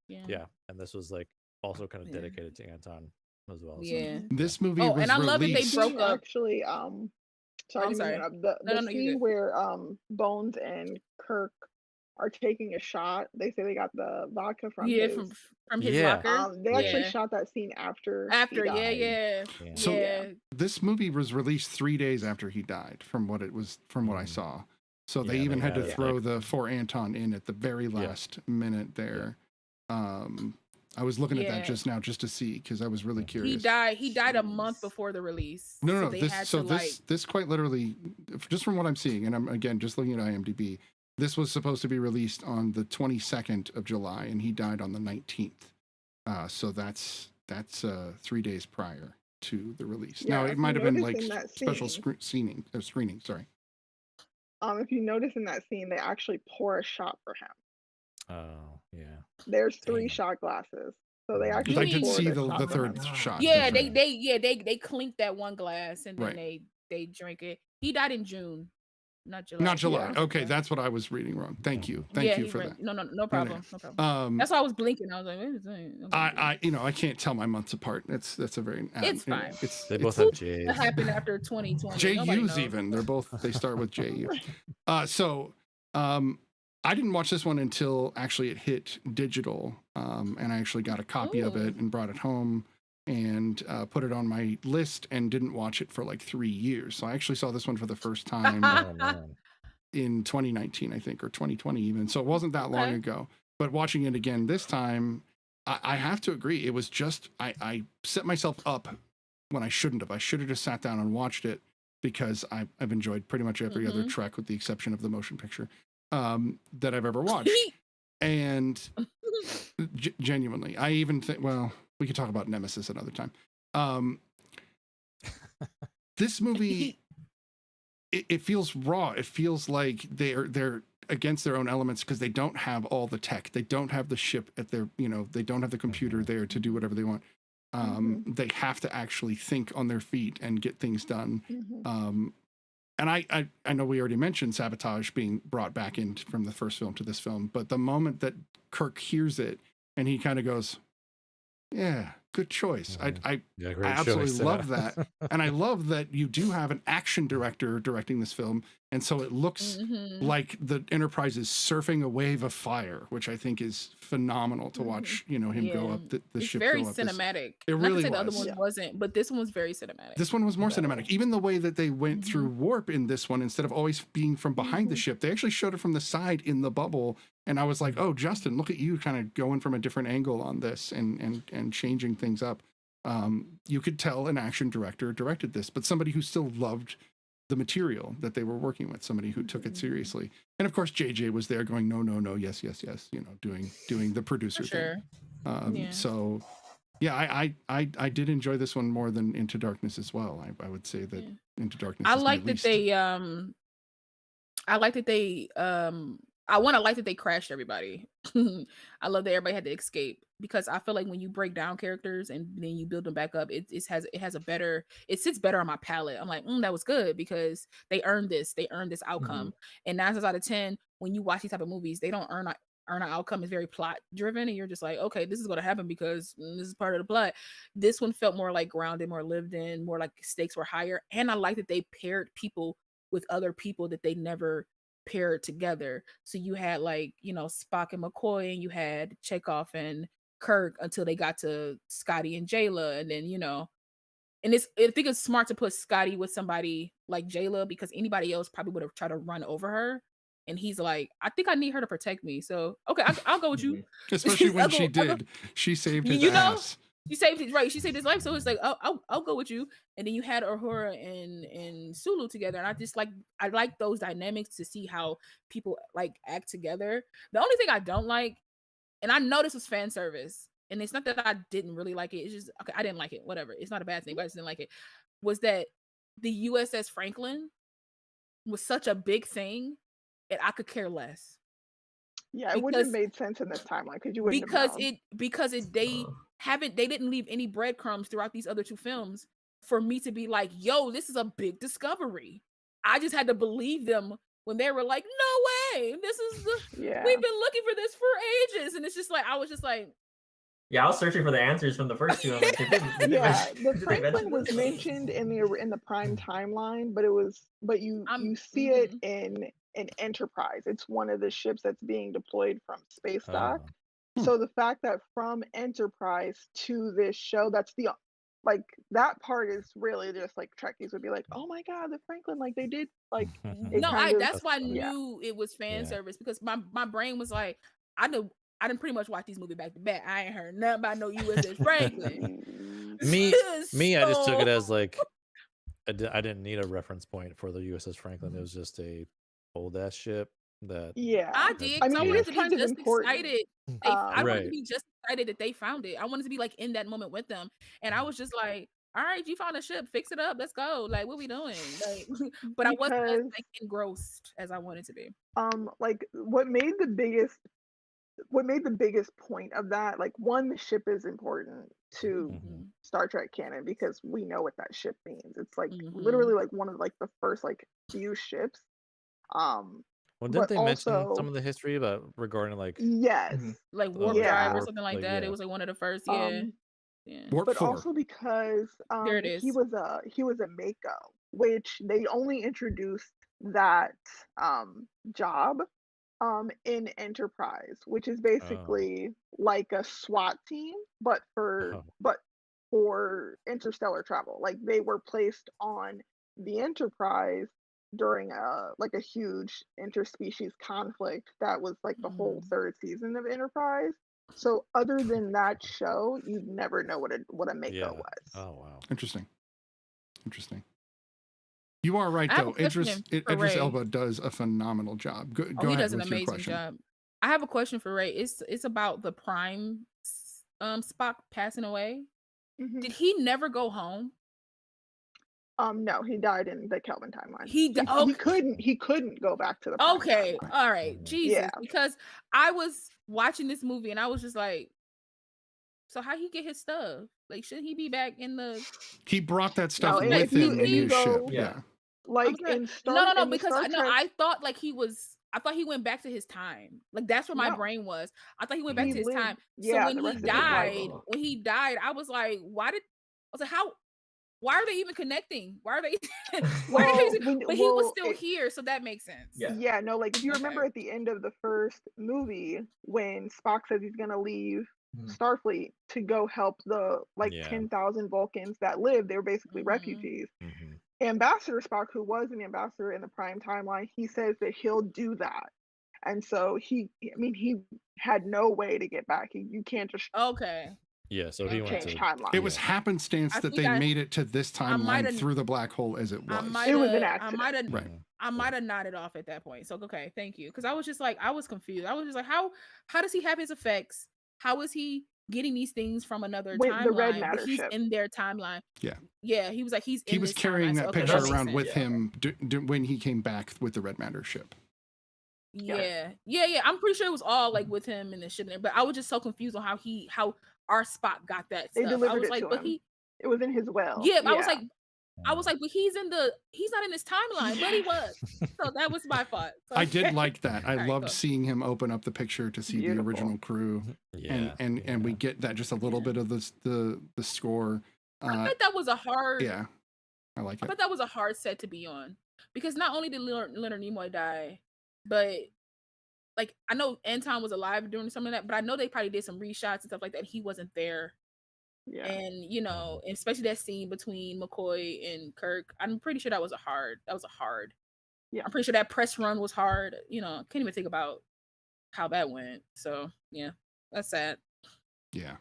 yeah, and this was like also kind of dedicated to Anton as well. Yeah, so. This movie was and I love that they released. broke up. Actually, sorry, the scene where Bones and Kirk are taking a shot. They say they got the vodka from his locker. They actually shot that scene after he died. So this movie was released 3 days after he died, from what I saw. So they even had to throw the For Anton in at the very last minute there. I was looking at that just now just to see, because I was really curious. He died a month before the release. No. So this quite literally, just from what I'm seeing, and I'm again just looking at IMDb, this was supposed to be released on the 22nd of July, and he died on the 19th. So that's 3 days prior to the release. Now it might have been like special screening. Sorry. If you notice in that scene, they actually pour a shot for him. Oh yeah. There's 3 shot glasses, so they actually. I did see the third shot. Yeah, they clink that one glass and then they drink it. He died in June, not July. Not July. Okay, that's what I was reading wrong. Thank you for that. No problem. No problem. That's why I was blinking. I was like, wait a second. I can't tell my months apart. That's a very. It's fine. They both have J's. That happened after 2020. JU's even. They start with JU. I didn't watch this one until actually it hit digital, and I actually got a copy of it and brought it home and put it on my list, and didn't watch it for like 3 years. So I actually saw this one for the first time in 2019, I think, or 2020 even. So it wasn't that long ago. But watching it again this time, I have to agree. It was just, I set myself up when I shouldn't have. I should have just sat down and watched it, because I've enjoyed pretty much every other Trek with the exception of the motion picture that I've ever watched. And genuinely, I even think, well, we could talk about Nemesis another time. This movie, it feels raw. It feels like they're against their own elements, because they don't have all the tech. They don't have the ship at their, they don't have the computer there to do whatever they want. They have to actually think on their feet and get things done. And I know we already mentioned sabotage being brought back in from the first film to this film, but the moment that Kirk hears it and he kind of goes, yeah, good choice. I absolutely love that. And I love that you do have an action director directing this film, And so it looks Mm-hmm. like the Enterprise is surfing a wave of fire, which I think is phenomenal to watch, him go Yeah. up the It's ship. very go up this. cinematic. It Not to really say the other was. one Yeah. wasn't, but this one was very cinematic. This one was more cinematic. Even the way that they went through Mhm. warp in this one, instead of always being from behind the ship, they actually showed it from the side in the bubble. And I was like, oh, Justin, look at you kind of going from a different angle on this and changing things up. You could tell an action director directed this, but somebody who still loved the material that they were working with, somebody who took it seriously. And of course, JJ was there going, no, no, no, yes, yes, yes, doing the producer For sure. thing. Yeah. So yeah, I did enjoy this one more than Into Darkness as well. I would say that Into Darkness I is like my that least. they I like that they I want to like that they crashed everybody. I love that everybody had to escape, because I feel like when you break down characters and then you build them back up, it has a better, it sits better on my palate. I'm like, that was good because they earned this outcome. And 9 times out of 10, when you watch these type of movies, they don't earn an outcome. Is very plot driven, and you're just like, okay, this is going to happen because this is part of the plot. This one felt more like grounded, more lived in, more like stakes were higher. And I like that they paired people with other people that they never paired together. So you had like, Spock and McCoy, and you had Chekhov and Kirk until they got to Scotty and Jayla. And then, and I think it's smart to put Scotty with somebody like Jayla, because anybody else probably would have tried to run over her. And he's like, I think I need her to protect me. So, okay, I'll go with you. Especially when she I'll go- did. She saved his You know? ass. She saved his right. She saved his life. So it's like, I'll go with you. And then you had Uhura and Sulu together, and I like those dynamics to see how people like act together. The only thing I don't like, and I know this was fan service, and it's not that I didn't really like it. It's just okay, I didn't like it. Whatever. It's not a bad thing, but I just didn't like it. Was that the USS Franklin was such a big thing, and I could care less. Yeah, it wouldn't have made sense in this timeline because you wouldn't have known. They didn't leave any breadcrumbs throughout these other two films for me to be like, yo, this is a big discovery. I just had to believe them when they were like, no way, this is we've been looking for this for ages. And it's just like, I was just like, yeah, I was searching for the answers from the first two. The Franklin was mentioned in the prime timeline, but you see it in Enterprise. It's one of the ships that's being deployed from space dock. So the fact that from Enterprise to this show, that's that part is really just like Trekkies would be like, oh my god, the Franklin, like they did like that's why I knew it was fan service, because my brain was like, I didn't pretty much watch these movies back to back. I ain't heard nothing about no USS Franklin. I just took it as like I didn't need a reference point for the USS Franklin. It was just a old ass ship that I did. I mean, I wanted to be just excited. I wanted to be just excited that they found it. I wanted to be like in that moment with them, and I was just like, all right, you found a ship, fix it up, let's go. Like, what we doing? Like, but I wasn't as like engrossed as I wanted to be. Like what made the biggest point of that, like, one, the ship is important to Star Trek canon because we know what that ship means. It's like literally like one of like the first like few ships. Well, didn't they mention some of the history about regarding like like warp drive or something like that? It was like one of the first, Warp but 4. also because there it is. he was a Mako, which they only introduced that job in Enterprise, which is basically like a SWAT team, but for interstellar travel. Like they were placed on the Enterprise during a huge interspecies conflict that was like the whole third season of Enterprise. So other than that show, you'd never know what a Mako was. Oh wow, interesting. You are right though. Idris Elba does a phenomenal job. Go he ahead does an with your amazing question. job. I have a question for Ray. It's about the Prime Spock passing away. Did he never go home? No, he died in the Kelvin timeline. He couldn't go back to the Prime okay, timeline. all right, Jesus. Because I was watching this movie and I was just like, so how he get his stuff? Like, should he be back in the? He brought that stuff with him in his ship. Yeah. Like in Star no, because Star Trek, I thought like he was. I thought he went back to his time. Like that's where my brain was. I thought he went back to his time. So when he died, I was like, how why are they even connecting? Why are they? Well, But he was still here, so that makes sense. Yeah, no, like if you remember at the end of the first movie when Spock says he's gonna leave Starfleet to go help the 10,000 Vulcans that live, they were basically refugees. Ambassador Spock, who was an ambassador in the Prime timeline, he says that he'll do that. And so he had no way to get back. You can't just Yeah, so he went to timeline. It was happenstance that they made it to this timeline through the black hole as it was. It was an accident. I might have nodded off at that point. So okay, thank you. Because I was just like, I was confused. I was just like, how does he have his effects? How is he getting these things from another timeline? The red matter he's ship. in their timeline. Yeah, he was like, he was carrying that picture around with him when he came back with the red matter ship. Yeah. I'm pretty sure it was all like with him and the ship, but I was just so confused on how our Spock got that They stuff. delivered I was it like, to but him. It was in his well. Yeah, I was like, but he's not in this timeline, but he was. So that was my fault. So, I did like that. I loved cool. seeing him open up the picture to see the original crew, and we get that just a little bit of the score. I bet that was a hard. Yeah, I like it. I bet that was a hard set to be on because not only did Leonard Nimoy die, but like I know Anton was alive during some of that, but I know they probably did some reshots and stuff like that. He wasn't there. Yeah. And especially that scene between McCoy and Kirk, I'm pretty sure that was a hard. Yeah. I'm pretty sure that press run was hard. Can't even think about how that went. So yeah, that's sad. Yeah.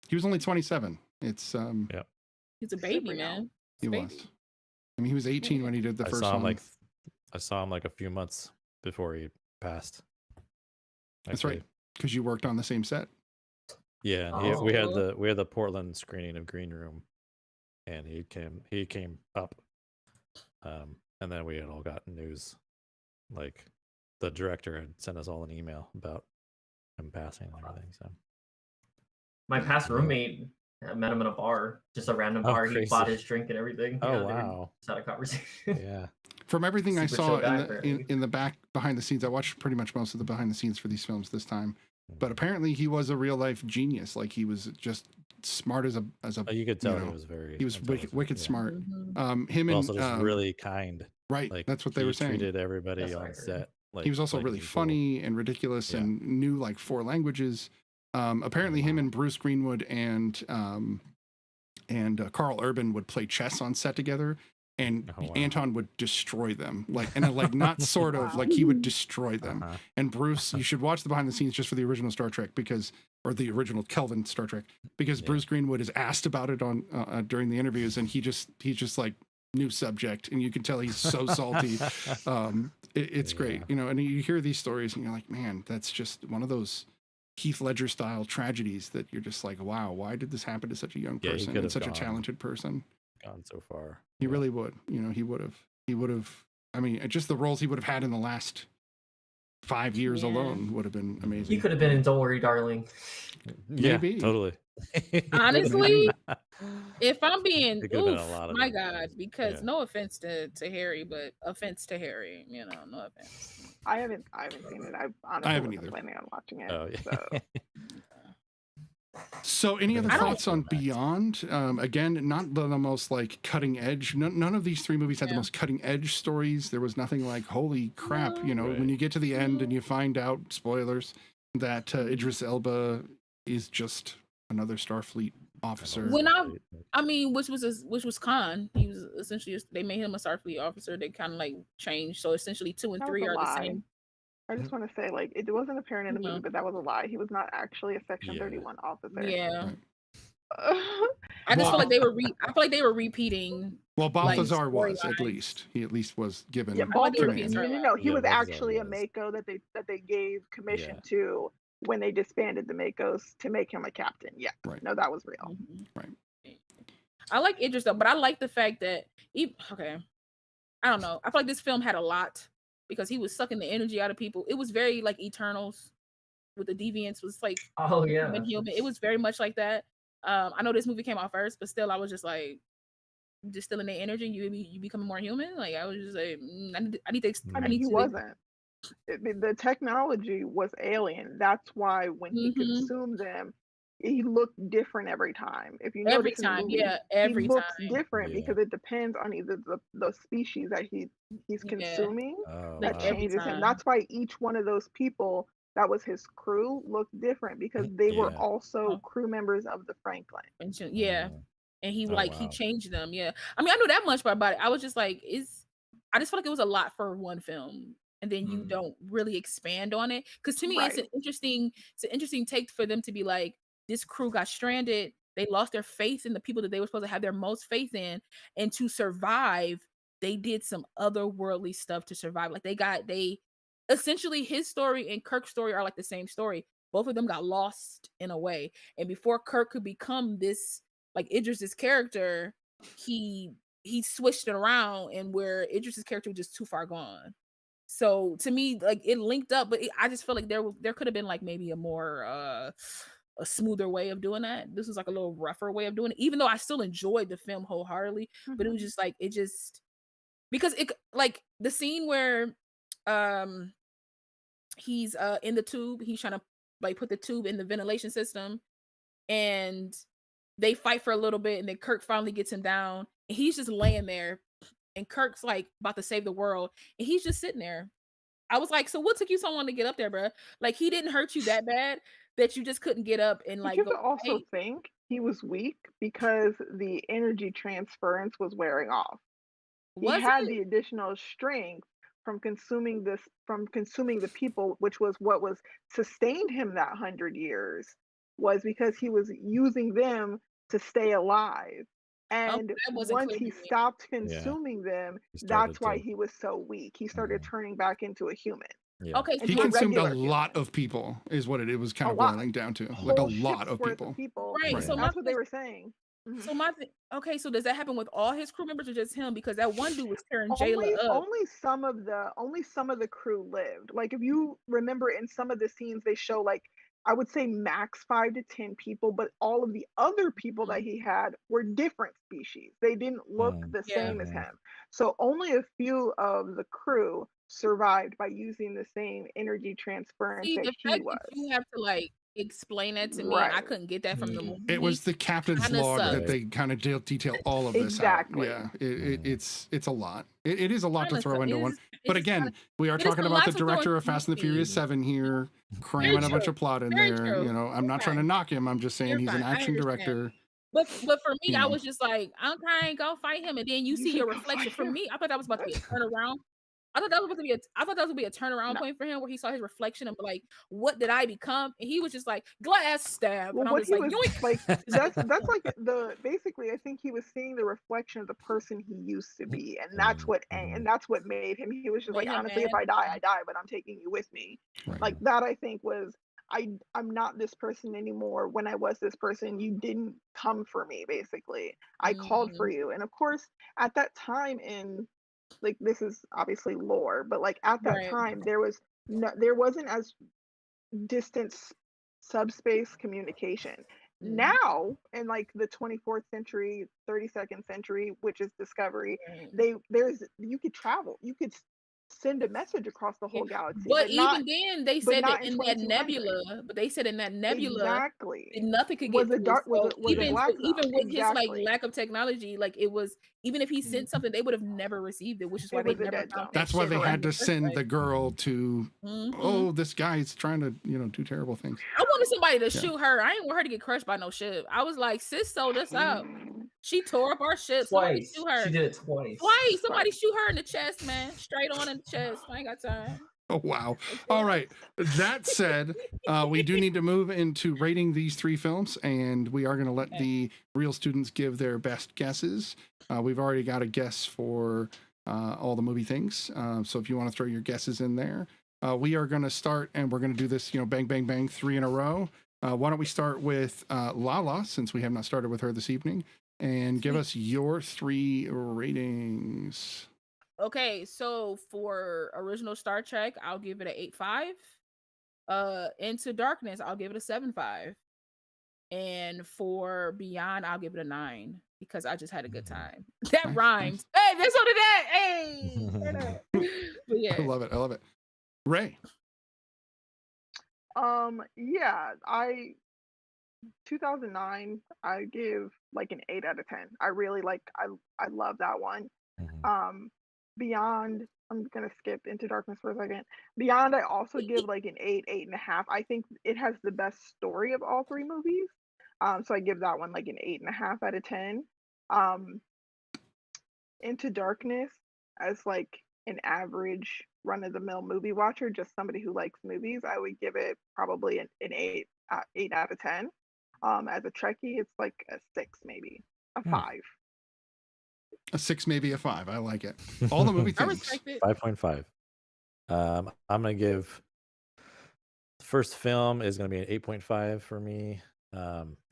He was only 27. It's He's a baby, man. He was. I mean, he was 18 when he did the first one. I saw him like a few months before he passed. That's right, because you worked on the same set. Yeah, we had the Portland screening of Green Room, and he came up, and then we had all gotten news, like the director had sent us all an email about him passing and everything. So my past roommate, I met him in a bar, just a random bar. He bought his drink and everything. Oh wow! Just had a conversation. Yeah. From everything I saw in the back behind the scenes, I watched pretty much most of the behind the scenes for these films this time. But apparently, he was a real life genius. Like he was just smart as a. You could tell he was wicked smart. Him and also just really kind. Right, like, that's what they were saying. Treated everybody on set. He was also really funny and ridiculous and knew like 4 languages. Apparently, him and Bruce Greenwood and Carl Urban would play chess on set together, and Anton would destroy them. Not sort of like he would destroy them. And Bruce, you should watch the behind the scenes just for the original Star Trek or the original Kelvin Star Trek, because Bruce Greenwood is asked about it on during the interviews, and he's just like new subject, and you can tell he's so salty. It's great, and you hear these stories and you're like, man, that's just one of those Heath Ledger style tragedies that you're just like, wow, why did this happen to such a young person and such a talented person? Gone so far. He really would. He would have. I mean, just the roles he would have had in the last 5 years alone would have been amazing. He could have been in Don't Worry, Darling. Maybe. Yeah, totally. Honestly, if I'm being, my them. God, because no offense to Harry, but offense to Harry, no offense. I haven't seen it. I haven't either. Planning on watching it. Oh, yeah. So any other thoughts on Beyond? Again, not the most like cutting edge. None of these 3 movies had the most cutting edge stories. There was nothing like, holy crap, when you get to the end and you find out, spoilers, that Idris Elba is just another Starfleet officer. Which was Khan. He was essentially, they made him a Starfleet officer. They kind of like changed. So essentially 2 and 3 are the same. I just want to say, like, it wasn't apparent in the movie, but that was a lie. He was not actually a Section 31 officer. Yeah. I just feel like they were. I feel like they were repeating. Well, Balthazar was at least. He at least was given. Yeah, no, he was actually a Mako that they gave commission to when they disbanded the Makos to make him a captain. Yeah, right. No, that was real. Right. I like Idris though, but I like the fact that I don't know. I feel like this film had a lot because he was sucking the energy out of people. It was very like Eternals with the deviants was like human. It was very much like that. I know this movie came out first, but still I was just like distilling the energy. You becoming more human. Like I was just like, I need to. I mean, he wasn't. The technology was alien. That's why when he consumed them, he looked different every time. If you Every notice in the time, movie, yeah, he every looks time. different Yeah. because it depends on either the species that he's Yeah. consuming Oh, Like that wow. every changes him. time. That's why each one of those people that was his crew looked different because they were Yeah. also Oh. crew members of the Franklin. And yeah. Mm. And he Oh, like he wow. changed them. Yeah. I mean, I knew that much about it. I was just like, I just felt like it was a lot for one film. And then you don't really expand on it. Because to me, it's Right. an interesting take for them to be like, this crew got stranded. They lost their faith in the people that they were supposed to have their most faith in. And to survive, they did some otherworldly stuff to survive. Like they essentially his story and Kirk's story are like the same story. Both of them got lost in a way. And before Kirk could become this like Idris's character, he switched it around, and where Idris's character was just too far gone. So to me, like it linked up, but I just feel like there could have been like maybe a more a smoother way of doing that. This was like a little rougher way of doing it, even though I still enjoyed the film wholeheartedly. But it was just like because it like the scene where he's in the tube, he's trying to like put the tube in the ventilation system, and they fight for a little bit, and then Kirk finally gets him down, and he's just laying there, and Kirk's like about to save the world, and he's just sitting there. I was like, so what took you so long to get up there, bro? Like he didn't hurt you that bad that you just couldn't get up and But like you go could also fight? think he was weak because the energy transference was wearing off. He Was had it? the additional strength from consuming the people, which was what was sustained him that 100 years, was because he was using them to stay alive. Oh, And that wasn't once clear he to me. stopped Yeah. consuming them, He started that's why to. he was so weak. He started turning back into a human, Yeah. Okay, He into a consumed a regular lot human. of people, is what it was kind A of lot. boiling down to. Like a Whole lot ship's of worth people. of people. right. Right. So my That's what they were saying. Mhm. so my okay, so does that happen with all his crew members or just him? Because that one dude was tearing Jayla up. Only some of the crew lived. Like if you remember in some of the scenes they show like I would say max 5 to 10 people, but all of the other people that he had were different species. They didn't look the Yeah. same as him. So only a few of the crew survived by using the same energy transference See, that the he fact was. that you have to like explain that to me, and I Right. couldn't get that from the movie. It was the captain's Kinda log sucked. that they kind of detail all of this Exactly. out. Yeah, it's a lot. It is a lot to Kinda throw sucked. into It one. is- But it's again, kinda- we are it is talking a about lot the to throw director into of Fast and the movie. Furious 7 here, cramming a bunch true. of plot in Very there. true. You know, I'm not trying to Okay. knock him. I'm just saying You're he's an fine. I action understand. director. But for me, You I know. was just like, okay, go fight him, and then you You see should your go reflection. fight For him. me, I thought that was about to be a turnaround. I thought that was going to be a turnaround No. point for him, where he saw his reflection and be like, "What did I become?" And he was just like, "Glass stab," Well, and I what was he like, was "Yoink!" like, that's like basically, I think he was seeing the reflection of the person he used to be, and that's what made him. He was just Made like, him honestly, if mad. I die, I die, but I'm taking you with me. Right. Like that, I think was I'm not this person anymore. When I was this person, you didn't come for me. Basically, I called for you, and of course, at that time in like this is obviously lore, but like at that Right. time there wasn't as distant subspace communication. Now in like the 24th century, 32nd century, which is discovery, you could travel, you could send a message across the whole galaxy, But but not even then, they but said that not in in that 2200. nebula. But they said in that nebula, Exactly. nothing could Was get a through. dark So was a black zone. even with his like Exactly. lack of technology, like it was, even if he sent something, they would have never received it, which is why It they was a never dead found zone. that That's why shit they around had in to the first send place. the girl to. Mhm. Oh, this guy's trying to do terrible things. I wanted somebody to Yeah. shoot her. I didn't want her to get crushed by no ship. I was like, sis sold us out. She tore up our ship. Somebody Twice. shoot her. She did it twice. Somebody shoot her in the chest, man. Straight on in the chest. I ain't got time. Oh, wow. All right. That said, we do need to move into rating these 3 films, and we are going to let the real students give their best guesses. We've already got a guess for all the movie things. So if you want to throw your guesses in there, we are going to start, and we're going to do this, bang, bang, bang, 3 in a row. Why don't we start with Lala, since we have not started with her this evening, and give us your 3 ratings. Okay, so for original Star Trek, I'll give it an 8.5. Into Darkness, I'll give it a 7.5. And for Beyond, I'll give it a 9 because I just had a good time. That Nice, rhymes. Hey, that's what it is. Hey. But yeah. I love it. Ray. Yeah, 2009, I give like an 8 out of 10. I really like. I love that one. Mhm. Beyond, I'm gonna skip Into Darkness for a second. Beyond, I also give like an 8, 8.5. I think it has the best story of all three movies. So I give that one like an 8.5 out of 10. Um, Into Darkness, as like an average run of the mill movie watcher, just somebody who likes movies, I would give it probably an 8, 8 out of 10. As a Trekkie, it's like a 6, maybe a 5. A 6, maybe a 5. I like it. All the movie I things. respect it. 5.5. I'm gonna give the first film is gonna be an 8.5 for me.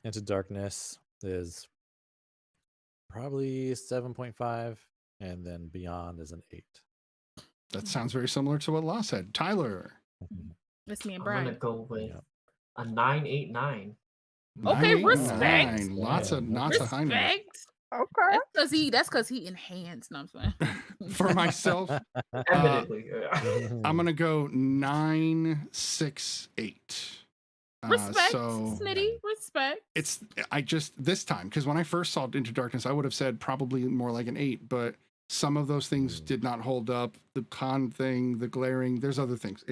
Into Darkness is probably 7.5, and then Beyond is an 8. That sounds very similar to what Law said. Tyler. That's me and I'm gonna Brian. go with Yeah. a 9.89. Okay, 9, respect. 9. Lots of high notes. Respect. Okay. That's cause he enhanced. No, I'm saying. For myself, Evidently. I'm gonna go 9, 6, 8. Respect, So Snitty. Respect. it's I just this time, because when I first saw Into Darkness, I would have said probably more like an 8, but some of those things did not hold up. The con thing, the glaring, there's other things.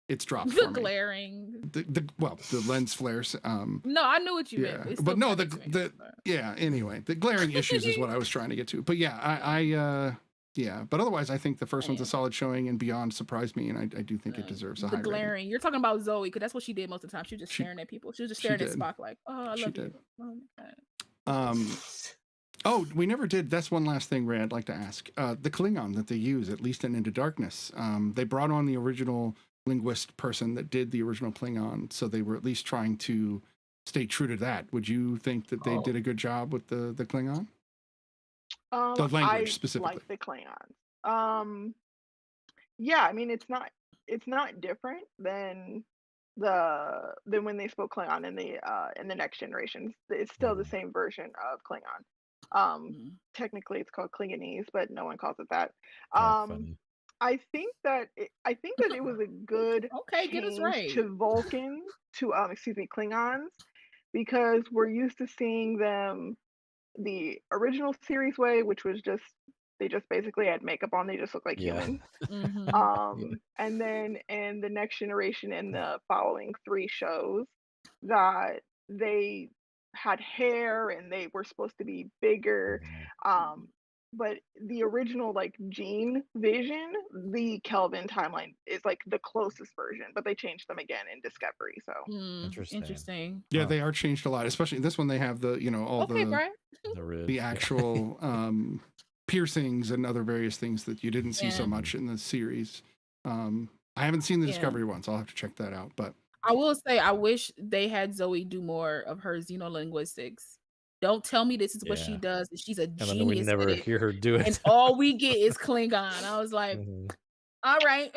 It's dropped The for me. glaring. The lens flares. No, I knew what you Yeah, meant. It's but still no, funny to me, but- yeah. Anyway, the glaring issues is what I was trying to get to. But yeah, yeah. But otherwise, I think the first one's a solid showing, and Beyond surprised me, and I do think it deserves a high the rating. glaring. You're talking about Zoe, because that's what she did most of the time. She was just staring at people. She was just staring at did. Spock like, oh, I She love did. you. Oh my God. Oh, we never did. That's one last thing, Ray, I'd like to ask. The Klingon that they use, at least in Into Darkness, they brought on the original linguist person that did the original Klingon, so they were at least trying to stay true to that. Would you think that they did a good job with the Klingon? The language I specifically. like the Klingons. Yeah, I mean it's not different than when they spoke Klingon in the Next Generation. It's still the same version of Klingon. Technically it's called Klingonese, but no one calls it that. Funny. I think that it was a good Okay, get us change right. to Vulcan to Klingons, because we're used to seeing them the original series way, which was just they just basically had makeup on, they just look like humans. And then in the Next Generation and the following 3 shows, that they had hair and they were supposed to be bigger. But the original like Gene Vision, the Kelvin timeline is like the closest version, but they changed them again in Discovery. So Interesting. Yeah, they are changed a lot, especially this one. They have the all the actual piercings and other various things that you didn't see so much in the series. I haven't seen the Discovery one, so I'll have to check that out. But I will say, I wish they had Zoe do more of her xenolinguistics. Don't tell me this is what she does. She's a genius. And then we never hear her do it. And all we get is Klingon. I was like, all right.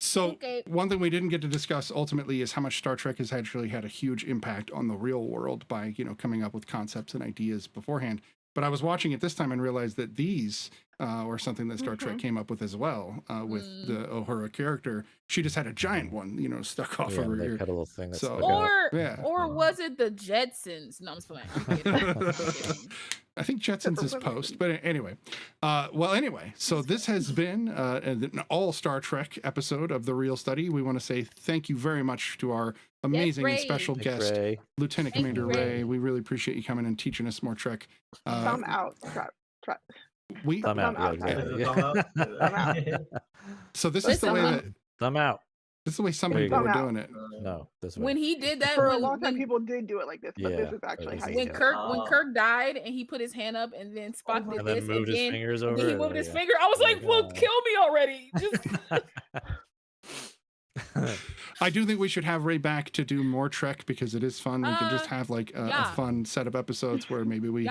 So one thing we didn't get to discuss ultimately is how much Star Trek has actually had a huge impact on the real world by, coming up with concepts and ideas beforehand. But I was watching it this time and realized that these were something that Star Trek came up with as well, with the Uhura character. She just had a giant one, stuck off of her ear. Had a little thing. Or was it the Jetsons? No, I'm just playing. I'm kidding. I think Jetsons is post, but anyway. So this has been an all Star Trek episode of The Real Study. We want to say thank you very much to our amazing and special guest, Lieutenant Commander Ray. We really appreciate you coming and teaching us more Trek. Thumb out. Thumb out. So this is the way that thumb out. This is the way some people are doing it. No, this way. When he did that, for a long time, people did do it like this, but this is actually how you do it. When Kirk died and he put his hand up, and then Spock did this, moved his fingers over. And then he moved his finger. I was like, "Well, kill me already!" Just. I do think we should have Ray back to do more Trek because it is fun. We can just have like a fun set of episodes where maybe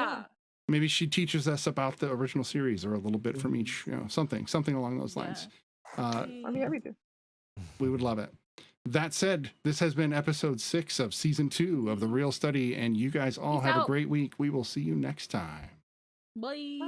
maybe she teaches us about the original series or a little bit from each, something along those lines. We would love it. That said, this has been episode 6 of season 2 of The Real Study, and you guys all have a great week. We will see you next time. Bye.